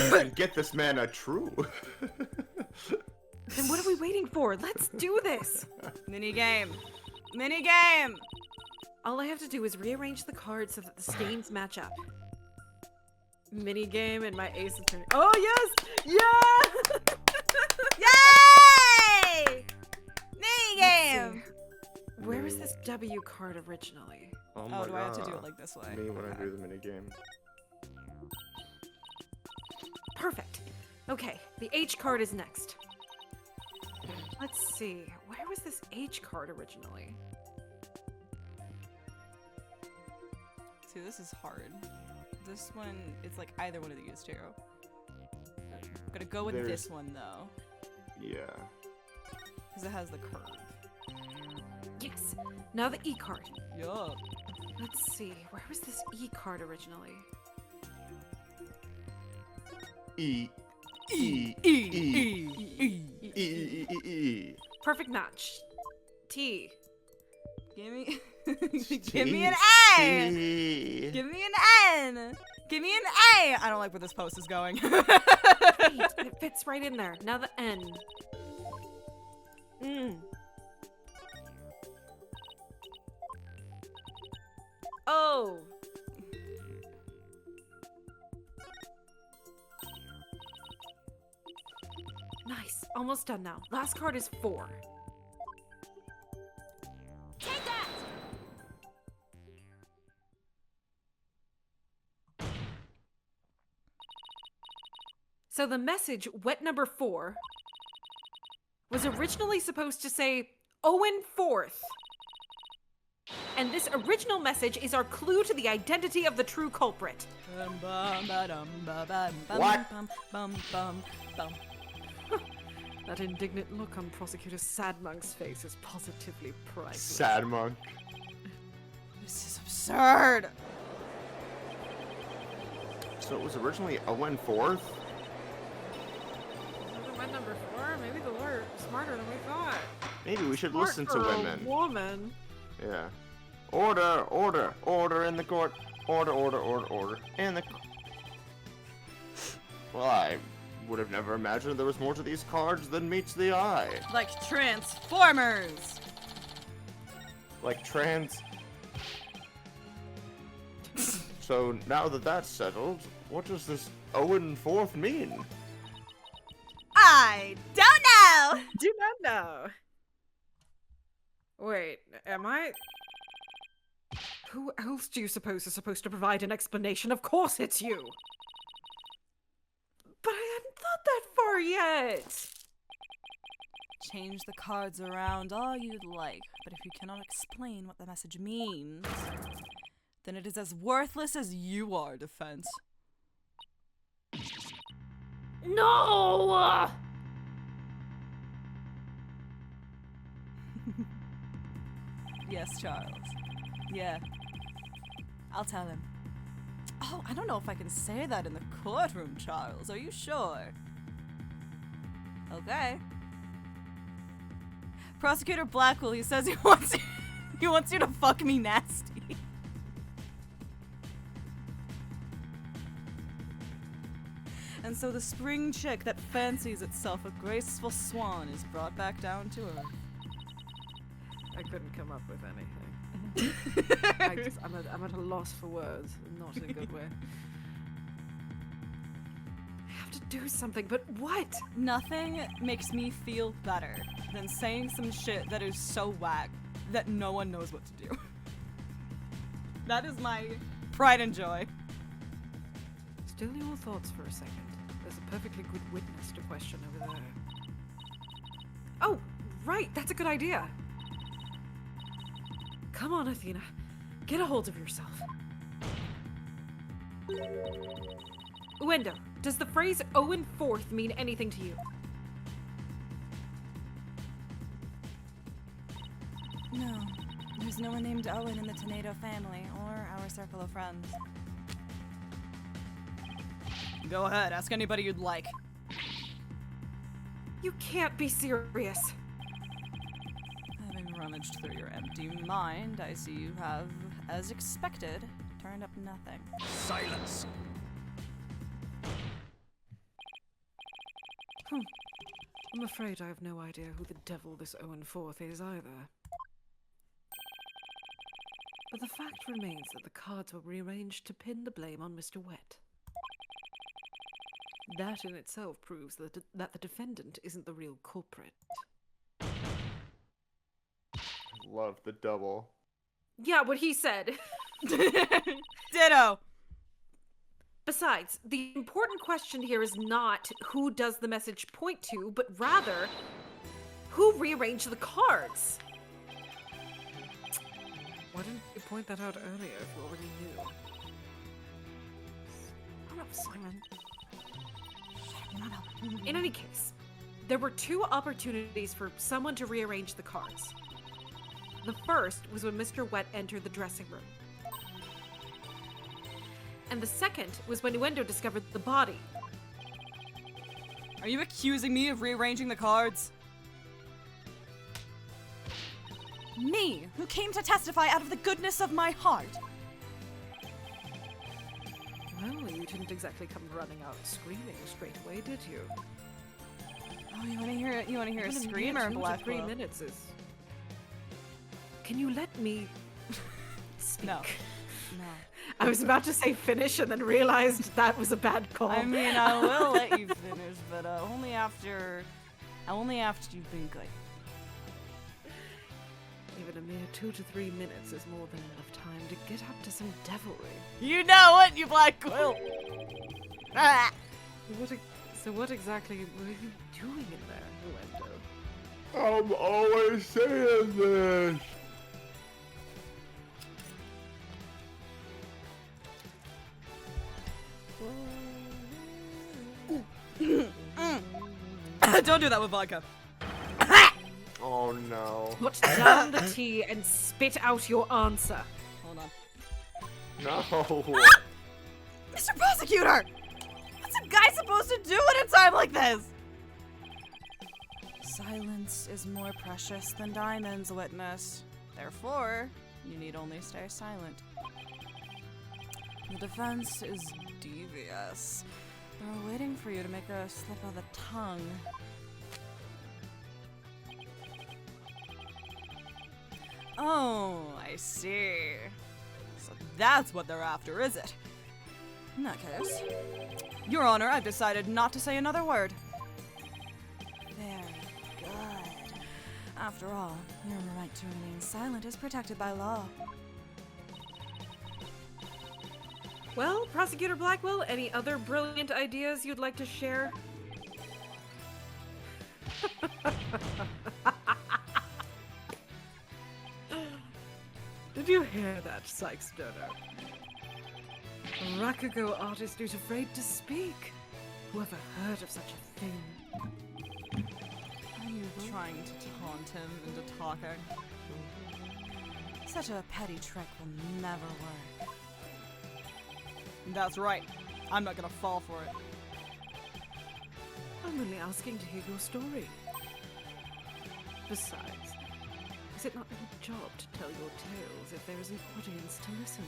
Then get this man a true. Then what are we waiting for? Let's do this! Mini game. Mini game. All I have to do is rearrange the cards so that the stains match up. Mini game and my ace of turn. Oh yes! Yeah! Yay! Mini game. Where was this W card originally? Oh, Oh, my do I have to do God. it like this way? Me when I Okay. do the minigame. Perfect. Okay, the H card is next. Let's see, where was this H card originally? See, this is hard. This one, it's like either one of these two. I'm gonna go with There's- this one though, Yeah. because it has the curve. Yes, now the E card. Yup. Let's see, where was this E card originally? E. E. E. Perfect match. T. Give me, T. give me an A. E. Give me an N. Give me an A. I don't like where this post is going. Wait, it fits right in there. Now the N. Oh. Nice. Almost done now. Last card is 4. Take that! So the message, wet number 4, was originally supposed to say Owen 4th. And this original message is our clue to the identity of the true culprit. What? That indignant look on Prosecutor Sadmonk's face is positively priceless. Sad monk. This is absurd. So it was originally Owen 4th? Maybe went number 4. Maybe the lawyer is smarter than we thought. Maybe we should Smart listen to for a women. woman. Yeah. Order in the court. Order in the. Well, I would have never imagined there was more to these cards than meets the eye. Like Transformers. Like trans. So now that that's settled, what does this Owen 4th mean? I don't know. Do not know. Wait, am I? Who else do you suppose is supposed to provide an explanation? Of course it's you! But I hadn't thought that far yet! Change the cards around all you'd like, but if you cannot explain what the message means, then it is as worthless as you are, Defense. No! Yes, Charles. Yeah. I'll tell him. Oh, I don't know if I can say that in the courtroom, Charles. Are you sure? Okay. Prosecutor Blackquill, he says he wants you to fuck me nasty. And so the spring chick that fancies itself a graceful swan is brought back down to earth. I couldn't come up with anything. I'm at a loss for words, not in a good way. I have to do something, but what? Nothing makes me feel better than saying some shit that is so whack that no one knows what to do. That is my pride and joy. Still your thoughts for a second. There's a perfectly good witness to question over there. Oh, right, that's a good idea. Come on, Athena. Get a hold of yourself. Uendo, does the phrase Owen 4th mean anything to you? No, there's no one named Owen in the Tornado family or our circle of friends. Go ahead, ask anybody you'd like. You can't be serious. Having rummaged through your empty mind, I see you have, as expected, turned up nothing. Silence. I'm afraid I have no idea who the devil this Owen 4th is either. But the fact remains that the cards were rearranged to pin the blame on Mr. Wet. That in itself proves that the defendant isn't the real culprit. Love the double. Yeah, what he said. Ditto! Besides, the important question here is not who does the message point to, but rather, who rearranged the cards? Why didn't you point that out earlier if you already knew? Shut up, Simon. In any case, there were two opportunities for someone to rearrange the cards. The first was when Mr. Wet entered the dressing room. And the second was when Uendo discovered the body. Are you accusing me of rearranging the cards? Me, who came to testify out of the goodness of my heart. Well, you didn't exactly come running out screaming straight away, did you? Oh, you wanna hear a screamer, Blackquill? 3 minutes is... Can you let me speak? No. I was about to say finish and then realized that was a bad call. I mean, I will let you finish, but only after you've been good. Even a mere 2 to 3 minutes is more than enough time to get up to some devilry. You know what, you Blackquill? Ah! So what exactly were you doing in there, Uendo? I'm always saying this. Don't do that with vodka. Oh no. Put down the tea and spit out your answer. Hold on. No. Mr. Prosecutor! What's a guy supposed to do at a time like this? Silence is more precious than diamonds, witness. Therefore, you need only stay silent. The defense is devious. They're waiting for you to make a slip of the tongue. Oh, I see. So that's what they're after, is it? In that case, Your Honor, I've decided not to say another word. Very good. After all, your right to remain silent is protected by law. Well, Prosecutor Blackquill, any other brilliant ideas you'd like to share? Did you hear that, Sykes Dodo? A Rakugo artist who's afraid to speak. Whoever heard of such a thing? Are you trying to taunt him into talking? Such a petty trick will never work. That's right. I'm not gonna fall for it. I'm only asking to hear your story. Besides, is it not your job to tell your tales if there is an audience to listen?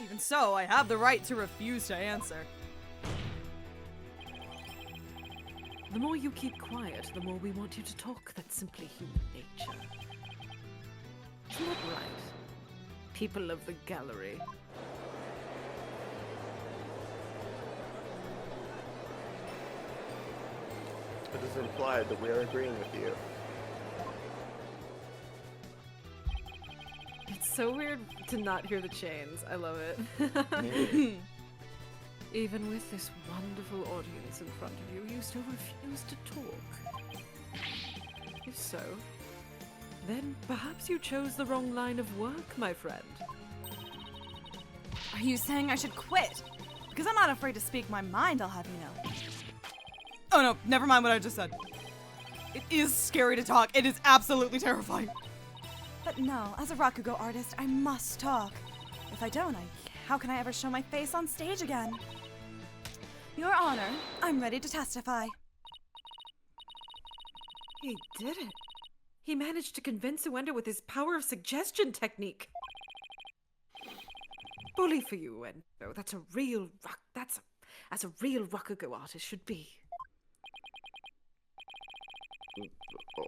Even so, I have the right to refuse to answer. The more you keep quiet, the more we want you to talk. That's simply human nature. Isn't that right? People of the gallery. It is implied that we are agreeing with you. It's so weird to not hear the chains. I love it. Even with this wonderful audience in front of you, you still refuse to talk. If so, then perhaps you chose the wrong line of work, my friend. Are you saying I should quit? Because I'm not afraid to speak my mind, I'll have you know. Oh no, never mind what I just said. It is scary to talk. It is absolutely terrifying. But no, as a Rakugo artist, I must talk. If I don't, how can I ever show my face on stage again? Your Honor, I'm ready to testify. He did it. He managed to convince Uendo with his power of suggestion technique. Bully for you, Uendo. That's a real as a real Rakugo artist should be.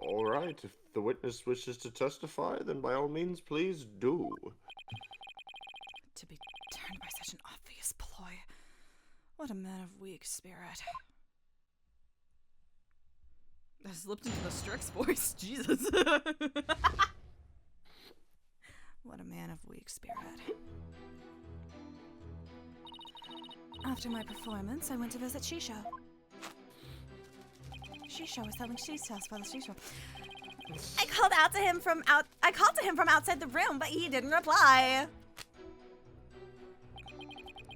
All right, if the witness wishes to testify, then by all means, please do. To be turned by such an obvious ploy. What a man of weak spirit. I slipped into the Strix voice. Jesus. What a man of weak spirit. After my performance, I went to visit Shisho. Shisho, is that when she tells for the Shisho? I called to him from outside the room, but he didn't reply.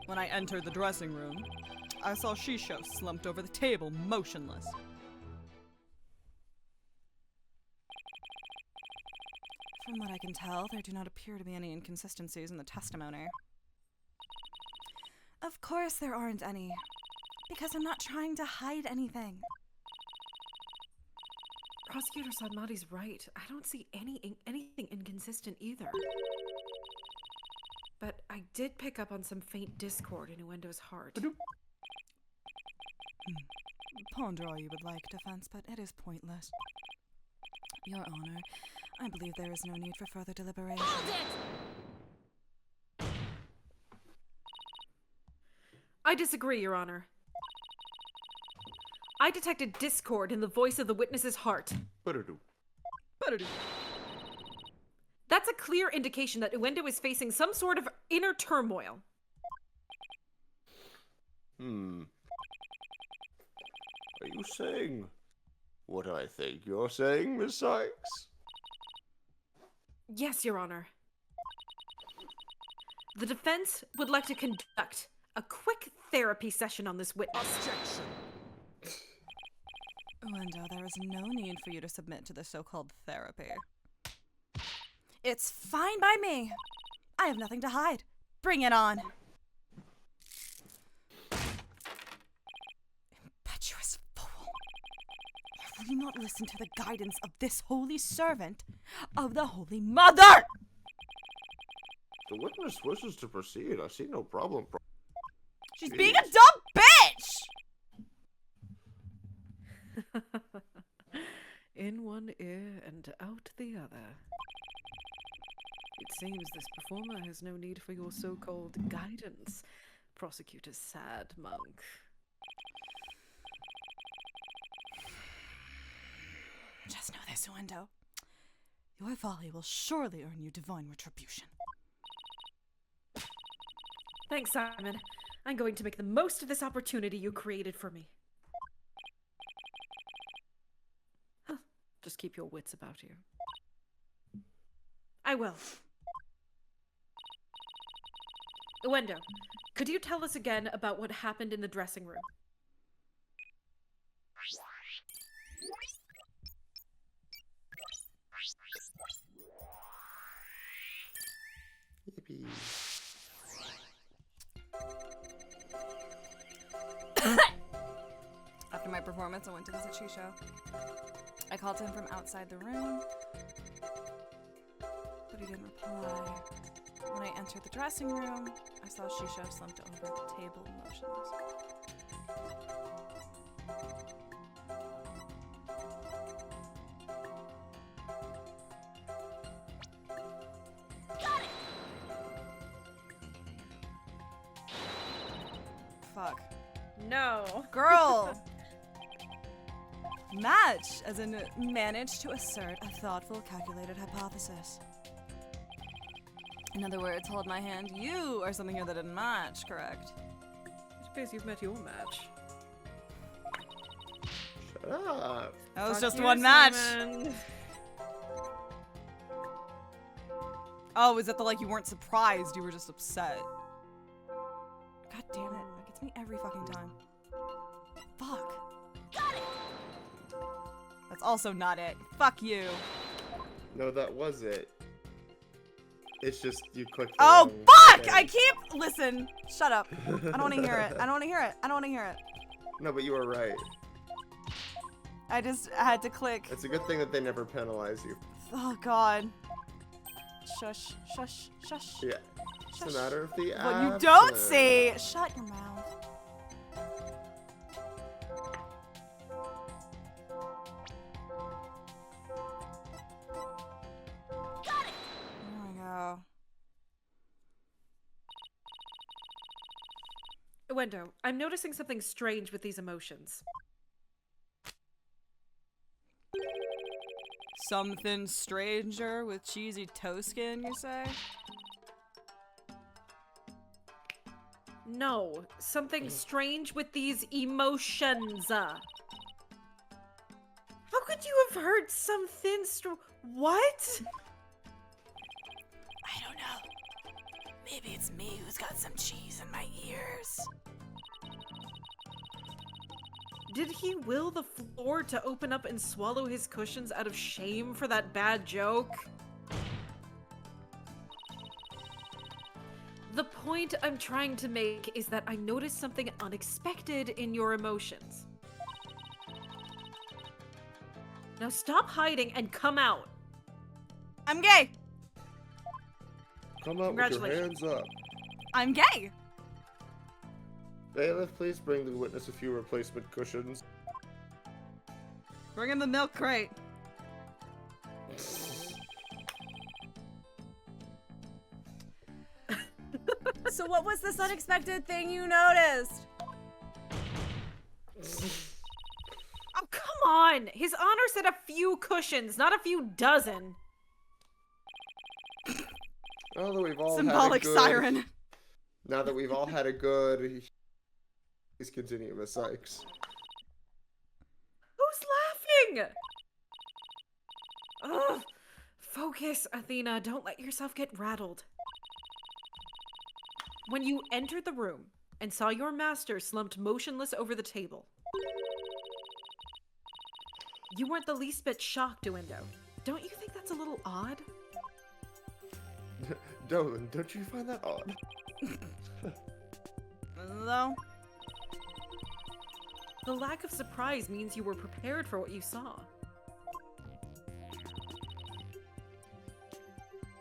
When I entered the dressing room, I saw Shisho slumped over the table, motionless. From what I can tell, there do not appear to be any inconsistencies in the testimony. Of course there aren't any, because I'm not trying to hide anything. Prosecutor Sadmati's right. I don't see anything inconsistent either. But I did pick up on some faint discord in Uendo's heart. Ponder all you would like, defense, but it is pointless. Your Honor, I believe there is no need for further deliberation. I disagree, Your Honor. I detected discord in the voice of the witness's heart. That's a clear indication that Uendo is facing some sort of inner turmoil. Are you saying what I think you're saying, Miss Sykes? Yes, Your Honor. The defense would like to conduct a quick therapy session on this witness. Objection. Wendo, there is no need for you to submit to the so-called therapy. It's fine by me. I have nothing to hide. Bring it on. Impetuous fool. Have you not listened to the guidance of this holy servant of the Holy Mother? The witness wishes to proceed. I see no problem. She's being a dumb bitch! In one ear and out the other. It seems this performer has no need for your so-called guidance, Prosecutor Sad Monk. Just know this, Wendo. Your folly will surely earn you divine retribution. Thanks, Simon. I'm going to make the most of this opportunity you created for me. Huh. Just keep your wits about you. I will. Wendo, could you tell us again about what happened in the dressing room? Yippee. After my performance, I went to visit Shisho. I called him from outside the room, but he didn't reply. When I entered the dressing room, I saw Shisho slumped over the table, motionless. Fuck. No. Girl! Match, as in manage to assert a thoughtful, calculated hypothesis. In other words, hold my hand. You are something here that didn't match, correct? I suppose you've met your match. Shut up. That was Fuck just you, one match. Simon. Oh, is that the like you weren't surprised, you were just upset? God damn it. That gets me every fucking time. Fuck. Got it! That's also not it. Fuck you. No, that was it. It's just you clicked. the Oh, wrong fuck! thing. I keep. Listen. Shut up. I don't want to hear it. I don't want to hear it. I don't want to hear it. No, but you were right. I just had to click. It's a good thing that they never penalize you. Oh, God. Shush. Shush. Shush. Yeah. It's Shush. a matter of the What you don't absence. say. Shut your mouth. Got it. There we go. Wendo, I'm noticing something strange with these emotions. Something stranger with cheesy toe skin, you say? No, something strange with these emotions. How could you have heard something What? I don't know. Maybe it's me who's got some cheese in my ears. Did he will the floor to open up and swallow his cushions out of shame for that bad joke? The point I'm trying to make is that I noticed something unexpected in your emotions. Now stop hiding and come out. I'm gay. Come out with your hands up. I'm gay. Bailiff, please bring the witness a few replacement cushions. Bring in the milk crate. So what was this unexpected thing you noticed? Oh, come on! His Honor said a few cushions, not a few dozen. Now that we've all Symbolic had a good, siren. Now that we've all had a good, please continue, Miss Sykes. Ugh. Focus, Athena. Don't let yourself get rattled. When you entered the room and saw your master slumped motionless over the table, you weren't the least bit shocked, Uendo. Don't you think that's a little odd? Dolan, don't you find that odd? No. The lack of surprise means you were prepared for what you saw.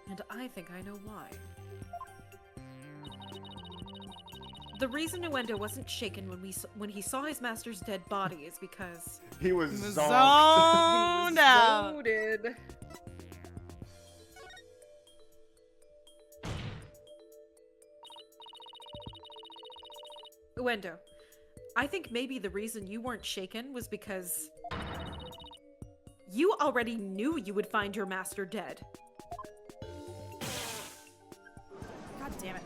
And I think I know why. The reason Uendo wasn't shaken when he saw his master's dead body is because He was zonked. Zoned out. Loaded. Uendo, I think maybe the reason you weren't shaken was because you already knew you would find your master dead. God damn it.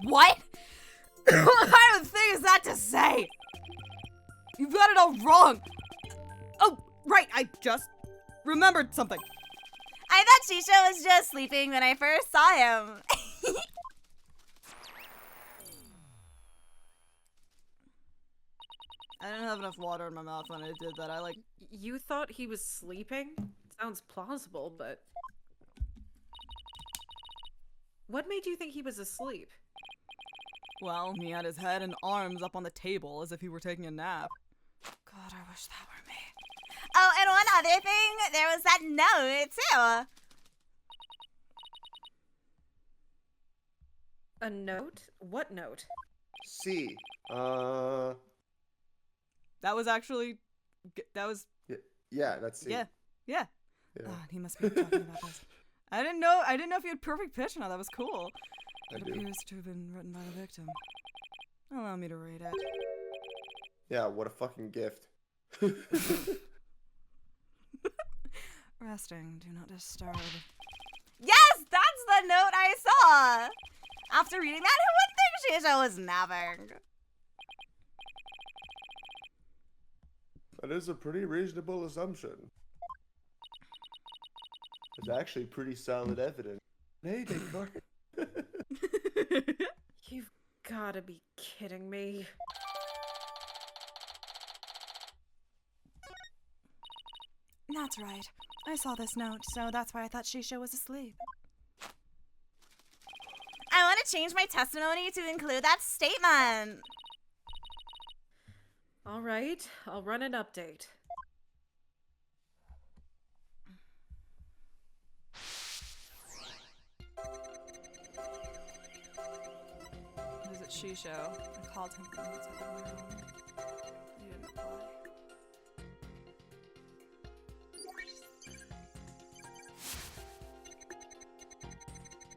What? What kind of thing is that to say? You've got it all wrong. Oh, right, I just remembered something. I thought Shisha was just sleeping when I first saw him. I didn't have enough water in my mouth when I did that. You thought he was sleeping? Sounds plausible, but... What made you think he was asleep? Well, he had his head and arms up on the table as if he were taking a nap. God, I wish that were me. Oh, and one other thing, there was that note, too. A note? What note? C. That was actually... That was... Yeah, that's C. Yeah. Yeah. God, he must be talking about this. I didn't know if you had perfect pitch now. That was cool. I It do. appears to have been written by the victim. Allow me to read it. Yeah, what a fucking gift. Resting, do not disturb. Yes, that's the note I saw. After reading that, who would think Shisha was napping? That is a pretty reasonable assumption. It's actually pretty solid evidence. Hey, Descartes. You've gotta be kidding me. That's right. I saw this note, so that's why I thought Shisha was asleep. I want to change my testimony to include that statement. All right, I'll run an update. Visit Shisho. I called him from outside of my room. He didn't reply.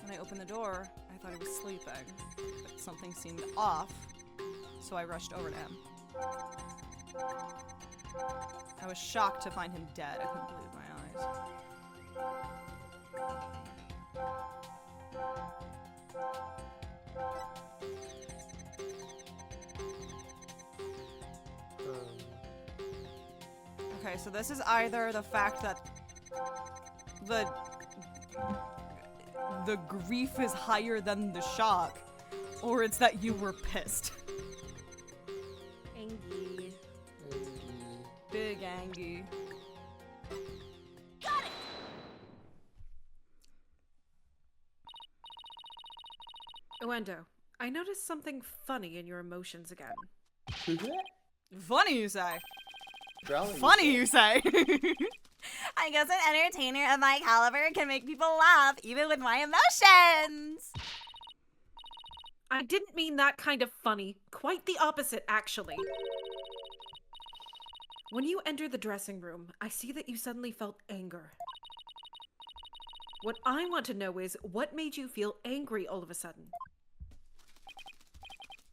When I opened the door, I thought he was sleeping, but something seemed off, so I rushed over to him. I was shocked to find him dead. I couldn't believe my eyes. Okay, so this is either the fact that the grief is higher than the shock, or it's that you were pissed. Angie. Big Angie. Uendo, I noticed something funny in your emotions again. Funny, you say? Valley. Funny, you say? I guess an entertainer of my caliber can make people laugh even with my emotions. I didn't mean that kind of funny. Quite the opposite, actually. When you entered the dressing room, I see that you suddenly felt anger. What I want to know is, what made you feel angry all of a sudden?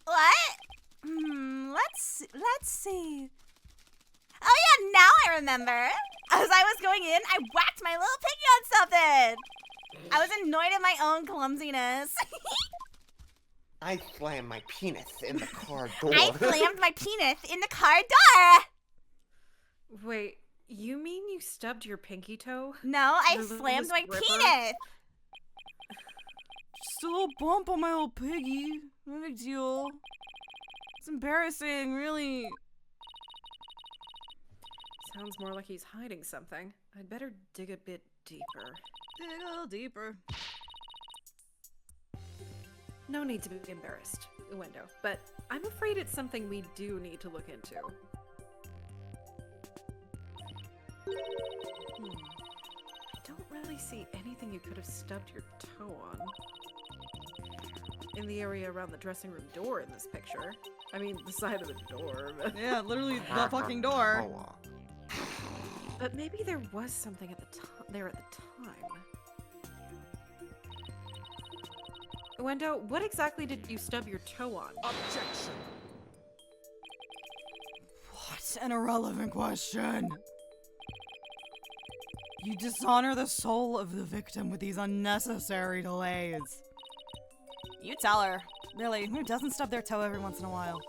What? Let's see. Oh yeah, now I remember. As I was going in, I whacked my little piggy on something. I was annoyed at my own clumsiness. I slammed my penis in the car door. I slammed my penis in the car door. Wait, you mean you stubbed your pinky toe? No, I Your slammed littlest my ripper? penis. Just a little bump on my old piggy. No big deal. It's embarrassing, really. Sounds more like he's hiding something. I'd better dig a bit deeper. Dig a little deeper. No need to be embarrassed, Window, but I'm afraid it's something we do need to look into. I don't really see anything you could have stubbed your toe on. In the area around the dressing room door in this picture. I mean, the side of the door, but... Yeah, literally the fucking door. But maybe there was something at the there at the time. Wendo, what exactly did you stub your toe on? Objection. What an irrelevant question. You dishonor the soul of the victim with these unnecessary delays. You tell her. Really, who doesn't stub their toe every once in a while?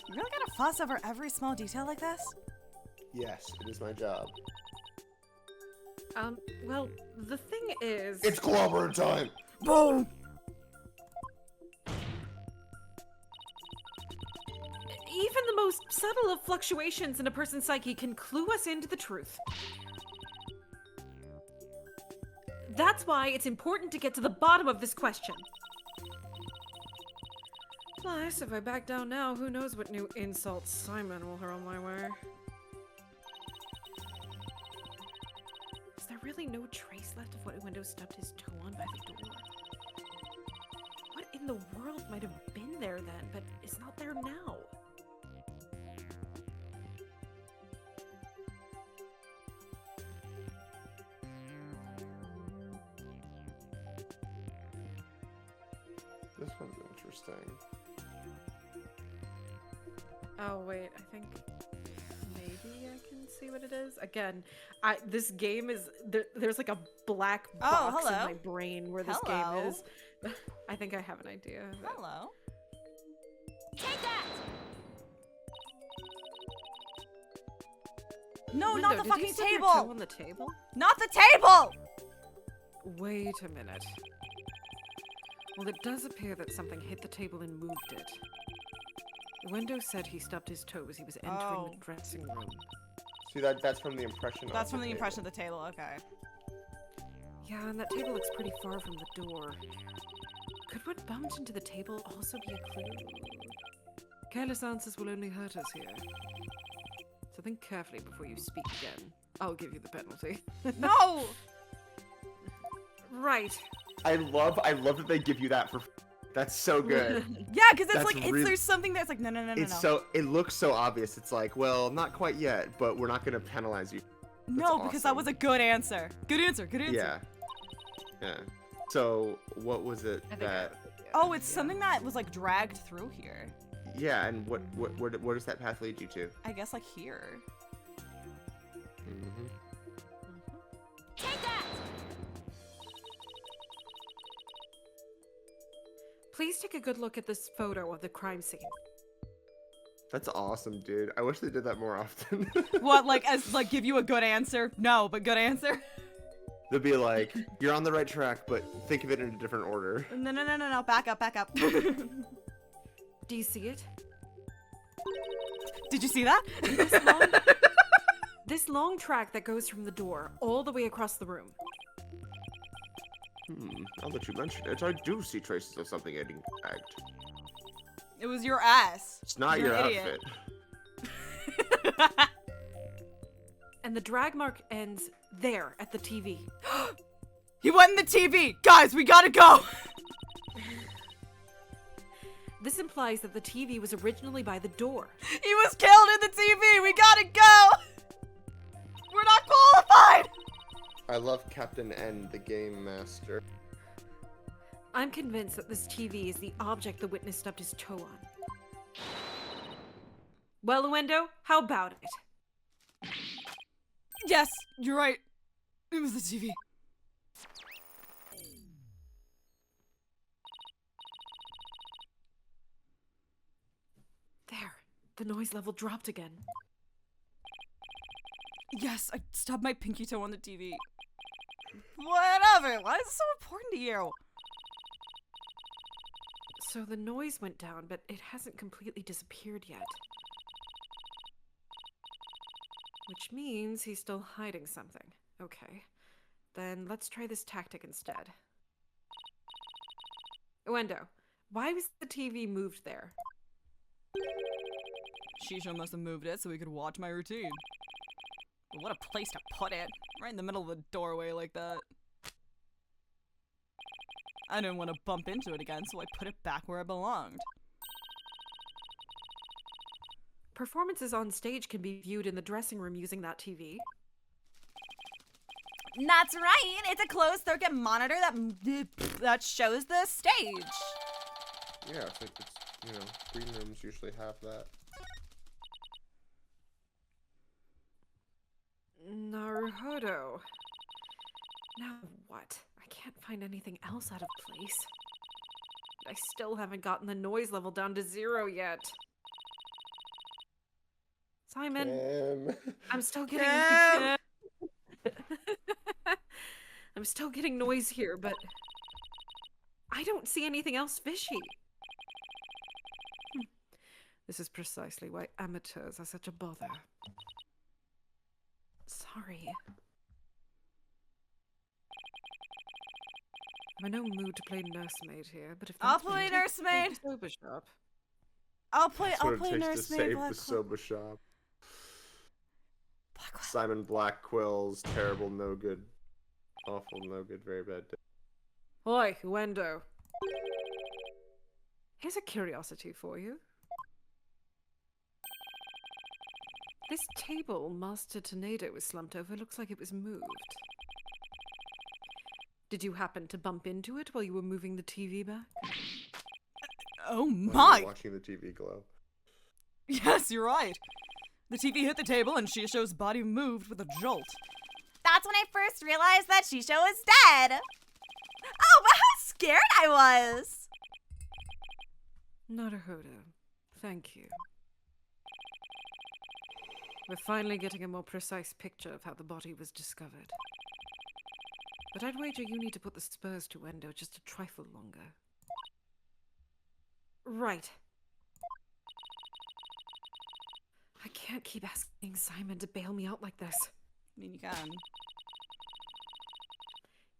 You really gotta fuss over every small detail like this? Yes, it is my job. Well, the thing is... It's clobbering time! Boom! Even the most subtle of fluctuations in a person's psyche can clue us into the truth. That's why it's important to get to the bottom of this question. Plus, if I back down now, who knows what new insults Simon will hurl my way. Is there really no trace left of what Window stubbed his toe on by the door? What in the world might have been there then, but is not there now? This one's interesting. Oh wait, I think maybe I can see what it is. Again, this game is there's like a black box in hello. my brain where this Hello. game is. I think I have an idea. but- Hello. Take that. No, Window, not the did you fucking stub your toe table! on the table? Not the table! Wait a minute. Well, it does appear that something hit the table and moved it. Window said he stubbed his toe as he was entering Oh. the dressing room. See, that's from the impression That's of from the table. impression of the table, okay. Yeah, and that table looks pretty far from the door. Could what bumped into the table also be a clue? Careless answers will only hurt us here. So think carefully before you speak again. I'll give you the penalty. No! Right. I love that they give you that for. That's so good. Yeah, because it's That's like, really- there's something that's like, no. It looks so obvious. It's like, well, not quite yet, but we're not gonna penalize you. No, That's because that was a good answer. Good answer, good answer. Yeah. Yeah. So what was it I think that? Oh, it's something that was like dragged through here. Yeah, and where does that path lead you to? I guess like here. Mm-hmm. Take that. Please take a good look at this photo of the crime scene. That's awesome, dude. I wish they did that more often. What, like, as, like, give you a good answer? No, but good answer? They'd be like, you're on the right track, but think of it in a different order. No, back up. Do you see it? Did you see that? This long track that goes from the door all the way across the room. Now that you mention it, I do see traces of something getting dragged. It was your ass. It's not You're your an idiot. outfit. And the drag mark ends there at the TV. He went in the TV! Guys, we gotta go! This implies that the TV was originally by the door. He was killed in the TV! We gotta go! We're not qualified! I love Captain N, the game master. I'm convinced that this TV is the object the witness stubbed his toe on. Well, Luendo, how about it? Yes, you're right. It was the TV. The noise level dropped again. Yes, I stubbed my pinky toe on the TV. Whatever. Why is it so important to you? So the noise went down, but it hasn't completely disappeared yet. Which means he's still hiding something. Okay. Then let's try this tactic instead. Uendo, why was the TV moved there? Shisha must have moved it so we could watch my routine. But what a place to put it. Right in the middle of the doorway like that. I didn't want to bump into it again, so I put it back where it belonged. Performances on stage can be viewed in the dressing room using that TV. That's right. It's a closed circuit monitor that shows the stage. Yeah, so it's, you know, green rooms usually have that. Naruhodo. Now what? I can't find anything else out of place. I still haven't gotten the noise level down to 0 yet. Simon, I'm still getting I'm still getting noise here, but I don't see anything else fishy. This is precisely why amateurs are such a bother. Sorry. I'm in no mood to play nursemaid here, but if I'll that's what play it takes to nursemaid. save the soba shop. I'll play That's what it takes nursemaid. to save the Blackquill. soba shop. Blackquill. Simon Blackquill's terrible, no good, awful, no good, very bad day. Oi, Uendo. Here's a curiosity for you. This table Master Tornado was slumped over looks like it was moved. Did you happen to bump into it while you were moving the TV back? Oh While my! you're watching the TV glow. Yes, you're right. The TV hit the table and Shisho's body moved with a jolt. That's when I first realized that Shisho was dead. Oh, but how scared I was. Naruhodo, thank you. We're finally getting a more precise picture of how the body was discovered. But I'd wager you need to put the spurs to Uendo just a trifle longer. Right. I can't keep asking Simon to bail me out like this. I mean, you can.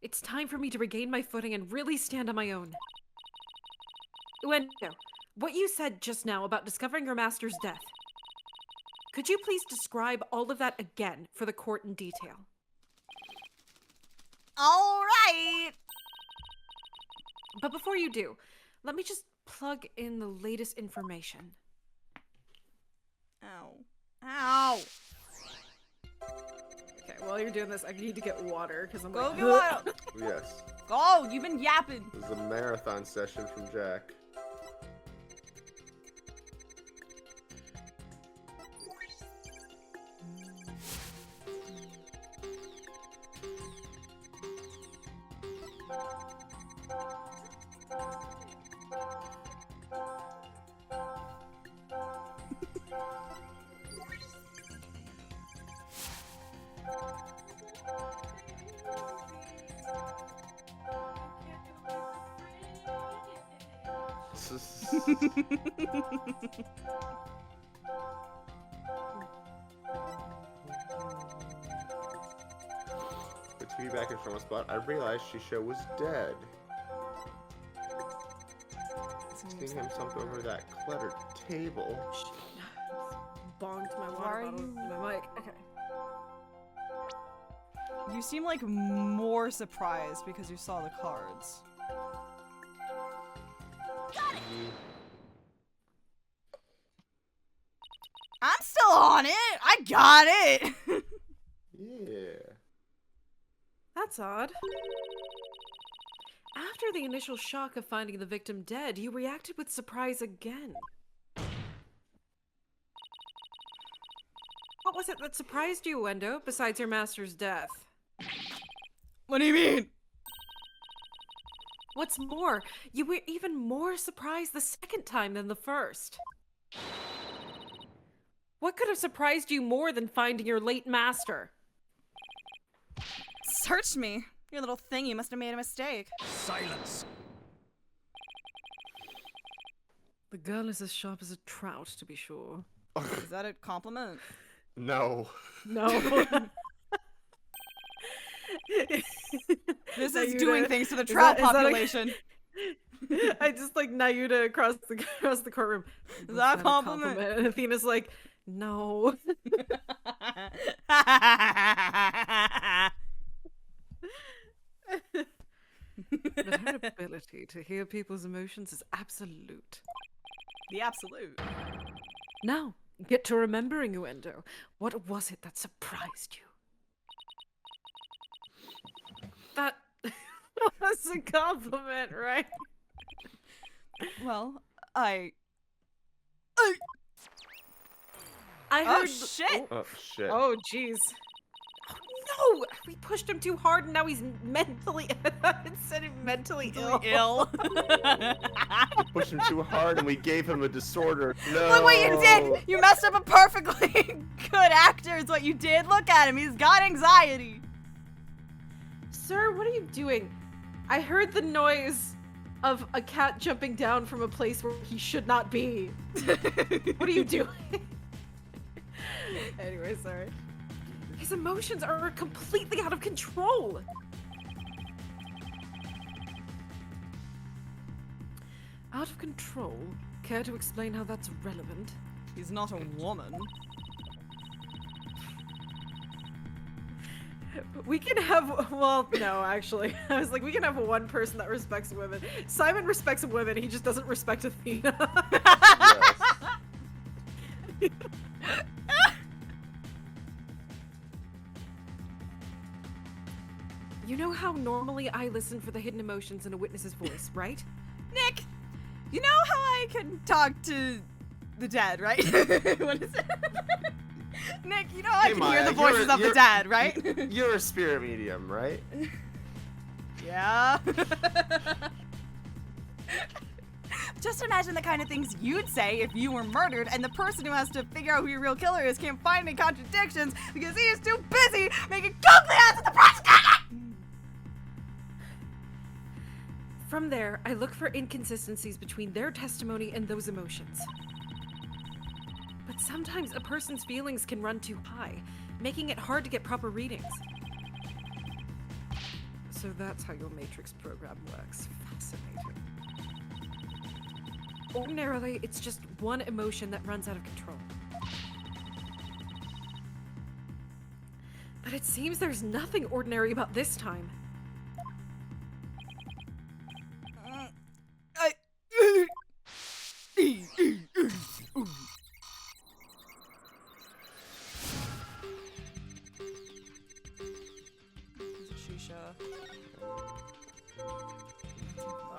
It's time for me to regain my footing and really stand on my own. Uendo, what you said just now about discovering your master's death. Could you please describe all of that again for the court in detail? All right. But before you do, let me just plug in the latest information. Ow. Ow! Okay, while you're doing this, I need to get water because I'm Go like, get water! Yes. Go! You've been yapping! This is a marathon session from Jack. The TV back in front spot, I realized Shisho was dead. Seeing him slumped over that cluttered table. bonked my Why water are bottle you- in my mic. Okay. You seem like more surprised because you saw the cards. I'm still on it! I got it! Yeah. That's odd. After the initial shock of finding the victim dead, you reacted with surprise again. What was it that surprised you, Uendo, besides your master's death? What do you mean? What's more, you were even more surprised the second time than the first. What could have surprised you more than finding your late master? Search me. Your little thingy must have made a mistake. Silence. The girl is as sharp as a trout, to be sure. Is that a compliment? No. No. This is Nayuta, doing things to the is trout that a- population. I just like Nayuta across the courtroom. Is that a compliment? And Athena's like, no. But her ability to hear people's emotions is absolute. The absolute. Now, get to remembering, Uendo. What was it that surprised you? That was a compliment, right? Well, I I Oh heard. shit! Oh shit. Oh, jeez. Oh, no! We pushed him too hard and now he's mentally instead of mentally ill. Ill. Pushed him too hard and we gave him a disorder. No. Look what you did! You messed up a perfectly good actor is what you did. Look at him, he's got anxiety. Sir, what are you doing? I heard the noise of a cat jumping down from a place where he should not be. What are you doing? Anyway, sorry. His emotions are completely out of control. Out of control? Care to explain how that's relevant? He's not a woman. We can have, well, no, actually. I was like, we can have one person that respects women. Simon respects women, he just doesn't respect Athena. Yes. You know how normally I listen for the hidden emotions in a witness's voice, right? Nick, you know how I can talk to the dead, right? What is it? Nick, you know how I Hey, can Maya, hear the voices of the you're- dead, right? You're a spirit medium, right? Yeah. Just imagine the kind of things you'd say if you were murdered and the person who has to figure out who your real killer is can't find any contradictions because he is too busy making googly eyes at the prosecutor! From there, I look for inconsistencies between their testimony and those emotions. But sometimes a person's feelings can run too high, making it hard to get proper readings. So that's how your Matrix program works. Fascinating. Ordinarily, it's just one emotion that runs out of control. But it seems there's nothing ordinary about this time.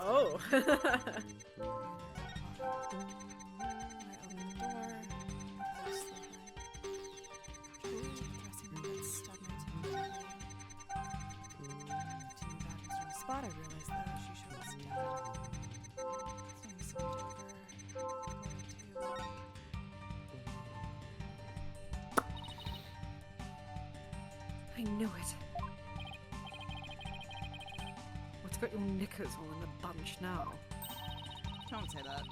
Oh. Spot, I realized that Shisha was I knew it. What's got your knickers all in a bunch now? Don't say that.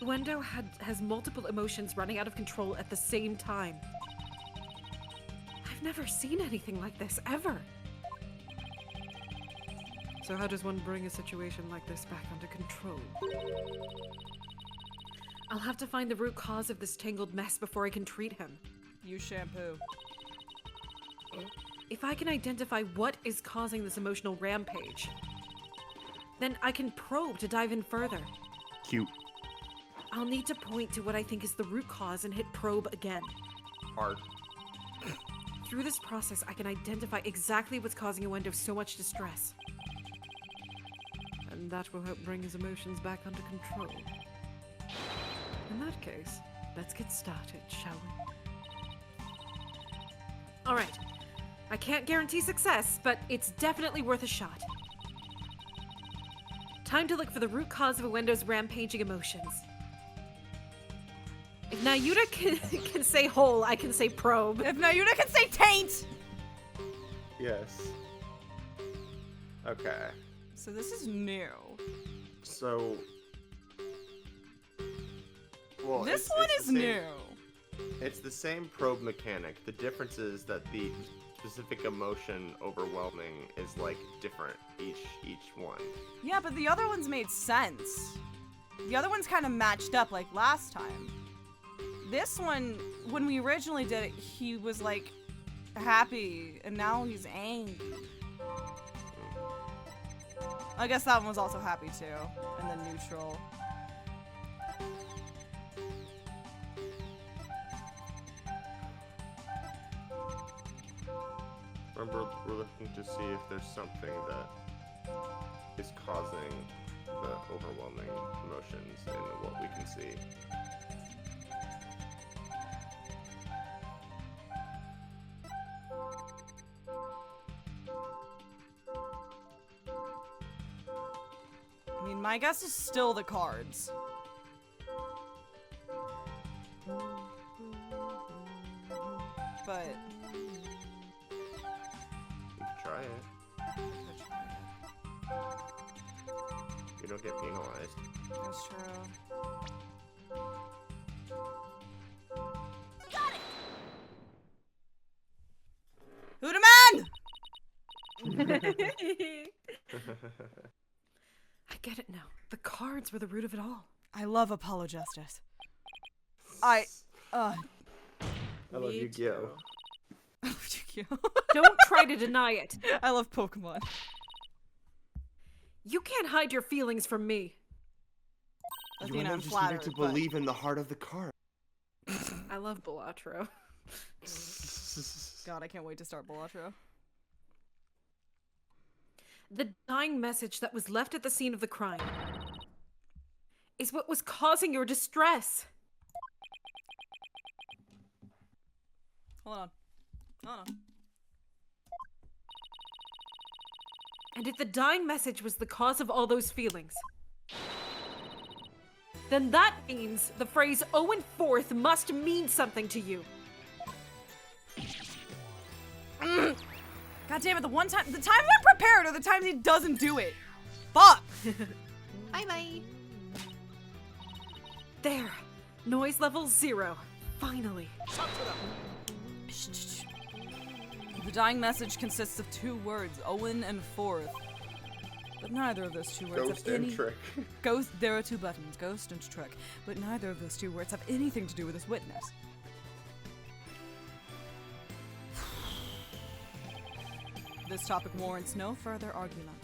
Uendo has multiple emotions running out of control at the same time. I've never seen anything like this, ever. So how does one bring a situation like this back under control? I'll have to find the root cause of this tangled mess before I can treat him. Use shampoo. If I can identify what is causing this emotional rampage, then I can probe to dive in further. Cute. I'll need to point to what I think is the root cause and hit probe again. Hard. Through this process, I can identify exactly what's causing Uendo so much distress. And that will help bring his emotions back under control. In that case, let's get started, shall we? Alright. I can't guarantee success, but it's definitely worth a shot. Time to look for the root cause of Uendo's rampaging emotions. If Nayuta can say hole, I can say probe. If Nayuta can say taint! Yes. Okay. So this is new. So. Well, This it's one the is same- new. It's the same probe mechanic. The difference is that the specific emotion overwhelming is like different each one. Yeah, but the other ones made sense. The other ones kind of matched up like last time. This one, when we originally did it, he was like happy, and now he's angry. I guess that one was also happy too, and then neutral. Remember, we're looking to see if there's something that is causing the overwhelming emotions in what we can see. I mean, my guess is still the cards. But You can try it. You don't get penalized. that's true. Who the man? I get it now. The cards were the root of it all. I love Apollo Justice. I love Me Yu-Gi-Oh. Don't try to deny it. I love Pokemon. You can't hide your feelings from me. Athena, I'm flattered, to but- believe in the heart of the card. I love Belatro. God, I can't wait to start Belatro. The dying message that was left at the scene of the crime is what was causing your distress. Hold on. Hold on. And if the dying message was the cause of all those feelings, then that means the phrase Owen Forth must mean something to you. God damn it, the times I'm prepared are the times he doesn't do it. Fuck! Bye-bye. There. Noise level 0. Finally. The dying message consists of 2 words, Owen and Forth. But neither of those 2 words Ghost have and any... trick. Ghost, there are 2 buttons, ghost and trick. But neither of those 2 words have anything to do with this witness. This topic warrants no further argument.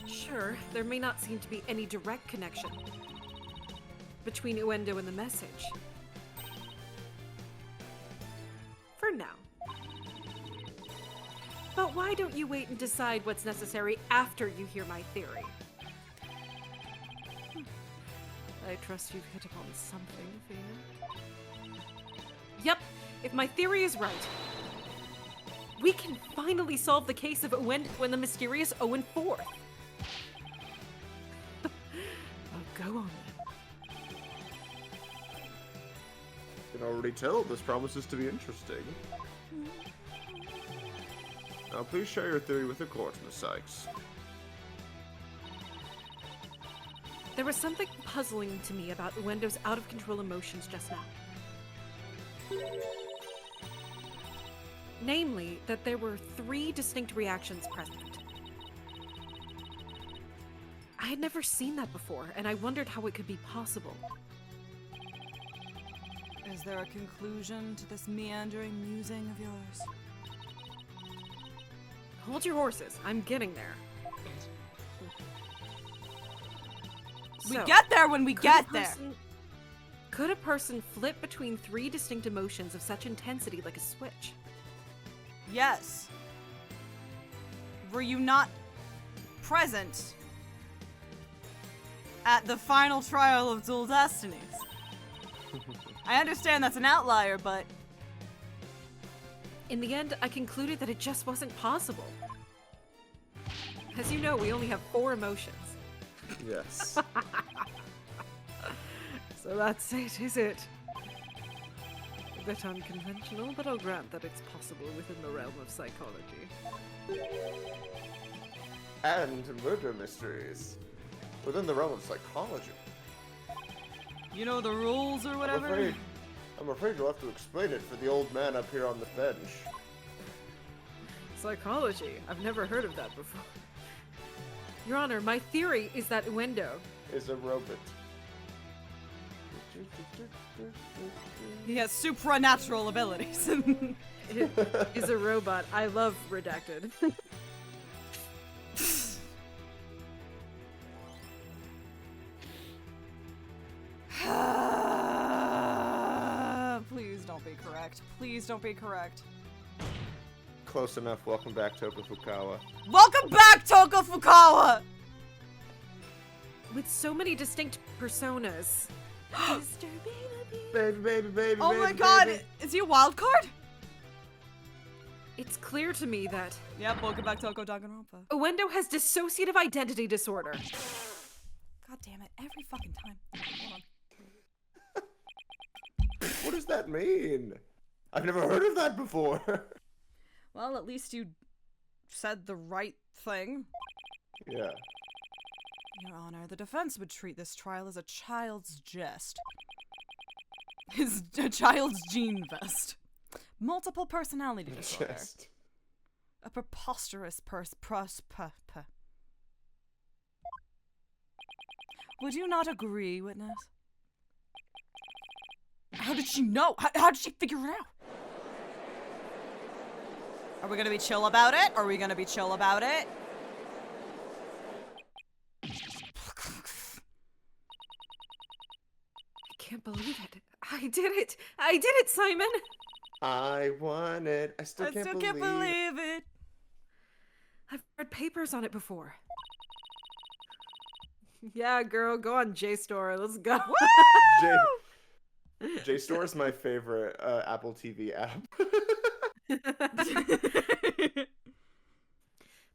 Sure, there may not seem to be any direct connection between Uendo and the message. For now. But why don't you wait and decide what's necessary after you hear my theory? I trust you've hit upon something, Athena. Yep, if my theory is right, we can finally solve the case of Uendo and the mysterious Owen Forth. Well, go on then. You can already tell this promises to be interesting. Now please share your theory with the court, Miss Sykes. There was something puzzling to me about Uendo's out-of-control emotions just now. Namely, that there were 3 distinct reactions present. I had never seen that before, and I wondered how it could be possible. Is there a conclusion to this meandering musing of yours? Hold your horses, I'm getting there. We So, get there when we get there! Could a person flip between 3 distinct emotions of such intensity like a switch? Yes. Were you not present at the final trial of Dual Destinies? I understand that's an outlier, but In the end, I concluded that it just wasn't possible. As you know, we only have 4 emotions. Yes. So that's it, is it? A bit unconventional, but I'll grant that it's possible within the realm of psychology. And murder mysteries within the realm of psychology. You know the rules or whatever? I'm afraid you'll have to explain it for the old man up here on the bench. Psychology? I've never heard of that before. Your Honor, my theory is that Uendo Is a robot. He has supernatural abilities. is a robot. I love Redacted. Please don't be correct. Please don't be correct. Close enough. Welcome back, Toka Fukawa. Welcome back, Toka Fukawa! With so many distinct personas. Baby, baby, baby, Oh baby, my god, baby. is he a wild card? It's clear to me that Yep, welcome back, Toko Danganronpa. Uendo has dissociative identity disorder. God damn it, every fucking time. Hold on. What does that mean? I've never heard of that before. Well, at least you said the right thing. Yeah. Your Honor, the defense would treat this trial as a child's jest. A child's gene vest. Multiple personality disorder. Just. A preposterous Would you not agree, witness? How did she know? How did she figure it out? Are we gonna be chill about it? Are we gonna be chill about it? I can't believe it. I did it. I did it, Simon. I won it. I still can't believe it. I've read papers on it before. Yeah, girl, go on JSTOR. Let's go. JSTOR is my favorite Apple TV app.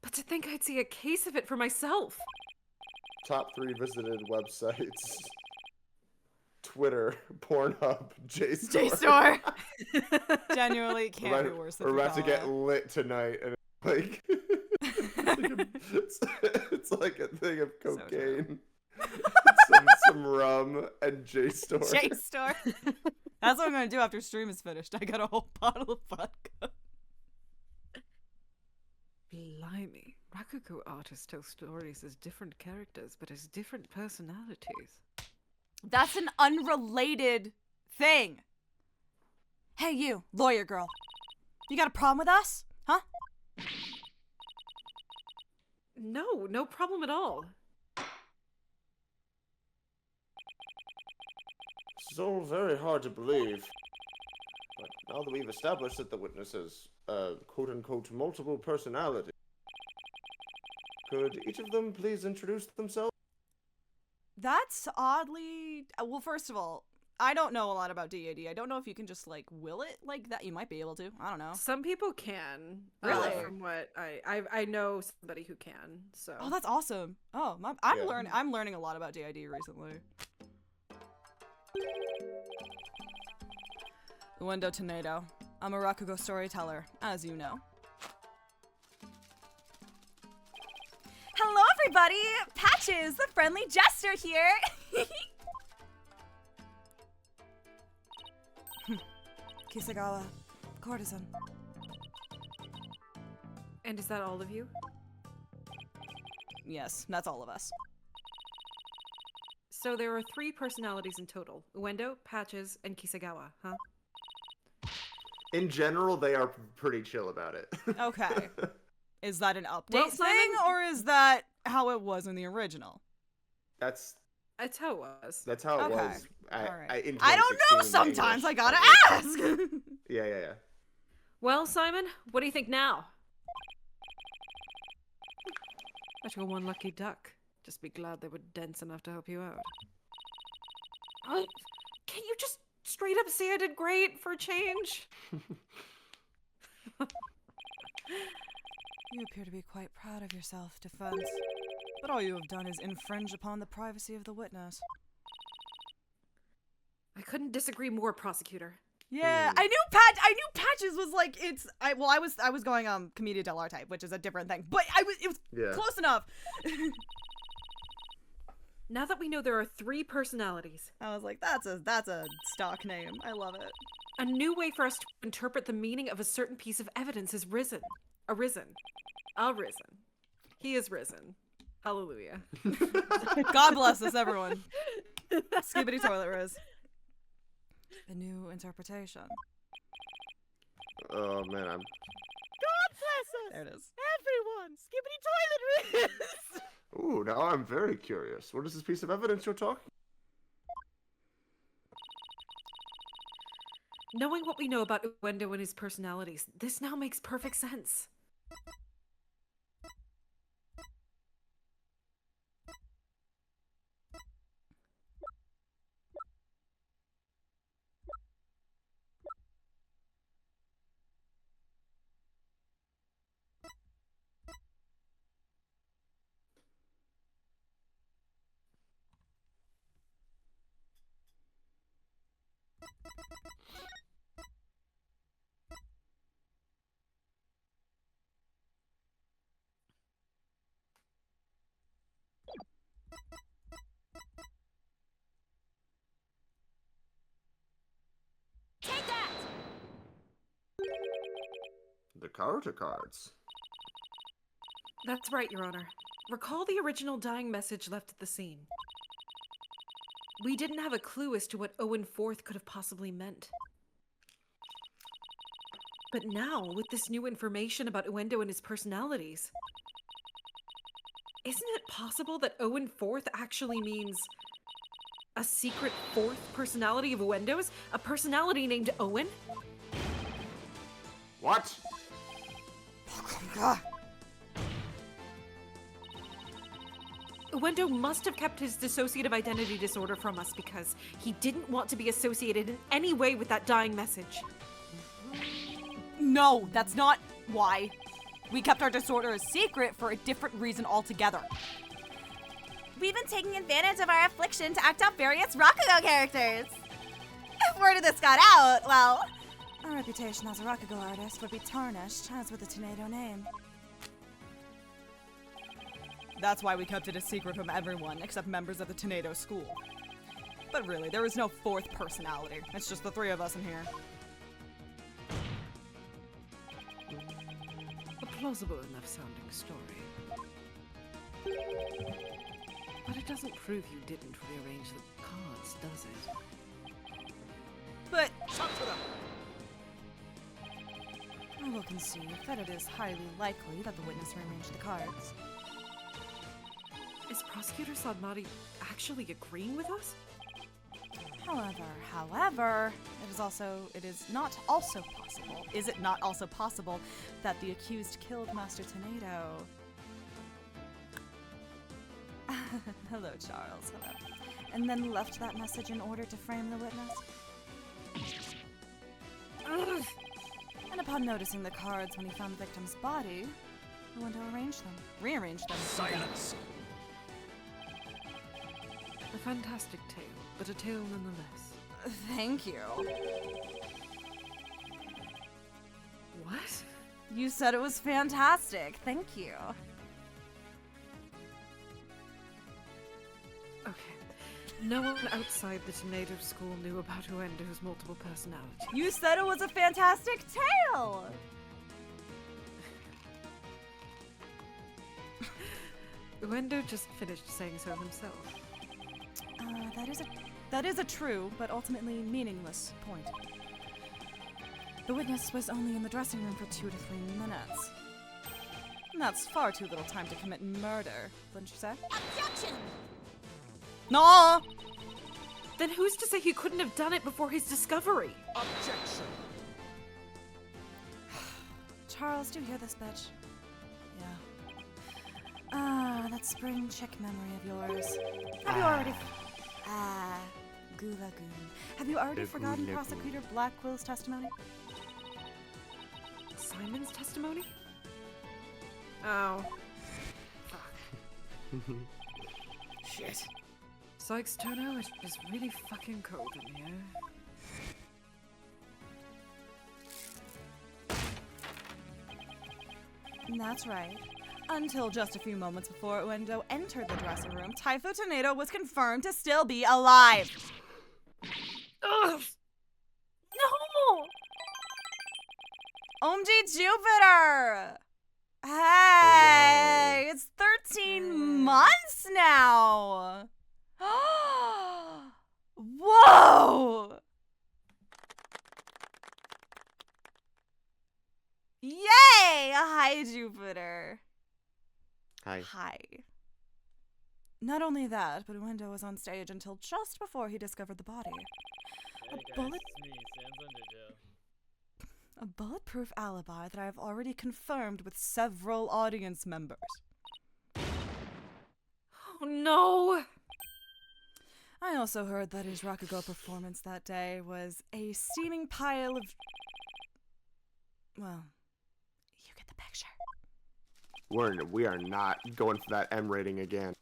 But to think I'd see a case of it for myself. Top 3 visited websites. Twitter, Pornhub, JSTOR. JSTOR. Genuinely can't be worse than We're about to get Fukawa. lit tonight, and like it's like a thing of So cocaine, some rum, and JSTOR. JSTOR. That's what I'm gonna do after stream is finished. I got a whole bottle of vodka. Blimey. Rakugo artists tell stories as different characters, but as different personalities. That's an unrelated thing. Hey, you, lawyer girl. You got a problem with us? Huh? No, no problem at all. This is all very hard to believe. But now that we've established that the witness has, quote-unquote, multiple personalities, could each of them please introduce themselves? That's oddly... Well, first of all, I don't know a lot about DAD. I don't know if you can just, like, will it like that. You might be able to. I don't know. Some people can. Really? From what I know somebody who can, so. Oh, that's awesome. Oh, I'm learning a lot about DAD recently. Uendo Tornado. I'm a Rakugo storyteller, as you know. Hello, everybody! Patches, the friendly jester here! Kisagawa, courtesan. And is that all of you? Yes, that's all of us. So there are 3 personalities in total. Uendo, Patches, and Kisagawa, huh? In general, they are pretty chill about it. Okay. Is that an update Well, thing, Simon- or is that how it was in the original? That's That's how it was. how it Okay. was. Alright. In I don't know 2016, sometimes, English, I gotta probably. ask! Yeah. Well, Simon, what do you think now? But you're one lucky duck. Just be glad they were dense enough to help you out. Can you just straight up say I did great for a change? You appear to be quite proud of yourself, defense. But all you have done is infringe upon the privacy of the witness. I couldn't disagree more, prosecutor. Yeah, I knew Patches was like I was going Commedia dell'arte, which is a different thing, but it was close enough. Now that we know there are 3 personalities, I was like, that's a stock name. I love it. a new way for us to interpret the meaning of a certain piece of evidence is arisen. He is risen. Hallelujah. God bless us, everyone. Skibbity toilet Riz. A new interpretation. Oh man, I'm. God bless us! There it is. Everyone! Skibbity toilet Riz! Ooh, now I'm very curious. What is this piece of evidence you're talking? Knowing what we know about Uendo and his personalities, this now makes perfect sense. Take that! The character cards. That's right, Your Honor. Recall the original dying message left at the scene. We didn't have a clue as to what Owen Forth could have possibly meant. But now, with this new information about Uendo and his personalities, isn't it possible that Owen Forth actually means a secret 4th personality of Uendo's? A personality named Owen? What? Uendo must have kept his dissociative identity disorder from us because he didn't want to be associated in any way with that dying message. No, that's not why. We kept our disorder a secret for a different reason altogether. We've been taking advantage of our affliction to act out various Rakugo characters. If word of this got out, well, our reputation as a Rakugo artist would be tarnished, as with the Tornado name. That's why we kept it a secret from everyone except members of the Tornado School. But really, there is no 4th personality. It's just the 3 of us in here. A plausible enough sounding story. But it doesn't prove you didn't rearrange the cards, does it? But Shut to them! I will concede that it is highly likely that the witness rearranged the cards. Is Prosecutor Sadmati actually agreeing with us? However, it is not also possible. Is it not also possible that the accused killed Master Tornado? Hello, Charles. Hello. And then left that message in order to frame the witness? And upon noticing the cards when he found the victim's body, he went to rearrange them. Silence! A fantastic tale, but a tale nonetheless. Thank you. What? You said it was fantastic. Thank you. Okay. No one outside the Tornado School knew about Uendo's multiple personalities. You said it was a fantastic tale. Uendo just finished saying so himself. That is a true, but ultimately meaningless point. The witness was only in the dressing room for 2 to 3 minutes. And that's far too little time to commit murder, wouldn't you say? Objection! No! Then who's to say he couldn't have done it before his discovery? Objection! Charles, do you hear this, bitch? Yeah. Ah, that spring chick memory of yours. Have you already... Gulagoon. Have you already forgotten Prosecutor Blackquill's testimony? Simon's testimony? Oh. Shit. Sykes, Tono, it's really fucking cold in here. That's right. Until just a few moments before Uendo entered the dressing room, Typho Tornado was confirmed to still be alive. Ugh. No! OMG Jupiter! Hey, it's 13 months now. Whoa! Yay! Hi, Jupiter. Hi. Hi. Not only that, but Uendo was on stage until just before he discovered the body. Hey bullet- guys, it's me, Sam's Underjail. A bulletproof alibi that I have already confirmed with several audience members. Oh no! I also heard that his Rakugo performance that day was a steaming pile of... Well, you get the picture. We are not going for that M rating again.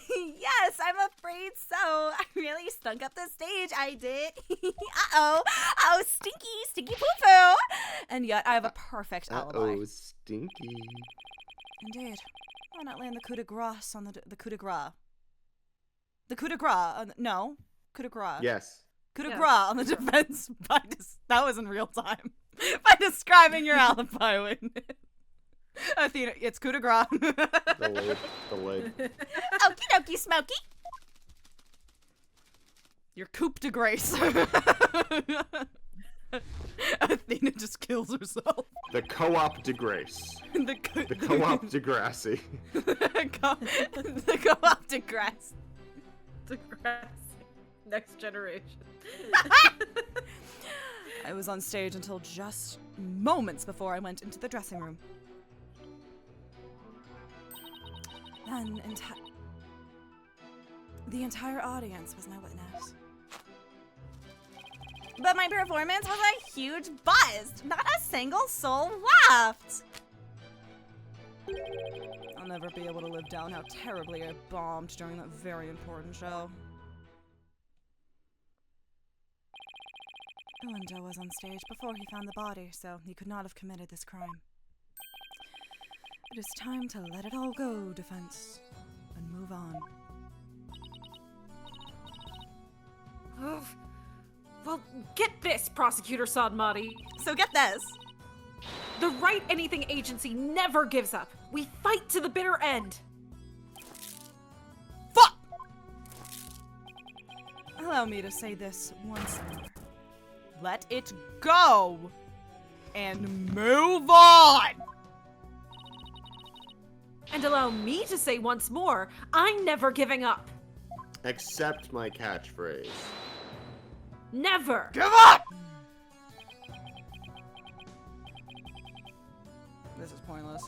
Yes, I'm afraid so. I really stunk up the stage, I did. Uh-oh. Oh, stinky poo-poo. And yet I have a perfect alibi. Uh-oh, stinky. Indeed. Why not land the coup de grace on the coup de grace? The coup de grace. No. Coup de grace. Yes. Coup de Yeah. grace on the defense by that was in real time. By describing your alibi witness. Athena, it's coup de grace. The lid. Okie dokie, Smokey. Your coup de grace. Athena just kills herself. The co-op de grace. The Co-op de Grassy. the co-op de grace. Degrassi. Next generation. I was on stage until just moments before I went into the dressing room. Then the entire audience was my witness. But my performance was a huge bust. Not a single soul laughed. I'll never be able to live down how terribly I bombed during that very important show. Uendo was on stage before he found the body, so he could not have committed this crime. It is time to let it all go, defense, and move on. Ugh. Well, get this, Prosecutor Sadmati. So get this. The Write Anything Agency never gives up. We fight to the bitter end. Fuck! Allow me to say this once more. Let it go! And move on! And allow me to say once more, I'm never giving up. Accept my catchphrase. Never. Give up! This is pointless.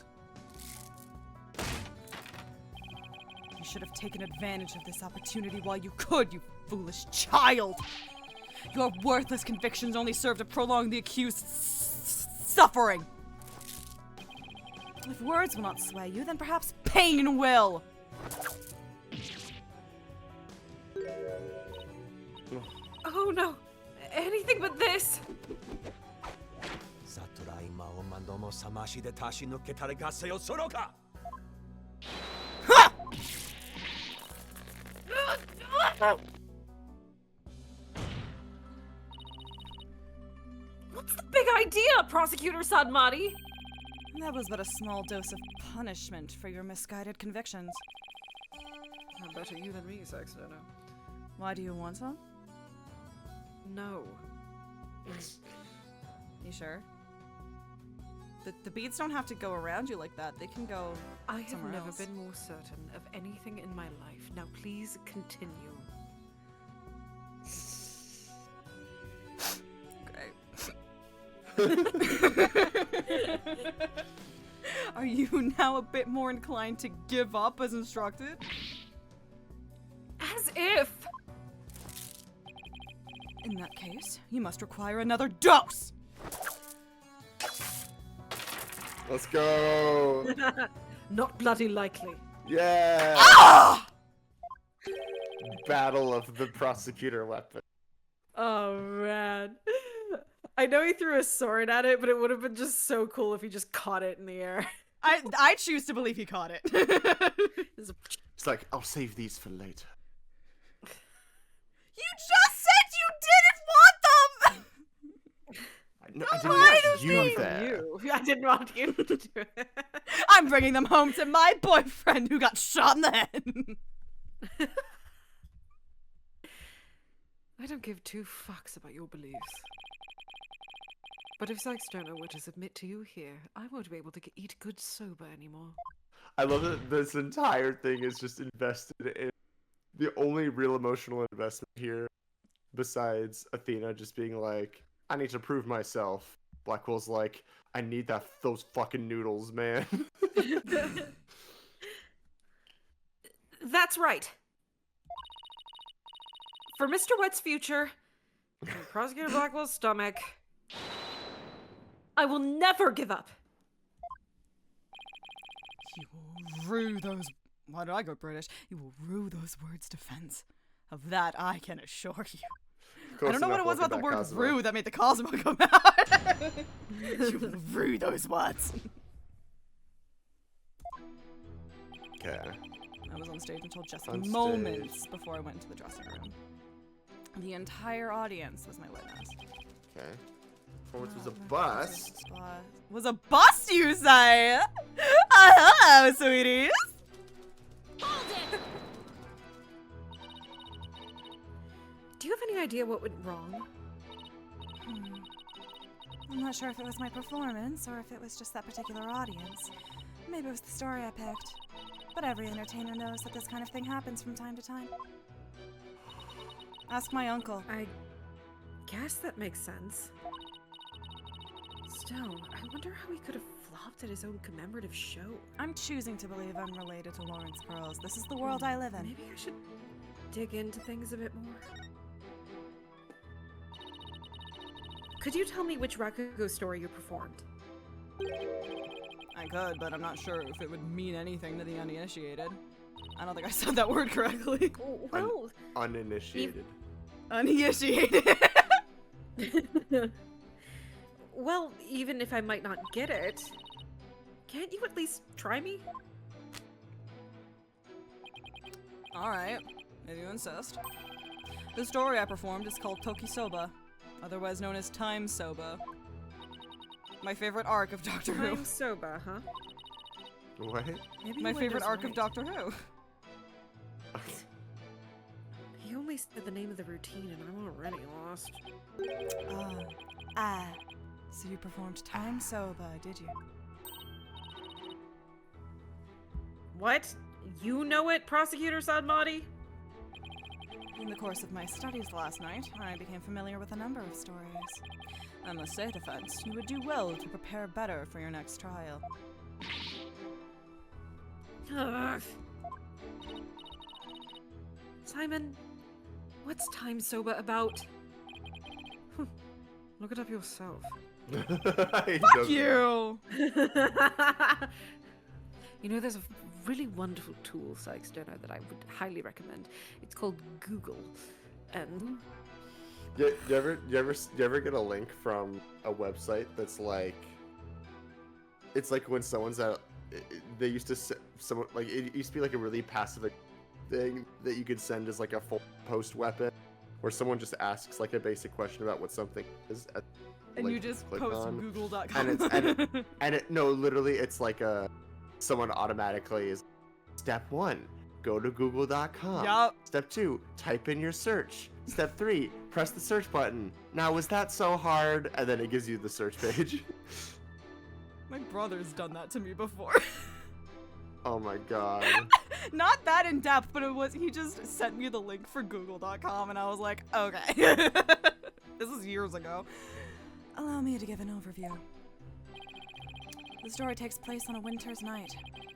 You should have taken advantage of this opportunity while you could, you foolish child! Your worthless convictions only serve to prolong the accused's suffering. If words will not sway you, then perhaps pain will! Oh no. Anything but this. サトライマオマノのさましで足し抜けたれがせよそのか What's the big idea, Prosecutor Sadmati? That was but a small dose of punishment for your misguided convictions. Better you than me, Sexton. Why do you want some? No. You sure? The beads don't have to go around you like that. They can go I have somewhere never else. been more certain of anything in my life. Now please continue. Are you now a bit more inclined to give up as instructed? As if! In that case, you must require another dose! Let's go. Not bloody likely. Yeah. Ah! battle of the prosecutor weapon. Oh man. I know he threw a sword at it, but it would have been just so cool if he just caught it in the air. I choose to believe he caught it. It's like, I'll save these for later. You just said you didn't want them! I didn't want you From there. you. I didn't want you to do it. I'm bringing them home to my boyfriend who got shot in the head. I don't give two fucks about your beliefs. But if Sykes don't know what to submit to you here, I won't be able to eat good soba anymore. I love that this entire thing is just invested in the only real emotional investment here, besides Athena just being like, I need to prove myself. Blackwell's like, I need those fucking noodles, man. That's right. For Mr. Wet's future, and Prosecutor Blackwell's stomach, I will never give up. You will rue those. Why did I go British? You will rue those words' defense. Of that, I can assure you. I don't know what it was about the word Cosmo. rue that made the Cosmo come out. You will rue those words. Okay. I was on stage until just On moments before I went into the dressing room. The entire audience was my witness. Okay. Performance was a bust. Was a bust, you say? Hello, sweeties. Do you have any idea what went wrong? I'm not sure if it was my performance or if it was just that particular audience. Maybe it was the story I picked. But every entertainer knows that this kind of thing happens from time to time. Ask my uncle. I guess that makes sense. Still, I wonder how he could have flopped at his own commemorative show. I'm choosing to believe I'm related to Lawrence Pearls. This is the world I live in. Maybe I should dig into things a bit more. Could you tell me which Rakugo story you performed? I could, but I'm not sure if it would mean anything to the uninitiated. I don't think I said that word correctly. Well, Uninitiated. Uninitiated. well, even if I might not get it, can't you at least try me? Alright, if you insist. The story I performed is called Tokisoba, otherwise known as Time Soba. My favorite arc of Doctor Who. Time soba, huh? What? Maybe My you favorite arc of right. Doctor Who. He only said the name of the routine and I'm already lost. So you performed Time Soba, did you? What? You know it, Prosecutor Sadmati? In the course of my studies last night, I became familiar with a number of stories. I must say, Defense, you would do well to prepare better for your next trial. Ugh. Simon, what's Time Soba about? Look it up yourself. Fuck you! You know, there's a really wonderful tool, Sykes Donor, that I would highly recommend. It's called Google. And You ever get a link from a website that's like, it's like when someone's at, they used to someone like it used to be like a really passive thing that you could send as like a full post weapon, where someone just asks like a basic question about what something is, And like, you just click post on. google.com. and it no, literally it's like someone automatically is step 1, go to google.com. Yup. Step 2, type in your search. Step 3, press the search button. Now, was that so hard? And then it gives you the search page. My brother's done that to me before. Oh my god. Not that in depth, but he just sent me the link for google.com and I was like, okay. This is years ago. Allow me to give an overview. The story takes place on a winter's night.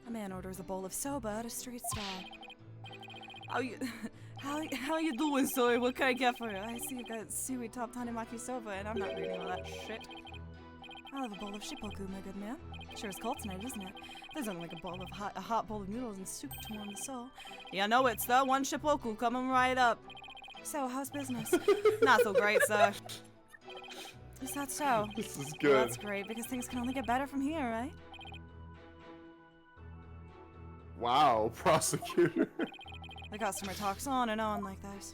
A man orders a bowl of soba at a street stall. How you doing, Soy? What can I get for you? I see you got seaweed top tanimaki soba and I'm not reading all that shit. I'll have a bowl of shippoku, my good man. Sure is cold tonight, isn't it? There's only like a hot bowl of noodles and soup to warm the soul. Yeah, no, it's the one shippoku coming right up. So, how's business? Not so great, sir. Is that so? This is Well, good. that's great, because things can only get better from here, right? Wow, prosecutor. The customer talks on and on like that.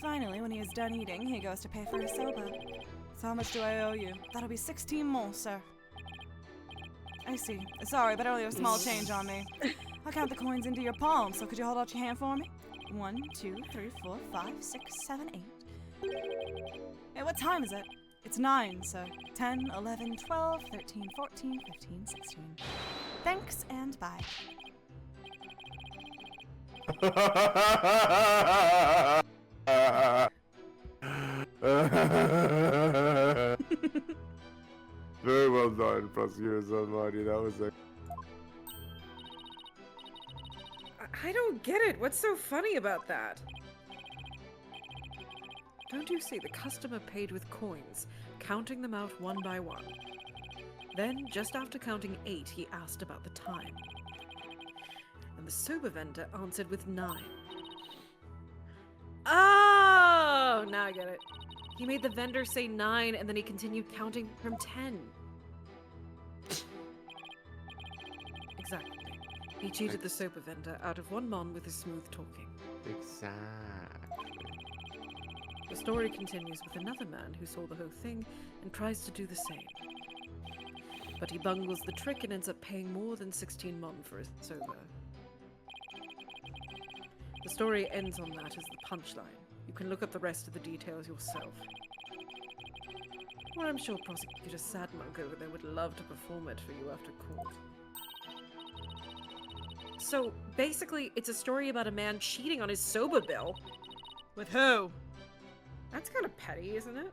Finally, when he is done eating, he goes to pay for his soba. So how much do I owe you? That'll be 16 more, sir. I see. Sorry, but I only have small change on me. I'll count the coins into your palm, so could you hold out your hand for me? 1, 2, 3, 4, 5, 6, 7, 8. Hey, what time is it? It's 9, sir. 10, 11, 12, 13, 14, 15, 16. Thanks, and bye. Very well done, Prosecutor Salmati. That was a... I don't get it. What's so funny about that? Don't you see the customer paid with coins, counting them out one by one? Then, just after counting 8, he asked about the time. And the soba vendor answered with 9. Oh! Now I get it. He made the vendor say 9, and then he continued counting from 10. Exactly. He cheated the soba vendor out of 1 mon with his smooth talking. Exactly. The story continues with another man who saw the whole thing and tries to do the same. But he bungles the trick and ends up paying more than 16 mon for his soba. The story ends on that as the punchline. You can look up the rest of the details yourself. Well, I'm sure Prosecutor Sadmonk over there would love to perform it for you after court. So, basically, it's a story about a man cheating on his soba bill. With who? That's kind of petty, isn't it?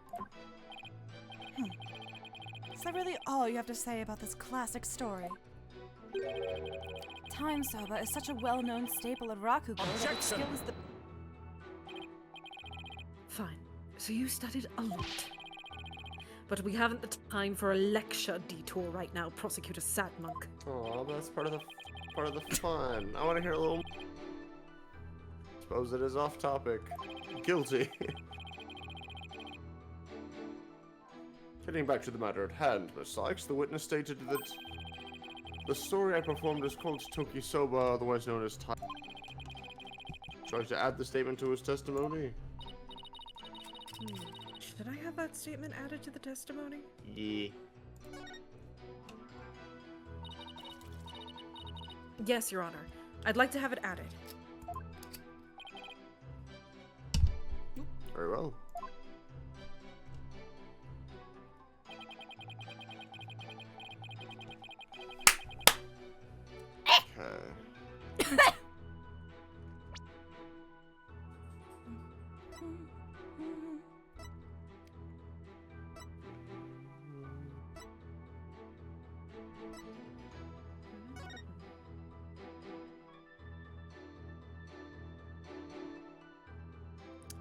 Is that really all you have to say about this classic story? Time soba is such a well-known staple of Rakugo that its skill is the... Fine. So you studied a lot. But we haven't the time for a lecture detour right now, Prosecutor Sadmonk. Oh, that's part of the fun. I want to hear a little. Suppose it is off topic. Guilty. Getting back to the matter at hand, Miss Sykes, the witness stated that the story I performed is called Toki Soba, otherwise known as Time. Tries to add the statement to his testimony. Should I have that statement added to the testimony? Yeah. Yes, Your Honor. I'd like to have it added. Very well. Okay.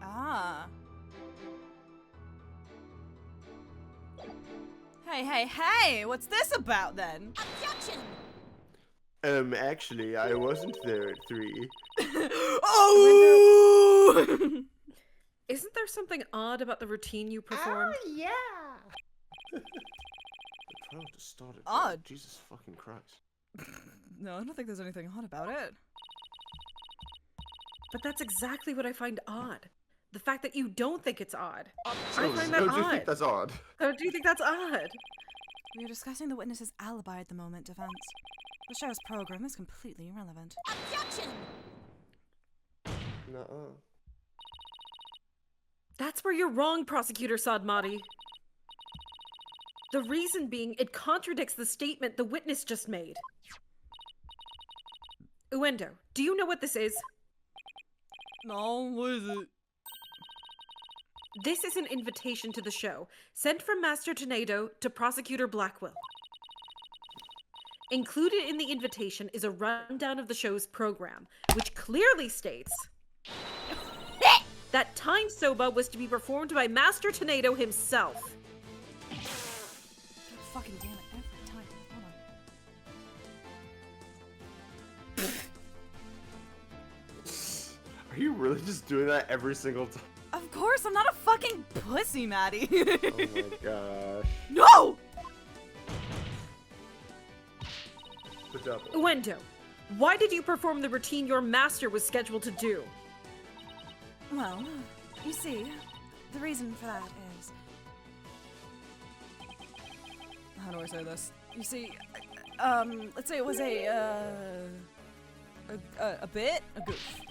Ah. Hey, what's this about then? Objection! Actually, I wasn't there at 3. Oh! Isn't there something odd about the routine you performed? yeah. The trial just started. Odd. Jesus fucking Christ. No, I don't think there's anything odd about it. But that's exactly what I find odd. The fact that you don't think it's odd. I So, find that don't odd. you think that's odd? Don't you think that's odd? We are discussing the witness's alibi at the moment, defense. The show's program is completely irrelevant. Objection! Nuh-uh. That's where you're wrong, Prosecutor Sadmati. The reason being, it contradicts the statement the witness just made. Uendo, do you know what this is? No, what is it? This is an invitation to the show, sent from Master Tornado to Prosecutor Blackquill. Included in the invitation is a rundown of the show's program, which clearly states that Time Soba was to be performed by Master Tornado himself. fucking damn it, every time. Hold on. Are you really just doing that every single time? Of course, I'm not a fucking pussy, Maddie. Oh my gosh. No! The double. Uendo, why did you perform the routine your master was scheduled to do? Well, you see, the reason for that is... How do I say this? You see, let's say it was a bit? A goof.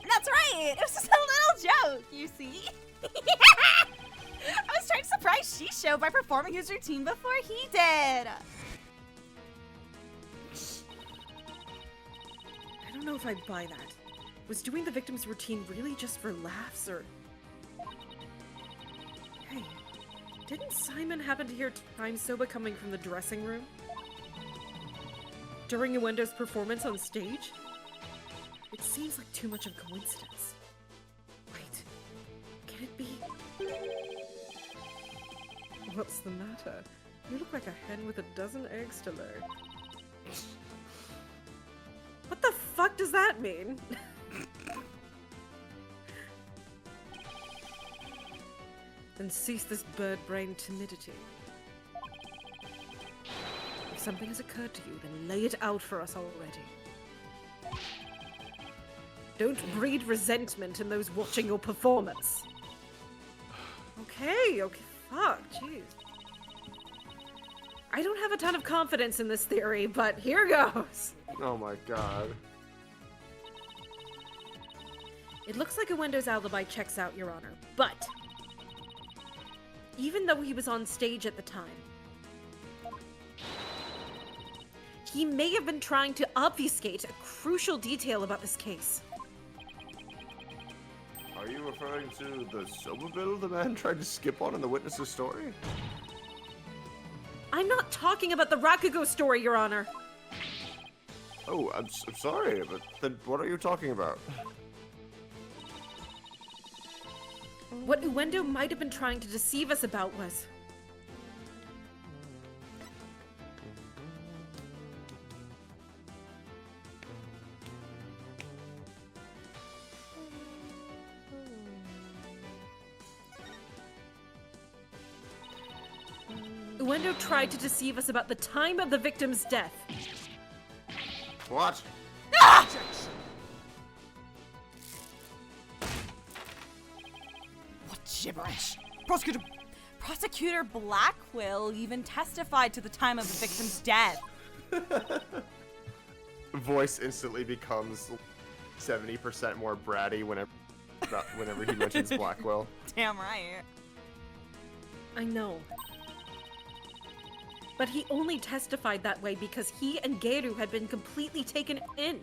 That's right! It was just a little joke, you see? I was trying to surprise Shisho by performing his routine before he did! I don't know if I buy that. Was doing the victim's routine really just for laughs, or... Hey, didn't Simon happen to hear Time Soba coming from the dressing room? During Uendo's performance on stage? It seems like too much of a coincidence. Wait, can it be? What's the matter? You look like a hen with a dozen eggs to lay. What the fuck does that mean? Then cease this bird-brained timidity. If something has occurred to you, then lay it out for us already. Don't breed resentment in those watching your performance. Okay, fuck, jeez. I don't have a ton of confidence in this theory, but here goes. Oh my god. It looks like Uendo's alibi checks out, Your Honor, but even though he was on stage at the time, he may have been trying to obfuscate a crucial detail about this case. Are you referring to the Soba bill the man tried to skip on in the witness's story? I'm not talking about the Rakugo story, Your Honor. Oh, I'm sorry, but then what are you talking about? What Uendo might have been trying to deceive us about was... Uendo tried to deceive us about the time of the victim's death. What? What gibberish? Prosecutor Blackquill even testified to the time of the victim's death. Voice instantly becomes 70% more bratty whenever he mentions Blackwell. Damn right. I know. But he only testified that way because he and Geru had been completely taken in.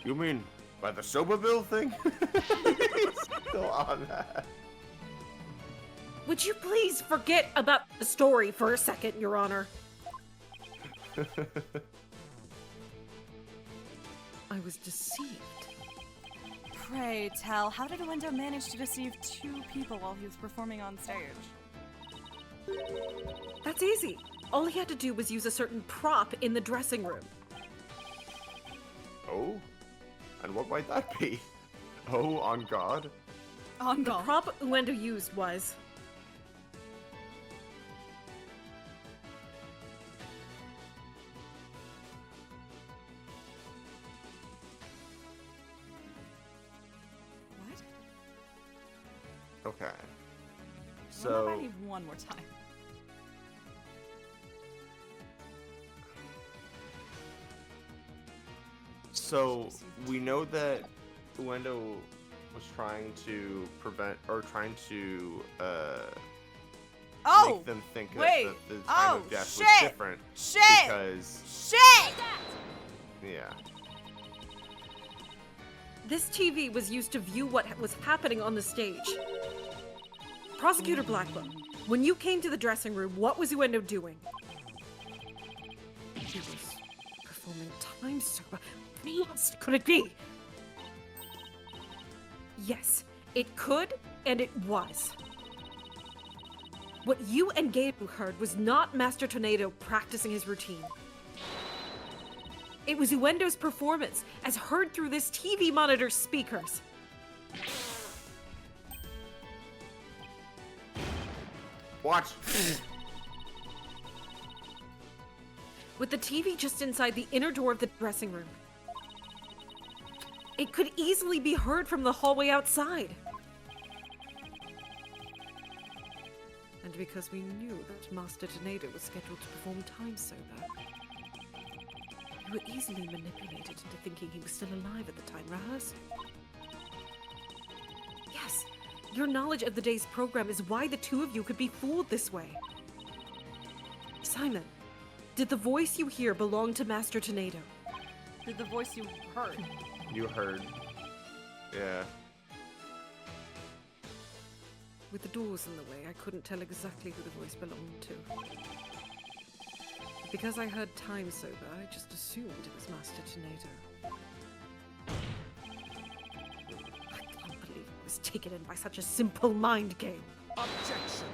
You mean by the Soba bill thing? He's still on that. Would you please forget about the story for a second, Your Honor? I was deceived. Pray tell, how did Uendo manage to deceive two people while he was performing on stage? That's easy. All he had to do was use a certain prop in the dressing room. Oh? And what might that be? Oh, on God? On The God. prop Uendo used was... What? Okay. Run that by So, me one more time. we know that Uendo was trying to prevent, or trying to, Oh! make them think wait. that the time Oh, of death shit! was different. Shit! Because, Shit! yeah. This TV was used to view what was happening on the stage. Prosecutor Blackquill, when you came to the dressing room, what was Uendo doing? He was performing Time Soba. What could it be? Yes, it could, and it was. What you and Gabriel heard was not Master Tornado practicing his routine. It was Uendo's performance, as heard through this TV monitor's speakers. Watch. With the TV just inside the inner door of the dressing room. It could easily be heard from the hallway outside. And because we knew that Master Tornado was scheduled to perform Time Sober, we were easily manipulated into thinking he was still alive at the time rehearsal. Yes, your knowledge of the day's program is why the two of you could be fooled this way. Simon, did the voice you hear belong to Master Tornado? The voice you heard. You heard. Yeah. With the doors in the way, I couldn't tell exactly who the voice belonged to. But because I heard Time Sober, I just assumed it was Master Tornado. I can't believe I was taken in by such a simple mind game. Objection!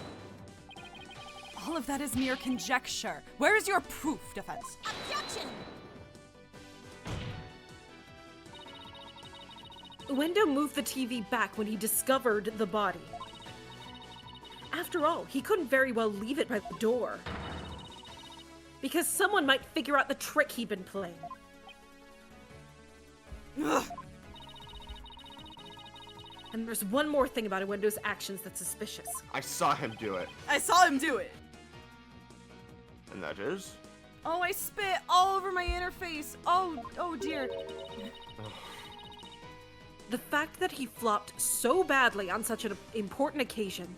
All of that is mere conjecture. Where is your proof, Defense? Objection! Uendo moved the TV back when he discovered the body. After all, he couldn't very well leave it by the door. Because someone might figure out the trick he'd been playing. Ugh. And there's one more thing about Uendo's actions that's suspicious. I saw him do it. I saw him do it. And that is? Oh, I spit all over my interface. Oh dear. The fact that he flopped so badly on such an important occasion.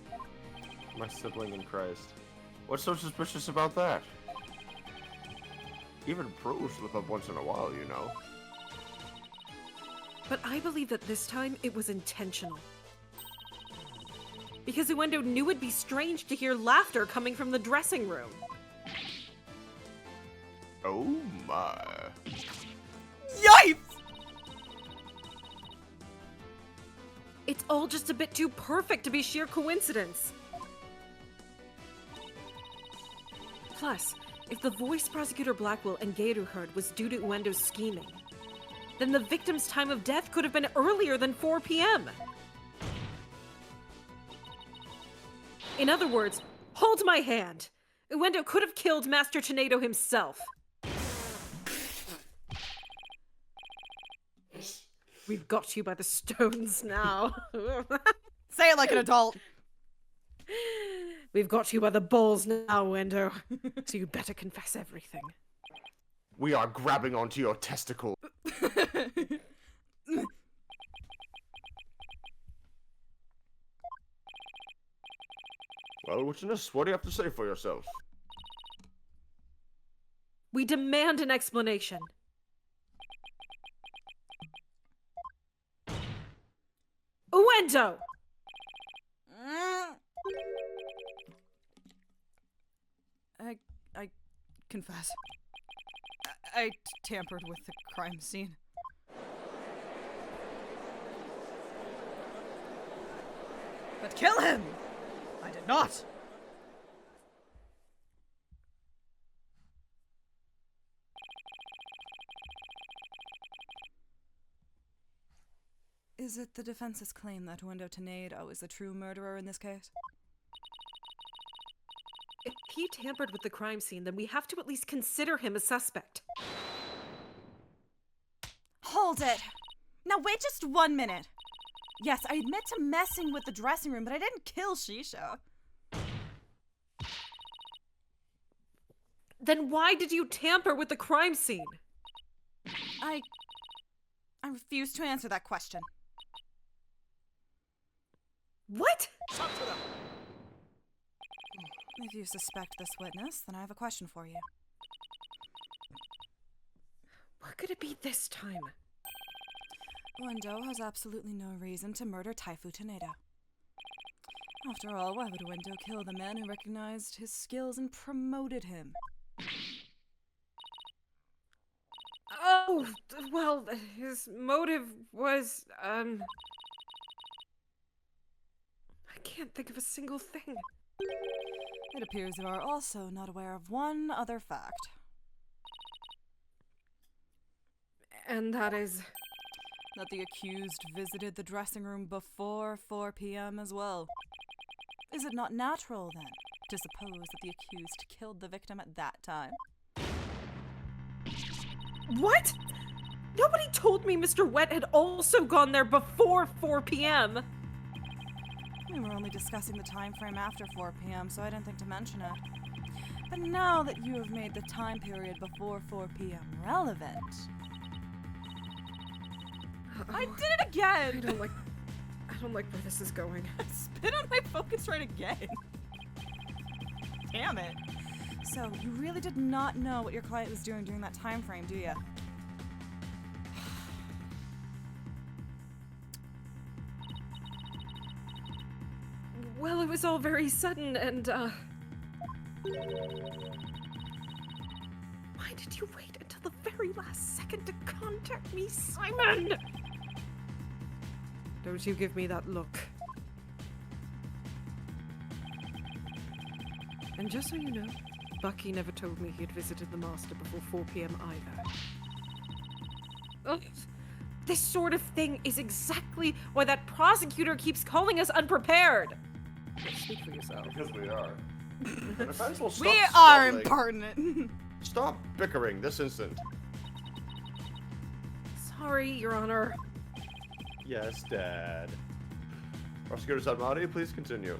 My sibling in Christ. What's so suspicious about that? Even pros slip up once in a while, you know. But I believe that this time it was intentional. Because Uendo knew it'd be strange to hear laughter coming from the dressing room. Oh my. Yipes! It's all just a bit too perfect to be sheer coincidence. Plus, if the voice Prosecutor Blackquill and Geiru heard was due to Uendo's scheming, then the victim's time of death could have been earlier than 4 p.m. In other words, hold my hand. Uendo could have killed Master Tornado himself. We've got you by the stones now. Say it like an adult. We've got you by the balls now, Uendo. So you better confess everything. We are grabbing onto your testicle. Well, Witness, what do you have to say for yourself? We demand an explanation. Uendo! I confess. I tampered with the crime scene. But kill him! I did not! Is it the defense's claim that Uendo Tornado is the true murderer in this case? If he tampered with the crime scene, then we have to at least consider him a suspect. Hold it! Now wait just 1 minute. Yes, I admit to messing with the dressing room, but I didn't kill Shisha. Then why did you tamper with the crime scene? I refuse to answer that question. What? If you suspect this witness, then I have a question for you. What could it be this time? Uendo has absolutely no reason to murder Taifu Tornado. After all, why would Uendo kill the man who recognized his skills and promoted him? Oh, well, his motive was, I can't think of a single thing. It appears you are also not aware of one other fact. And that is... That the accused visited the dressing room before 4 p.m. as well. Is it not natural, then, to suppose that the accused killed the victim at that time? What? Nobody told me Mr. Wet had also gone there before 4 p.m. We were only discussing the time frame after 4 p.m., so I didn't think to mention it. But now that you have made the time period before 4 p.m. relevant... I did it again! I don't like where this is going. Spit on my focus right again. Damn it. So, you really did not know what your client was doing during that time frame, do you? Well, it was all very sudden, and, Why did you wait until the very last second to contact me, Simon? Don't you give me that look. And just so you know, Bucky never told me he had visited the Master before 4 p.m. either. Ugh. This sort of thing is exactly why that prosecutor keeps calling us unprepared. Speak for yourself. Because we are. And if I just will stop We are squabbling- impertinent. Stop bickering this instant. Sorry, Your Honor. Yes, Dad. Prosecutor Sadmati, please continue.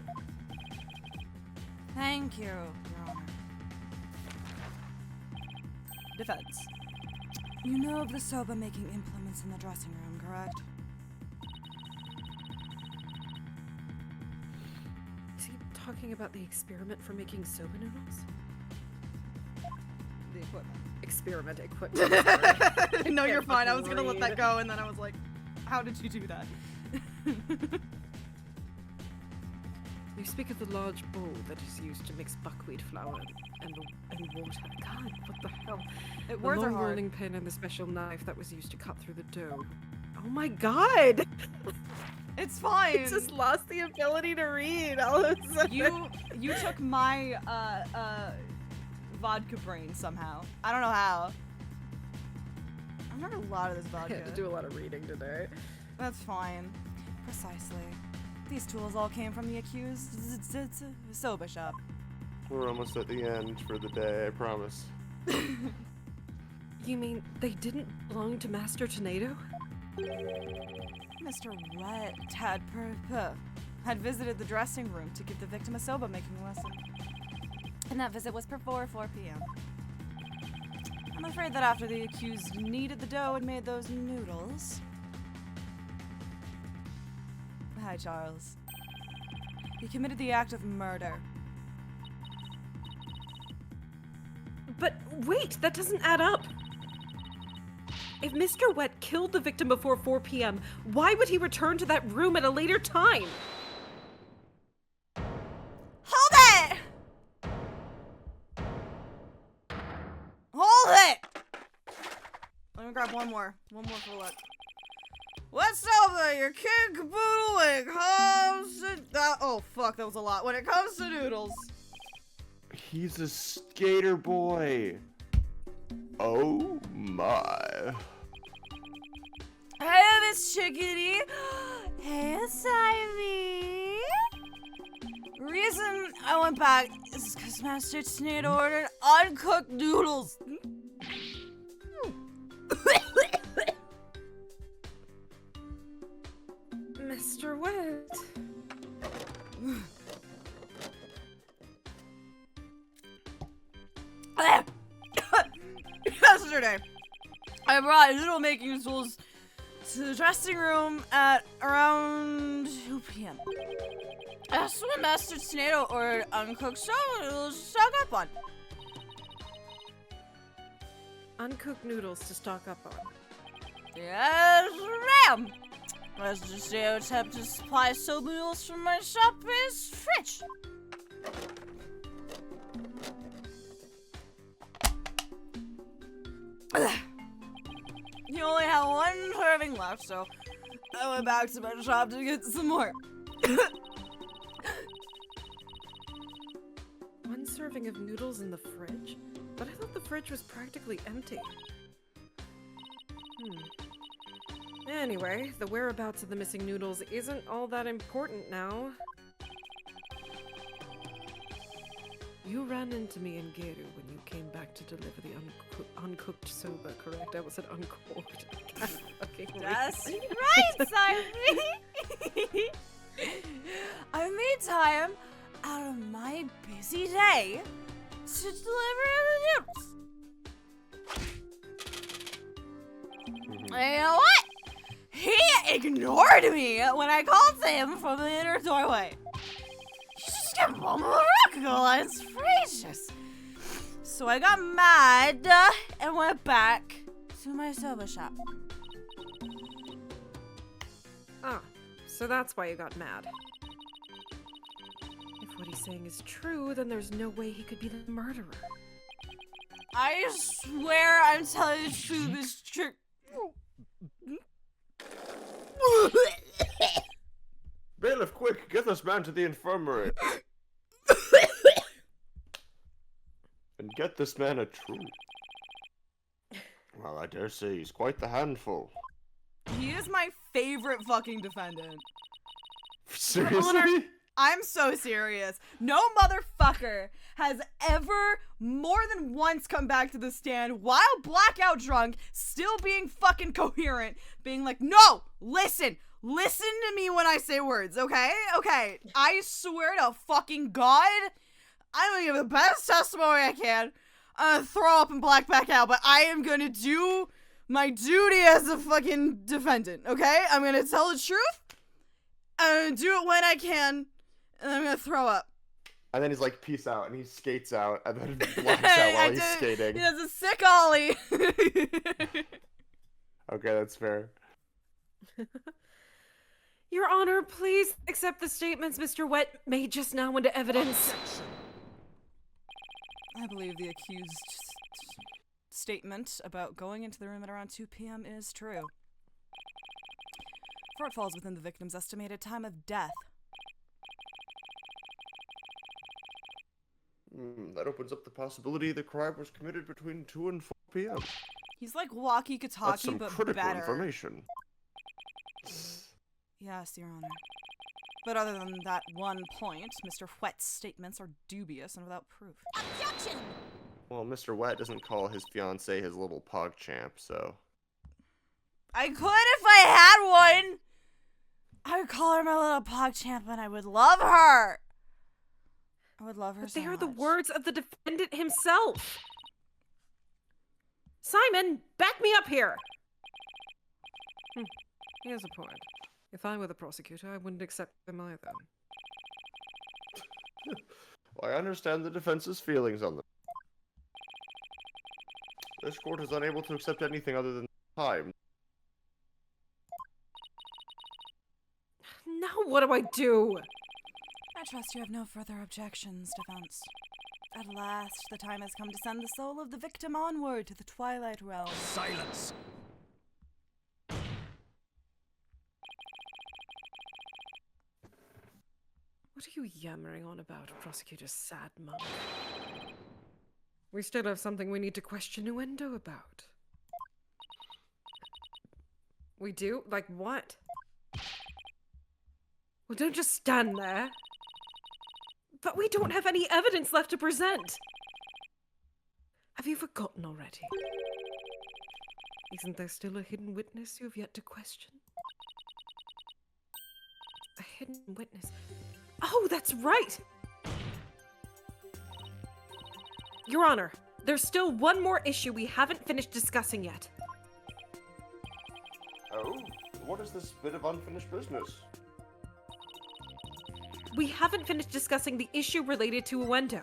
Thank you, Your Honor. Defense. You know of the soba making implements in the dressing room, correct? Is he talking about the experiment for making soba noodles? The equipment. Experiment equipment. No, you're fine. I was gonna let that go, and then I was like, how did you do that? You speak of the large bowl that is used to mix buckwheat flour and water. God, what the hell? The Words are long hard. rolling pin and the special knife that was used to cut through the dough. Oh my god! It's fine. I just lost the ability to read all of a sudden. You took my vodka brain somehow. I don't know how. I remember a lot of this I vodka. had to do a lot of reading today. That's fine. Precisely. These tools all came from the accused soba shop. We're almost at the end for the day, I promise. You mean they didn't belong to Master Tornado? Mr. Wet had visited the dressing room to give the victim a soba making lesson. And that visit was before 4 p.m. I'm afraid that after the accused kneaded the dough and made those noodles... Hi, Charles. He committed the act of murder. But wait, that doesn't add up. If Mr. Wet killed the victim before 4 p.m., why would he return to that room at a later time? Hold it! Hold it! Let me grab one more. One more for luck. What's over your kid caboodle when it comes to oh fuck, that was a lot. When it comes to noodles. He's a skater boy. Oh my. Hey, Miss Chickadee. Hey, Simey. Reason I went back is because Master Sneed ordered uncooked noodles. Mr. Wet. Yesterday, I brought noodle making tools to the dressing room at around 2 p.m. That's when Master Tornado ordered uncooked soba noodles to stock up on. Uncooked noodles to stock up on. Yes, ma'am. Master Tornado attempted to supply soba noodles from my shop in his fridge. He only had one serving left, so I went back to my shop to get some more. serving of noodles in the fridge? But I thought the fridge was practically empty. Anyway, the whereabouts of the missing noodles isn't all that important now. You ran into me and Geru when you came back to deliver the uncooked soba, correct? I almost said uncorked. I can't fucking read. That's right, Simon! I made time out of my busy day to deliver the noodles. And you know what? He ignored me when I called to him from the inner doorway. You just get one more Rakugo, it's gracious. So I got mad and went back to my soba shop. Ah, so that's why you got mad. If what he's saying is true, then there's no way he could be the murderer. I swear I'm telling the truth, this trick. Bailiff, quick, get this man to the infirmary. And get this man a truth. Well, I dare say he's quite the handful. He is my favorite fucking defendant. Seriously? I'm so serious. No motherfucker has ever more than once come back to the stand while blackout drunk, still being fucking coherent, being like, no, listen to me when I say words, okay? Okay, I swear to fucking God, I'm gonna give the best testimony I can. I'm gonna throw up and black back out, but I am gonna do my duty as a fucking defendant, okay? I'm gonna tell the truth. I'm gonna do it when I can. And I'm gonna throw up. And then he's like, peace out, and he skates out, and then blacks out while he's skating. He does a sick ollie. Okay, that's fair. Your Honor, please accept the statements Mr. Wet made just now into evidence. I believe the accused's statement about going into the room at around 2 p.m. is true. For it falls within the victim's estimated time of death. That opens up the possibility the crime was committed between 2 and 4 p.m. He's like walkie-talkie, That's some but critical better. information. Yes, Your Honor. But other than that one point, Mr. Whet's statements are dubious and without proof. Objection! Well, Mr. Wet doesn't call his fiancée his little pog champ, so... I could if I had one! I would call her my little PogChamp and I would love her! I would love her But so they are the much. words of the defendant himself. Simon, back me up here. He has a point. If I were the prosecutor, I wouldn't accept them either. Well, I understand the defense's feelings on them. This court is unable to accept anything other than time. Now what do I do? I trust you have no further objections, defense. At last, the time has come to send the soul of the victim onward to the Twilight Realm. Silence! What are you yammering on about, Prosecutor Sad Monk? We still have something we need to question Nuendo about. We do? Like what? Well, don't just stand there. But we don't have any evidence left to present. Have you forgotten already? Isn't there still a hidden witness you have yet to question? A hidden witness? Oh, that's right! Your Honor, there's still one more issue we haven't finished discussing yet. Oh? What is this bit of unfinished business? We haven't finished discussing the issue related to Uendo.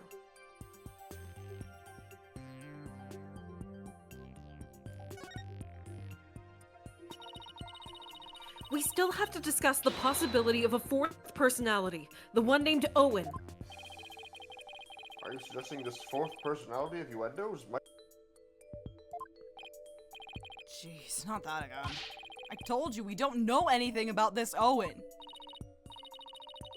We still have to discuss the possibility of a fourth personality, the one named Owen. Are you suggesting this fourth personality of Uendo's might... Jeez, not that again. I told you we don't know anything about this Owen.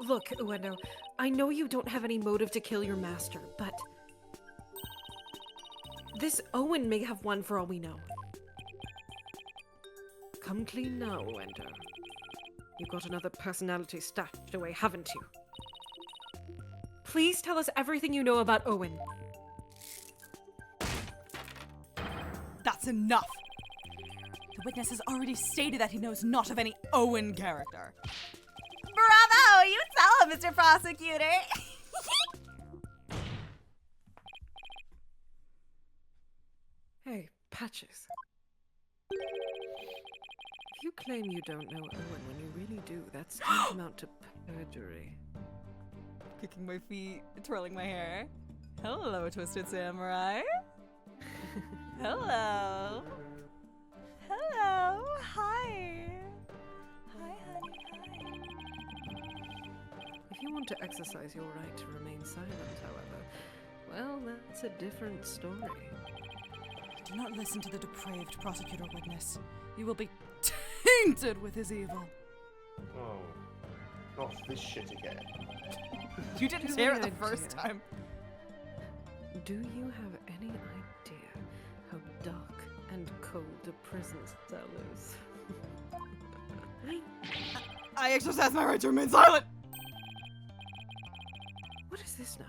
Look, Uendo, I know you don't have any motive to kill your master, but This Owen may have one for all we know. Come clean now, Wendo. You've got another personality stashed away, haven't you? Please tell us everything you know about Owen. That's enough. The witness has already stated that he knows not of any Owen character. Bravo! You tell him, Mr. Prosecutor! Hey, Patches. If you claim you don't know Owen when you really do, that's tantamount to perjury. Kicking my feet, twirling my hair. Hello, Twisted Samurai. Hello. Hello. Hi. Hi, honey. If you want to exercise your right to remain silent, however, well, that's a different story. Do not listen to the depraved prosecutor witness. You will be tainted with his evil. Oh, not this shit again. You didn't hear it the first time. Do you have any idea how dark and cold a prison cell is? I exercise my right to remain silent! What is this now?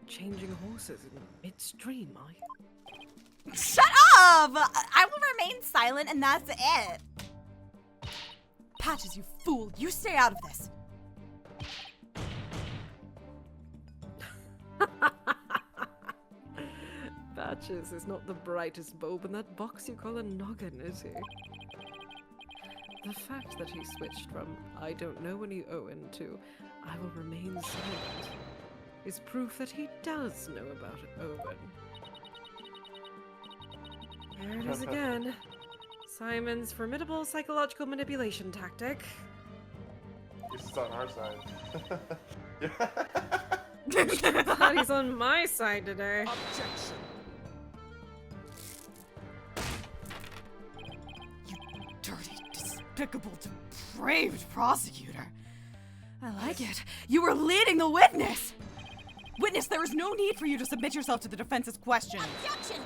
Changing horses in midstream, are you? Shut up! I will remain silent and that's it. Patches, you fool! You stay out of this! Patches is not the brightest bulb in that box you call a noggin, is he? The fact that he switched from I don't know any Owen to I will remain silent is proof that he does know about Owen. There it is again. Simon's formidable psychological manipulation tactic. This is on our side. Thought he's on my side today. Objection. Dirty, despicable, depraved prosecutor. I like it. You were leading the witness! Witness, there is no need for you to submit yourself to the defense's questions. Objection!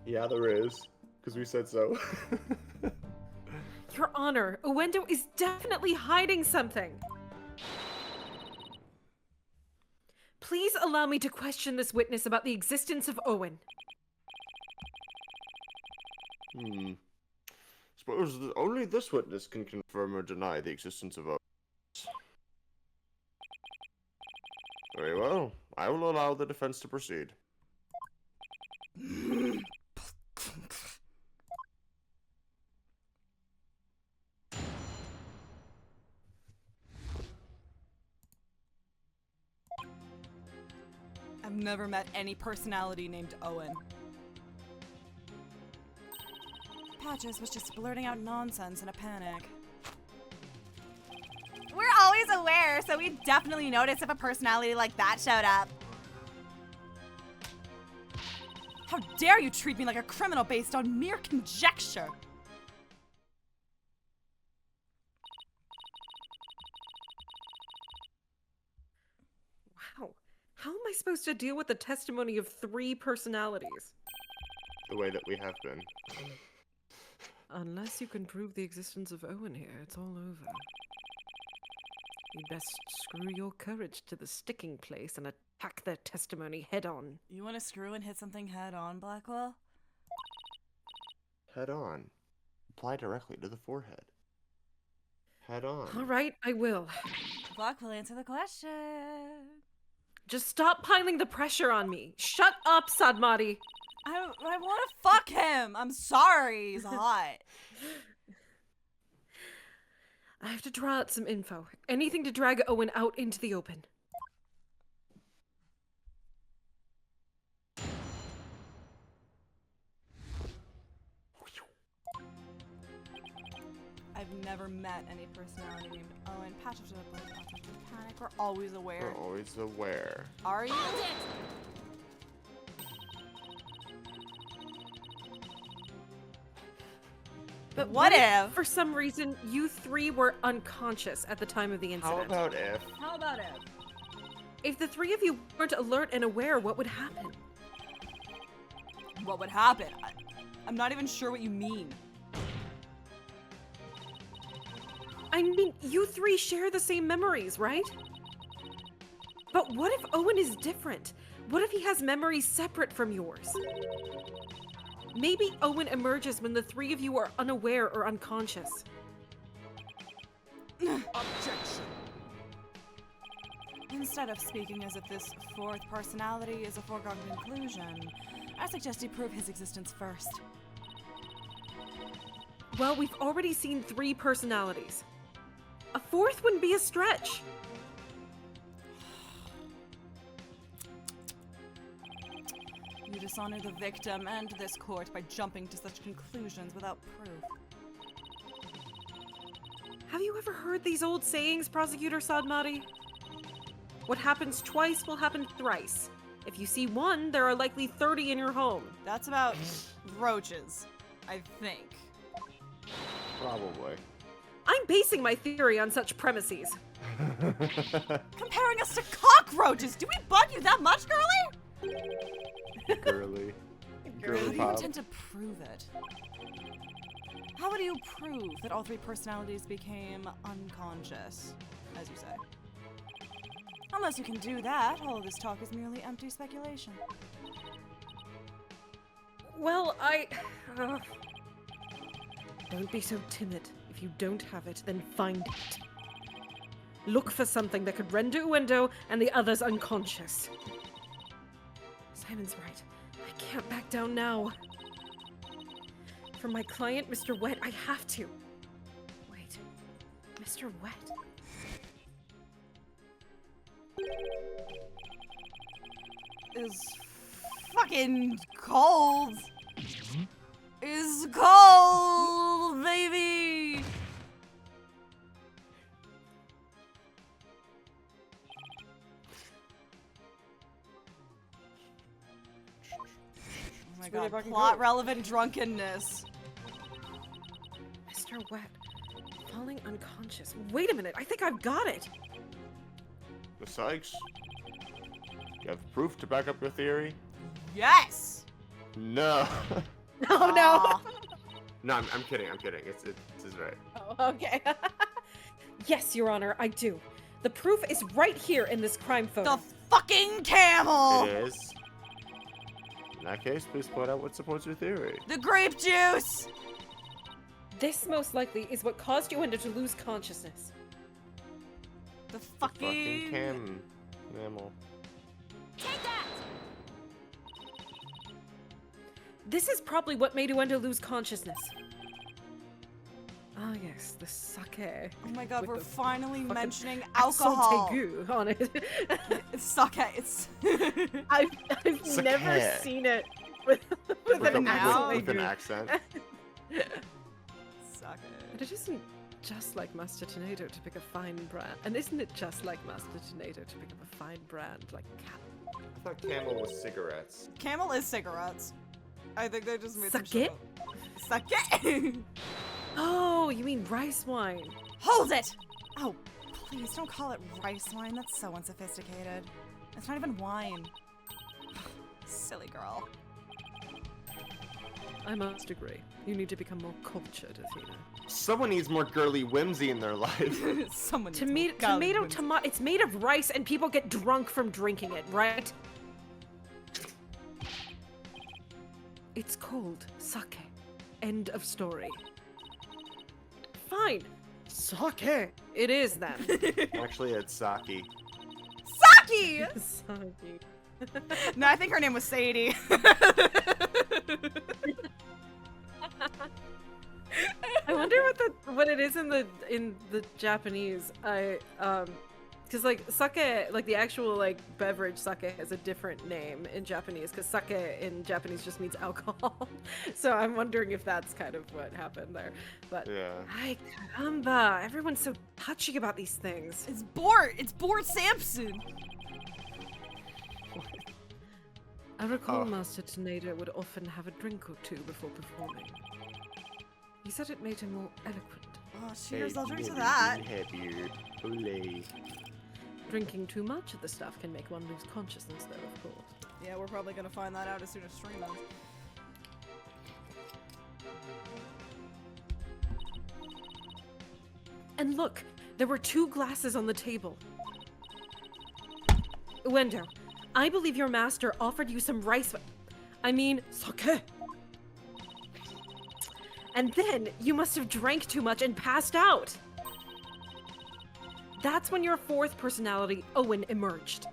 Yeah, there is. Because we said so. Your Honor, Owendo is definitely hiding something. Please allow me to question this witness about the existence of Owen. Suppose that only this witness can confirm or deny the existence of Owen. Very well. I will allow the defense to proceed. I've never met any personality named Owen. Patches was just blurting out nonsense in a panic. We're always aware, so we definitely notice if a personality like that showed up. How dare you treat me like a criminal based on mere conjecture? Wow. How am I supposed to deal with the testimony of 3 personalities? The way that we have been. Unless you can prove the existence of Owen here, it's all over. You'd best screw your courage to the sticking place and attack their testimony head on. You want to screw and hit something head on, Blackwell? Head on. Apply directly to the forehead. Head on. All right, I will. Blackwell, answer the question. Just stop piling the pressure on me. Shut up, Sadmati. I want to fuck him. I'm sorry. He's hot. I have to draw out some info. Anything to drag Owen out into the open. I've never met any personality named Owen. Patches of the panic. We're always aware. We're always aware. Are you? But what if? For some reason, you 3 were unconscious at the time of the incident? How about if? How about it? If the three of you weren't alert and aware, what would happen? What would happen? I'm not even sure what you mean. I mean, you three share the same memories, right? But what if Owen is different? What if he has memories separate from yours? Maybe Owen emerges when the three of you are unaware or unconscious. Objection! Instead of speaking as if this fourth personality is a foregone conclusion, I suggest you prove his existence first. Well, we've already seen 3 personalities. A fourth wouldn't be a stretch. You dishonor the victim and this court by jumping to such conclusions without proof. Have you ever heard these old sayings, Prosecutor Sadmati? What happens twice will happen thrice. If you see one, there are likely 30 in your home. That's about roaches, I think. Probably. I'm basing my theory on such premises. Comparing us to cockroaches! Do we bug you that much, girly? Girly. How Girly do you pop. intend to prove it? How would you prove that all 3 personalities became unconscious, as you say? Unless you can do that, all of this talk is merely empty speculation. Well, Don't be so timid. If you don't have it, then find it. Look for something that could render Uendo and the others unconscious. Simon's right. I can't back down now. For my client, Mr. Wet, I have to. Wait, Mr. Wet? Is fucking cold. Is cold, baby. Oh my really god, fucking plot cool. relevant drunkenness. Mr. Wet, falling unconscious. Wait a minute, I think I've got it. The Sykes? You have proof to back up your theory? Yes. No. Oh no. No, I'm kidding. I'm kidding. It's right. Oh, okay. Yes, Your Honor, I do. The proof is right here in this crime photo. The fucking camel. It is. In that case, please point out what supports your theory. The grape juice. This most likely is what caused Uendo to lose consciousness. The The fucking. camel. This is probably what made Uendo lose consciousness. Ah yes, the sake. Oh my god, With we're the finally fucking mentioning Accent alcohol. aigu on it. It's sake. It's. I've Sake. never seen it with an accent With an aigu. accent. Sake. But it isn't just like Master Tornado to pick a fine brand. And isn't it just like Master Tornado to pick up a fine brand like Cat? I thought camel was cigarettes. Camel is cigarettes. I think they just made some Sake? shit up. Sake. Oh, you mean rice wine? Hold it. Oh, please don't call it rice wine. That's so unsophisticated. It's not even wine. Silly girl. I must agree. You need to become more cultured, Athena. Someone needs more girly whimsy in their life. Someone needs Tomato, more garlic tomato, whimsy. tomato. It's made of rice, and people get drunk from drinking it, right? It's called sake. End of story. Fine. Sake. It is then. Actually, it's sake. Saki! Sake. No, I think her name was Sadie. I wonder what it is in the Japanese. Because like sake, like the actual like beverage sake has a different name in Japanese. Because sake in Japanese just means alcohol. So I'm wondering if that's kind of what happened there. But Yeah. ay caramba, everyone's so touchy about these things. It's Bort. It's Bort Sampson. I recall Oh. Master Tornado would often have a drink or two before performing. He said it made him more eloquent. Oh, cheers. I'll drink to that. Happier. Olay. Drinking too much of the stuff can make one lose consciousness, though, of course. Yeah, we're probably gonna find that out as soon as stream ends. And look, there were 2 glasses on the table. Uendo, I believe your master offered you some rice. I mean, sake. And then you must have drank too much and passed out. That's when your 4th personality, Owen, emerged.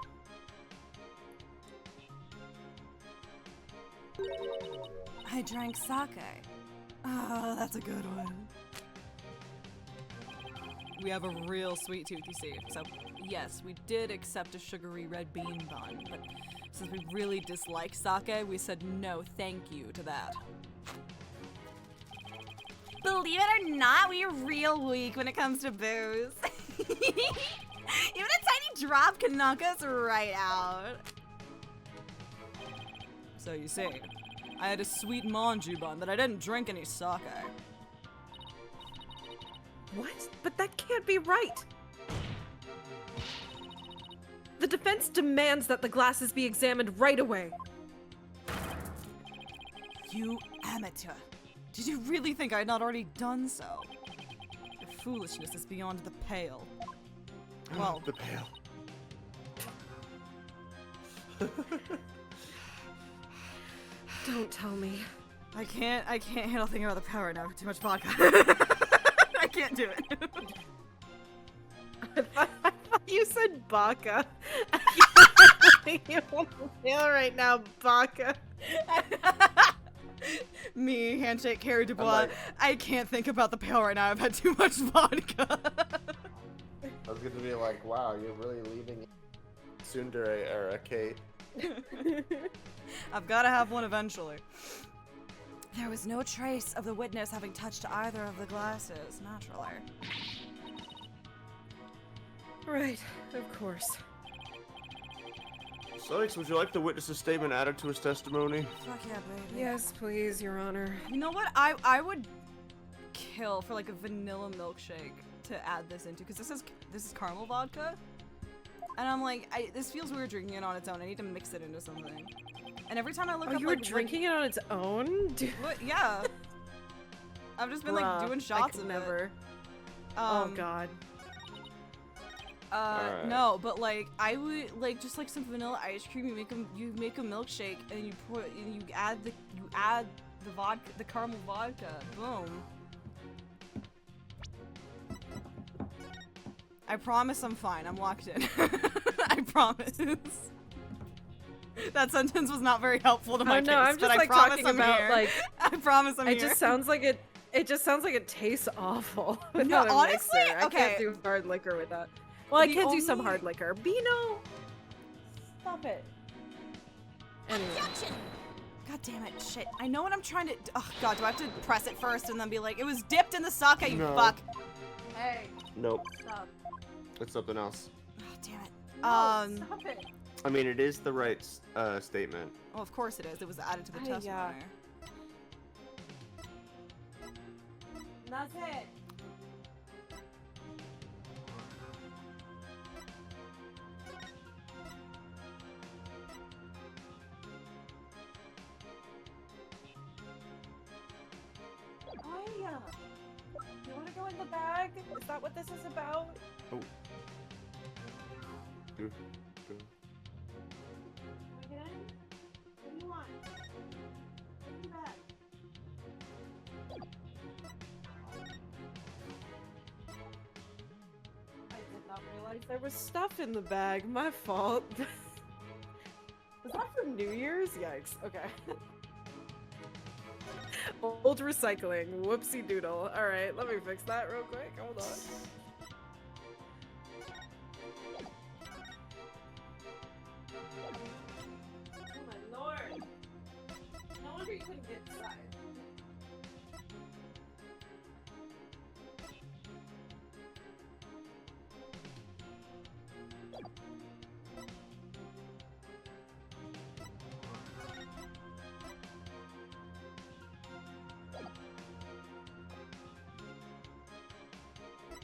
I drank sake. Oh, that's a good one. We have a real sweet tooth, you see. So, yes, we did accept a sugary red bean bun, but since we really dislike sake, we said no thank you to that. Believe it or not, we are real weak when it comes to booze. Even a tiny drop can knock us right out. So you see, I had a sweet manju bun, but I didn't drink any sake. What? But that can't be right! The defense demands that the glasses be examined right away. You amateur. Did you really think I had not already done so? Your foolishness is beyond the pale. Well, The pale. Don't tell me. I can't handle thinking about the power right now. Too much vodka. I can't do it. I thought you said baka. You won't feel right now, baka. Me, handshake, Carrie Dubois. like- I can't think about the pale right now. I've had too much vodka. I was gonna be like, wow, you're really leaving Tsundere era, Kate. I've got to have one eventually. There was no trace of the witness having touched either of the glasses, naturally. Right, of course. Sykes, would you like the witness's statement added to his testimony? Fuck yeah, baby. Yes, please, Your Honor. You know what? I would kill for like a vanilla milkshake to add this into, because this is caramel vodka, and I'm like, this feels weird drinking it on its own. I need to mix it into something. And every time I look Oh, up, you were like, drinking it on its own? Dude, What? Yeah. I've just been like bruh, doing I shots could of never. it. Oh God. Alright. No, but like I would like just like some vanilla ice cream. You make a milkshake and you add the vodka, the caramel vodka. Boom. I promise I'm fine. I'm locked in. I promise. That sentence was not very helpful to my case, no, I'm but just I like promise talking I'm about here. like I promise I'm it here. just sounds like it. It just sounds like it tastes awful. No, without a honestly, mixer. I okay. can't do hard liquor with that. Well, I The can do some only- hard liquor. Beano, stop it. Anyway, God damn it, shit. I know what I'm trying to. Oh god, do I have to press it first and then be like, it was dipped in the sake, you No. fuck? hey, Nope. stop. It's something else. Oh, damn it. No, stop it. I mean, it is the right statement. Well, of course it is. It was added to the Ay, testimony. yeah. That's it. Aya, you want to go in the bag? Is that what this is about? Oh. Go. Get in? What do you want? In the bag. I did not realize there was stuff in the bag. My fault. Was that for New Year's? Yikes. Okay. Old recycling. Whoopsie doodle. Alright, let me fix that real quick. Hold on. Oh my lord. No wonder you couldn't get inside.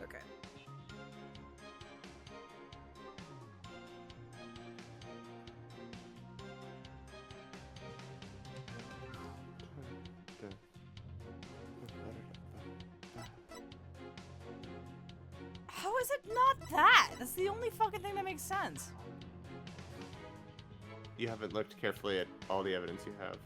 Okay. How is it not that? That's the only fucking thing that makes sense. You haven't looked carefully at all the evidence you have.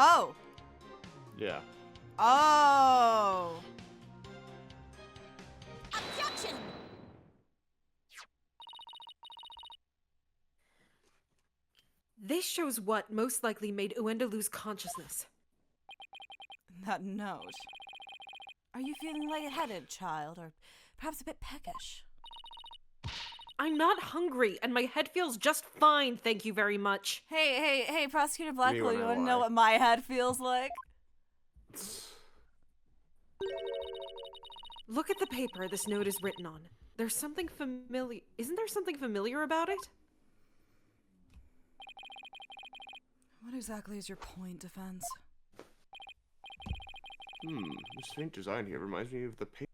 Oh. Yeah. Oh. Objection! This shows what most likely made Uendo lose consciousness. That note. Are you feeling lightheaded, child, or perhaps a bit peckish? I'm not hungry, and my head feels just fine, thank you very much. Hey, Prosecutor Blackquill, when you I want to know lie. what my head feels like? Look at the paper this note is written on. There's something familiar. Isn't there something familiar about it? What exactly is your point, Defense? This faint design here reminds me of the paper.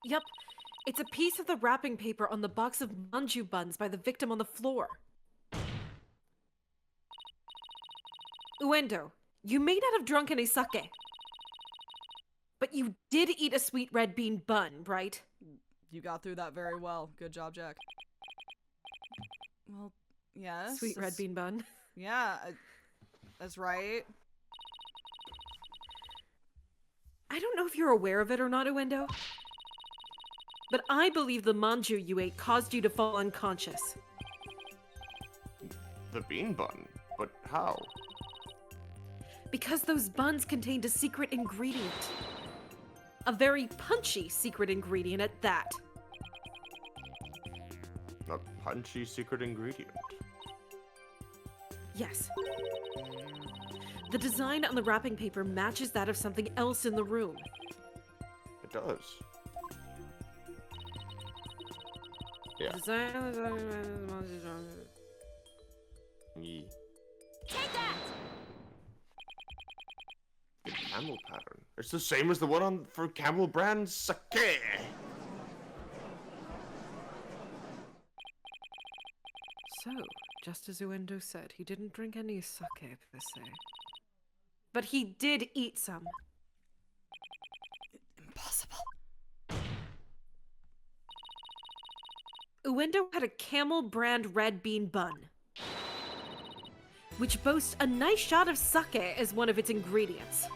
Yup. It's a piece of the wrapping paper on the box of manju buns by the victim on the floor. Uendo, you may not have drunk any sake. But you did eat a sweet red bean bun, right? You got through that very well. Good job, Jack. Well, yes. Sweet red bean bun. Yeah, that's right. I don't know if you're aware of it or not, Uendo. But I believe the manju you ate caused you to fall unconscious. The bean bun? But how? Because those buns contained a secret ingredient. A very punchy secret ingredient at that. A punchy secret ingredient. Yes. The design on the wrapping paper matches that of something else in the room. It does. Yeah. Yee. Take that! The camel pattern. It's the same as the one on for Camel brand sake. So, just as Uendo said, he didn't drink any sake per se. But he did eat some. Impossible. Uendo had a Camel brand red bean bun, which boasts a nice shot of sake as one of its ingredients.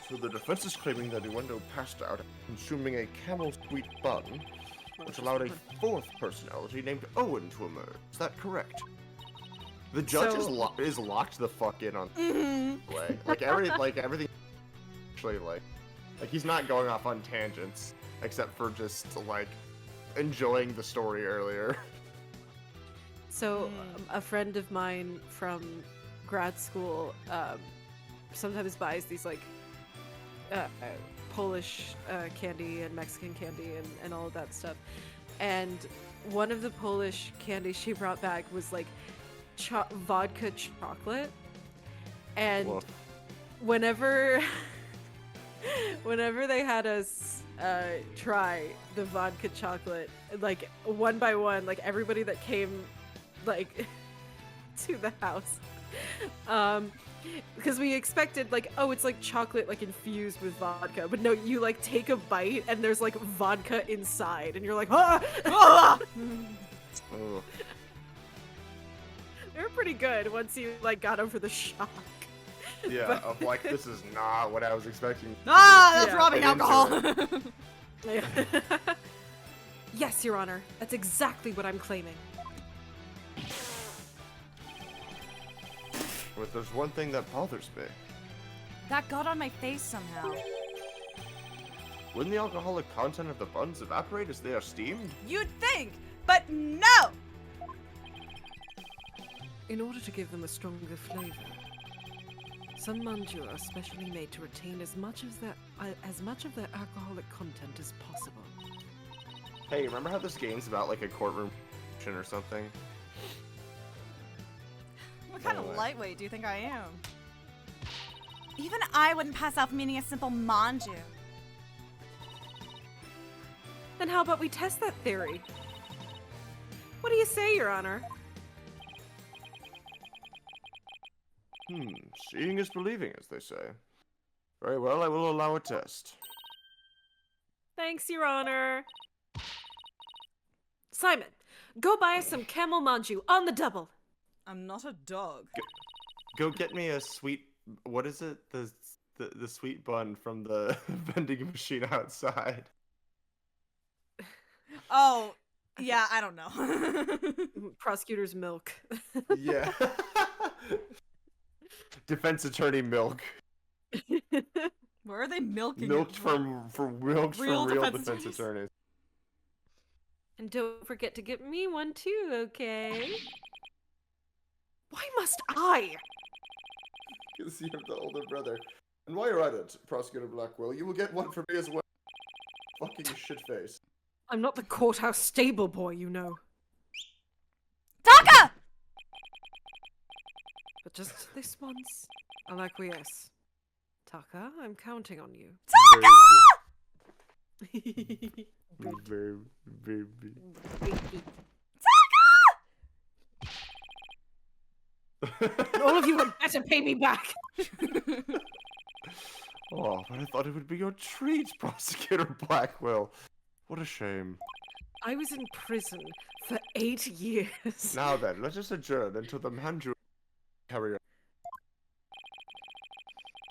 So the defense is claiming that Uendo passed out consuming a camel sweet bun, which allowed a fourth personality named Owen to emerge. Is that correct? The judge is locked the fuck in on way. Like everything actually like he's not going off on tangents except for just like enjoying the story earlier. So, a friend of mine from grad school sometimes buys these like Polish candy and Mexican candy and all of that stuff. And one of the Polish candies she brought back was like vodka chocolate. And Whoa. whenever they had us try the vodka chocolate, like one by one, like everybody that came like to the house, because we expected like, oh, it's like chocolate like infused with vodka, but no, you like take a bite and there's like vodka inside and you're like, ah! Ugh. They were pretty good once you like got over the shock. Yeah, of like this is not what I was expecting. That's Yeah, robbing get into alcohol. Yes, Your Honor, that's exactly what I'm claiming. But there's one thing that bothers me. That got on my face somehow. Wouldn't the alcoholic content of the buns evaporate as they are steamed? You'd think, but no! In order to give them a stronger flavor, some manju are specially made to retain as much of their alcoholic content as possible. Hey, remember how this game's about like a courtroom or something? What kind of Anyway. lightweight do you think I am? Even I wouldn't pass off meaning a simple manju. Then how about we test that theory? What do you say, Your Honor? Seeing is believing, as they say. Very well, I will allow a test. Thanks, Your Honor. Simon, go buy us some camel manju on the double. I'm not a dog. Go get me a sweet. What is it? The sweet bun from the vending machine outside. Oh, yeah, I don't know. Prosecutor's milk. Yeah. Defense attorney milk. Where are they milking Milked it? from real defense attorneys. attorneys. And don't forget to get me one too, okay? Why must I? Because you have the older brother. And while you're at it, Prosecutor Blackquill, you will get one for me as well. Fucking shitface. I'm not the courthouse stable boy, you know. Taka! But just this once, I'll acquiesce. Taka, I'm counting on you. Baby. All of you would better pay me back! Oh, but I thought it would be your treat, Prosecutor Blackquill. What a shame. I was in prison for 8 years. Now then, let us adjourn until the manju carry on.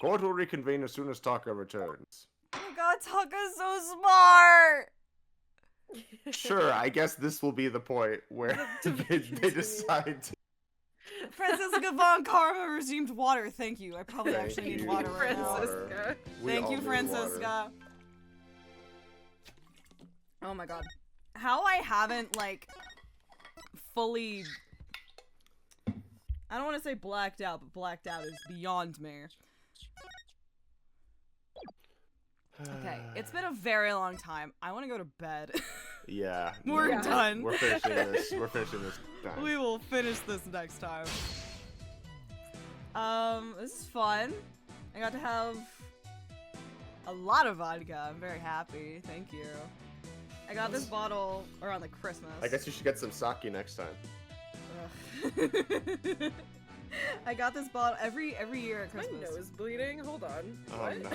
Court will reconvene as soon as Taka returns. Oh my god, Taka's so smart! Sure, I guess this will be the point where they decide to... Francisca von Karma resumed water. Thank you. I probably Thank actually need you, water right now. Francisca. We Thank all you, need Francisca. Oh my god. How I haven't, like, fully... I don't want to say blacked out, but blacked out is beyond me. Okay, it's been a very long time. I want to go to bed. Yeah. We're no, done. We're finishing this. We're finishing this time. We will finish this next time. This is fun. I got to have a lot of vodka. I'm very happy. Thank you. I got this bottle around like Christmas. I guess you should get some sake next time. Ugh. I got this bottle every year at My Christmas. nose bleeding. Hold on. Oh, What? no.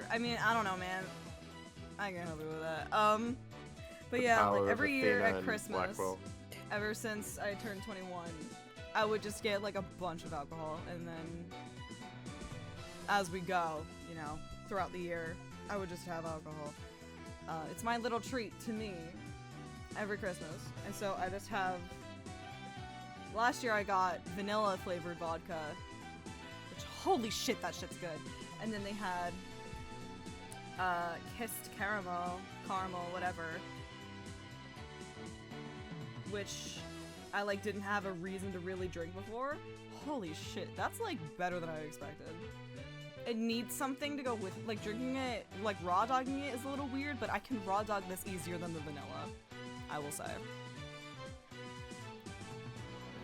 I mean, I don't know, man. I can't help you with that. But The yeah, power like of every year Athena at and Christmas, Blackwell. ever since I turned 21, I would just get like a bunch of alcohol, and then as we go, you know, throughout the year, I would just have alcohol. It's my little treat to me every Christmas, and so I just have. Last year I got vanilla flavored vodka, which holy shit, that shit's good. And then they had kissed caramel, whatever, which I like didn't have a reason to really drink before. Holy shit, that's like better than I expected. It needs something to go with, like drinking it, like raw dogging it is a little weird, but I can raw dog this easier than the vanilla, I will say.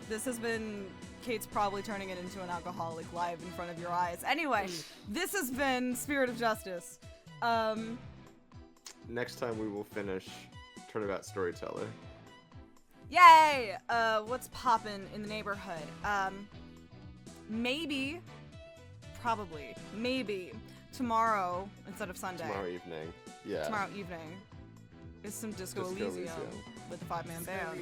This has been, Kate's probably turning it into an alcoholic live in front of your eyes. Anyway, this has been Spirit of Justice. Next time we will finish Turnabout Storyteller. Yay! What's poppin' in the neighborhood? Probably, maybe, tomorrow instead of Sunday. Tomorrow evening. Yeah. Tomorrow evening is some Disco Elysium with the 5-man band.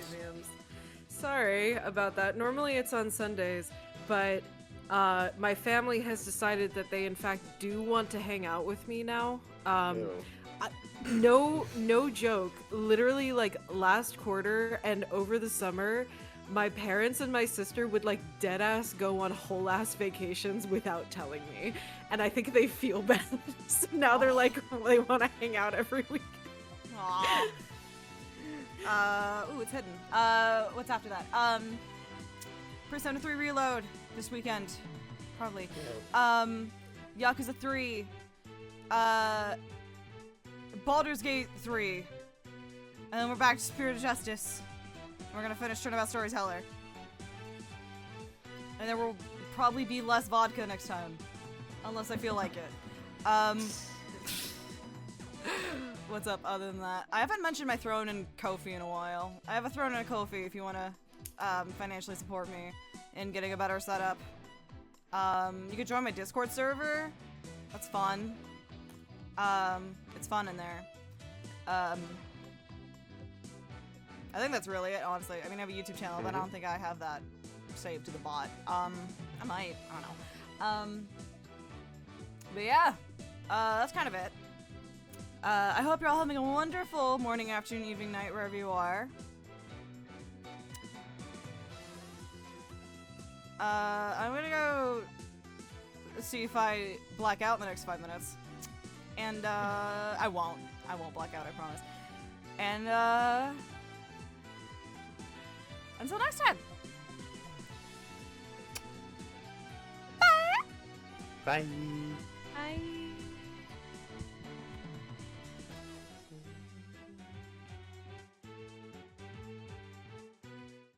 Sorry about that. Normally it's on Sundays, but my family has decided that they in fact do want to hang out with me now. Ew. No joke. Literally like last quarter and over the summer, my parents and my sister would like dead ass go on whole ass vacations without telling me, and I think they feel bad. So now they're like they want to hang out every week. Aww. Ooh, it's hidden. What's after that? Persona 3 Reload this weekend, probably. Yakuza 3. Baldur's Gate 3. And then we're back to Spirit of Justice. We're gonna finish Turnabout Storyteller. And there will probably be less vodka next time. Unless I feel like it. What's up other than that? I haven't mentioned my throne and Ko-fi in a while. I have a throne and a Ko-fi if you want to financially support me in getting a better setup. You could join my Discord server. That's fun. It's fun in there. I think that's really it, honestly. I mean, I have a YouTube channel, but I don't think I have that saved to the bot. I might. I don't know. But yeah, that's kind of it. I hope you're all having a wonderful morning, afternoon, evening, night, wherever you are. I'm gonna go see if I black out in the next 5 minutes. And, I won't. I won't black out, I promise. And, until next time. Bye. Bye.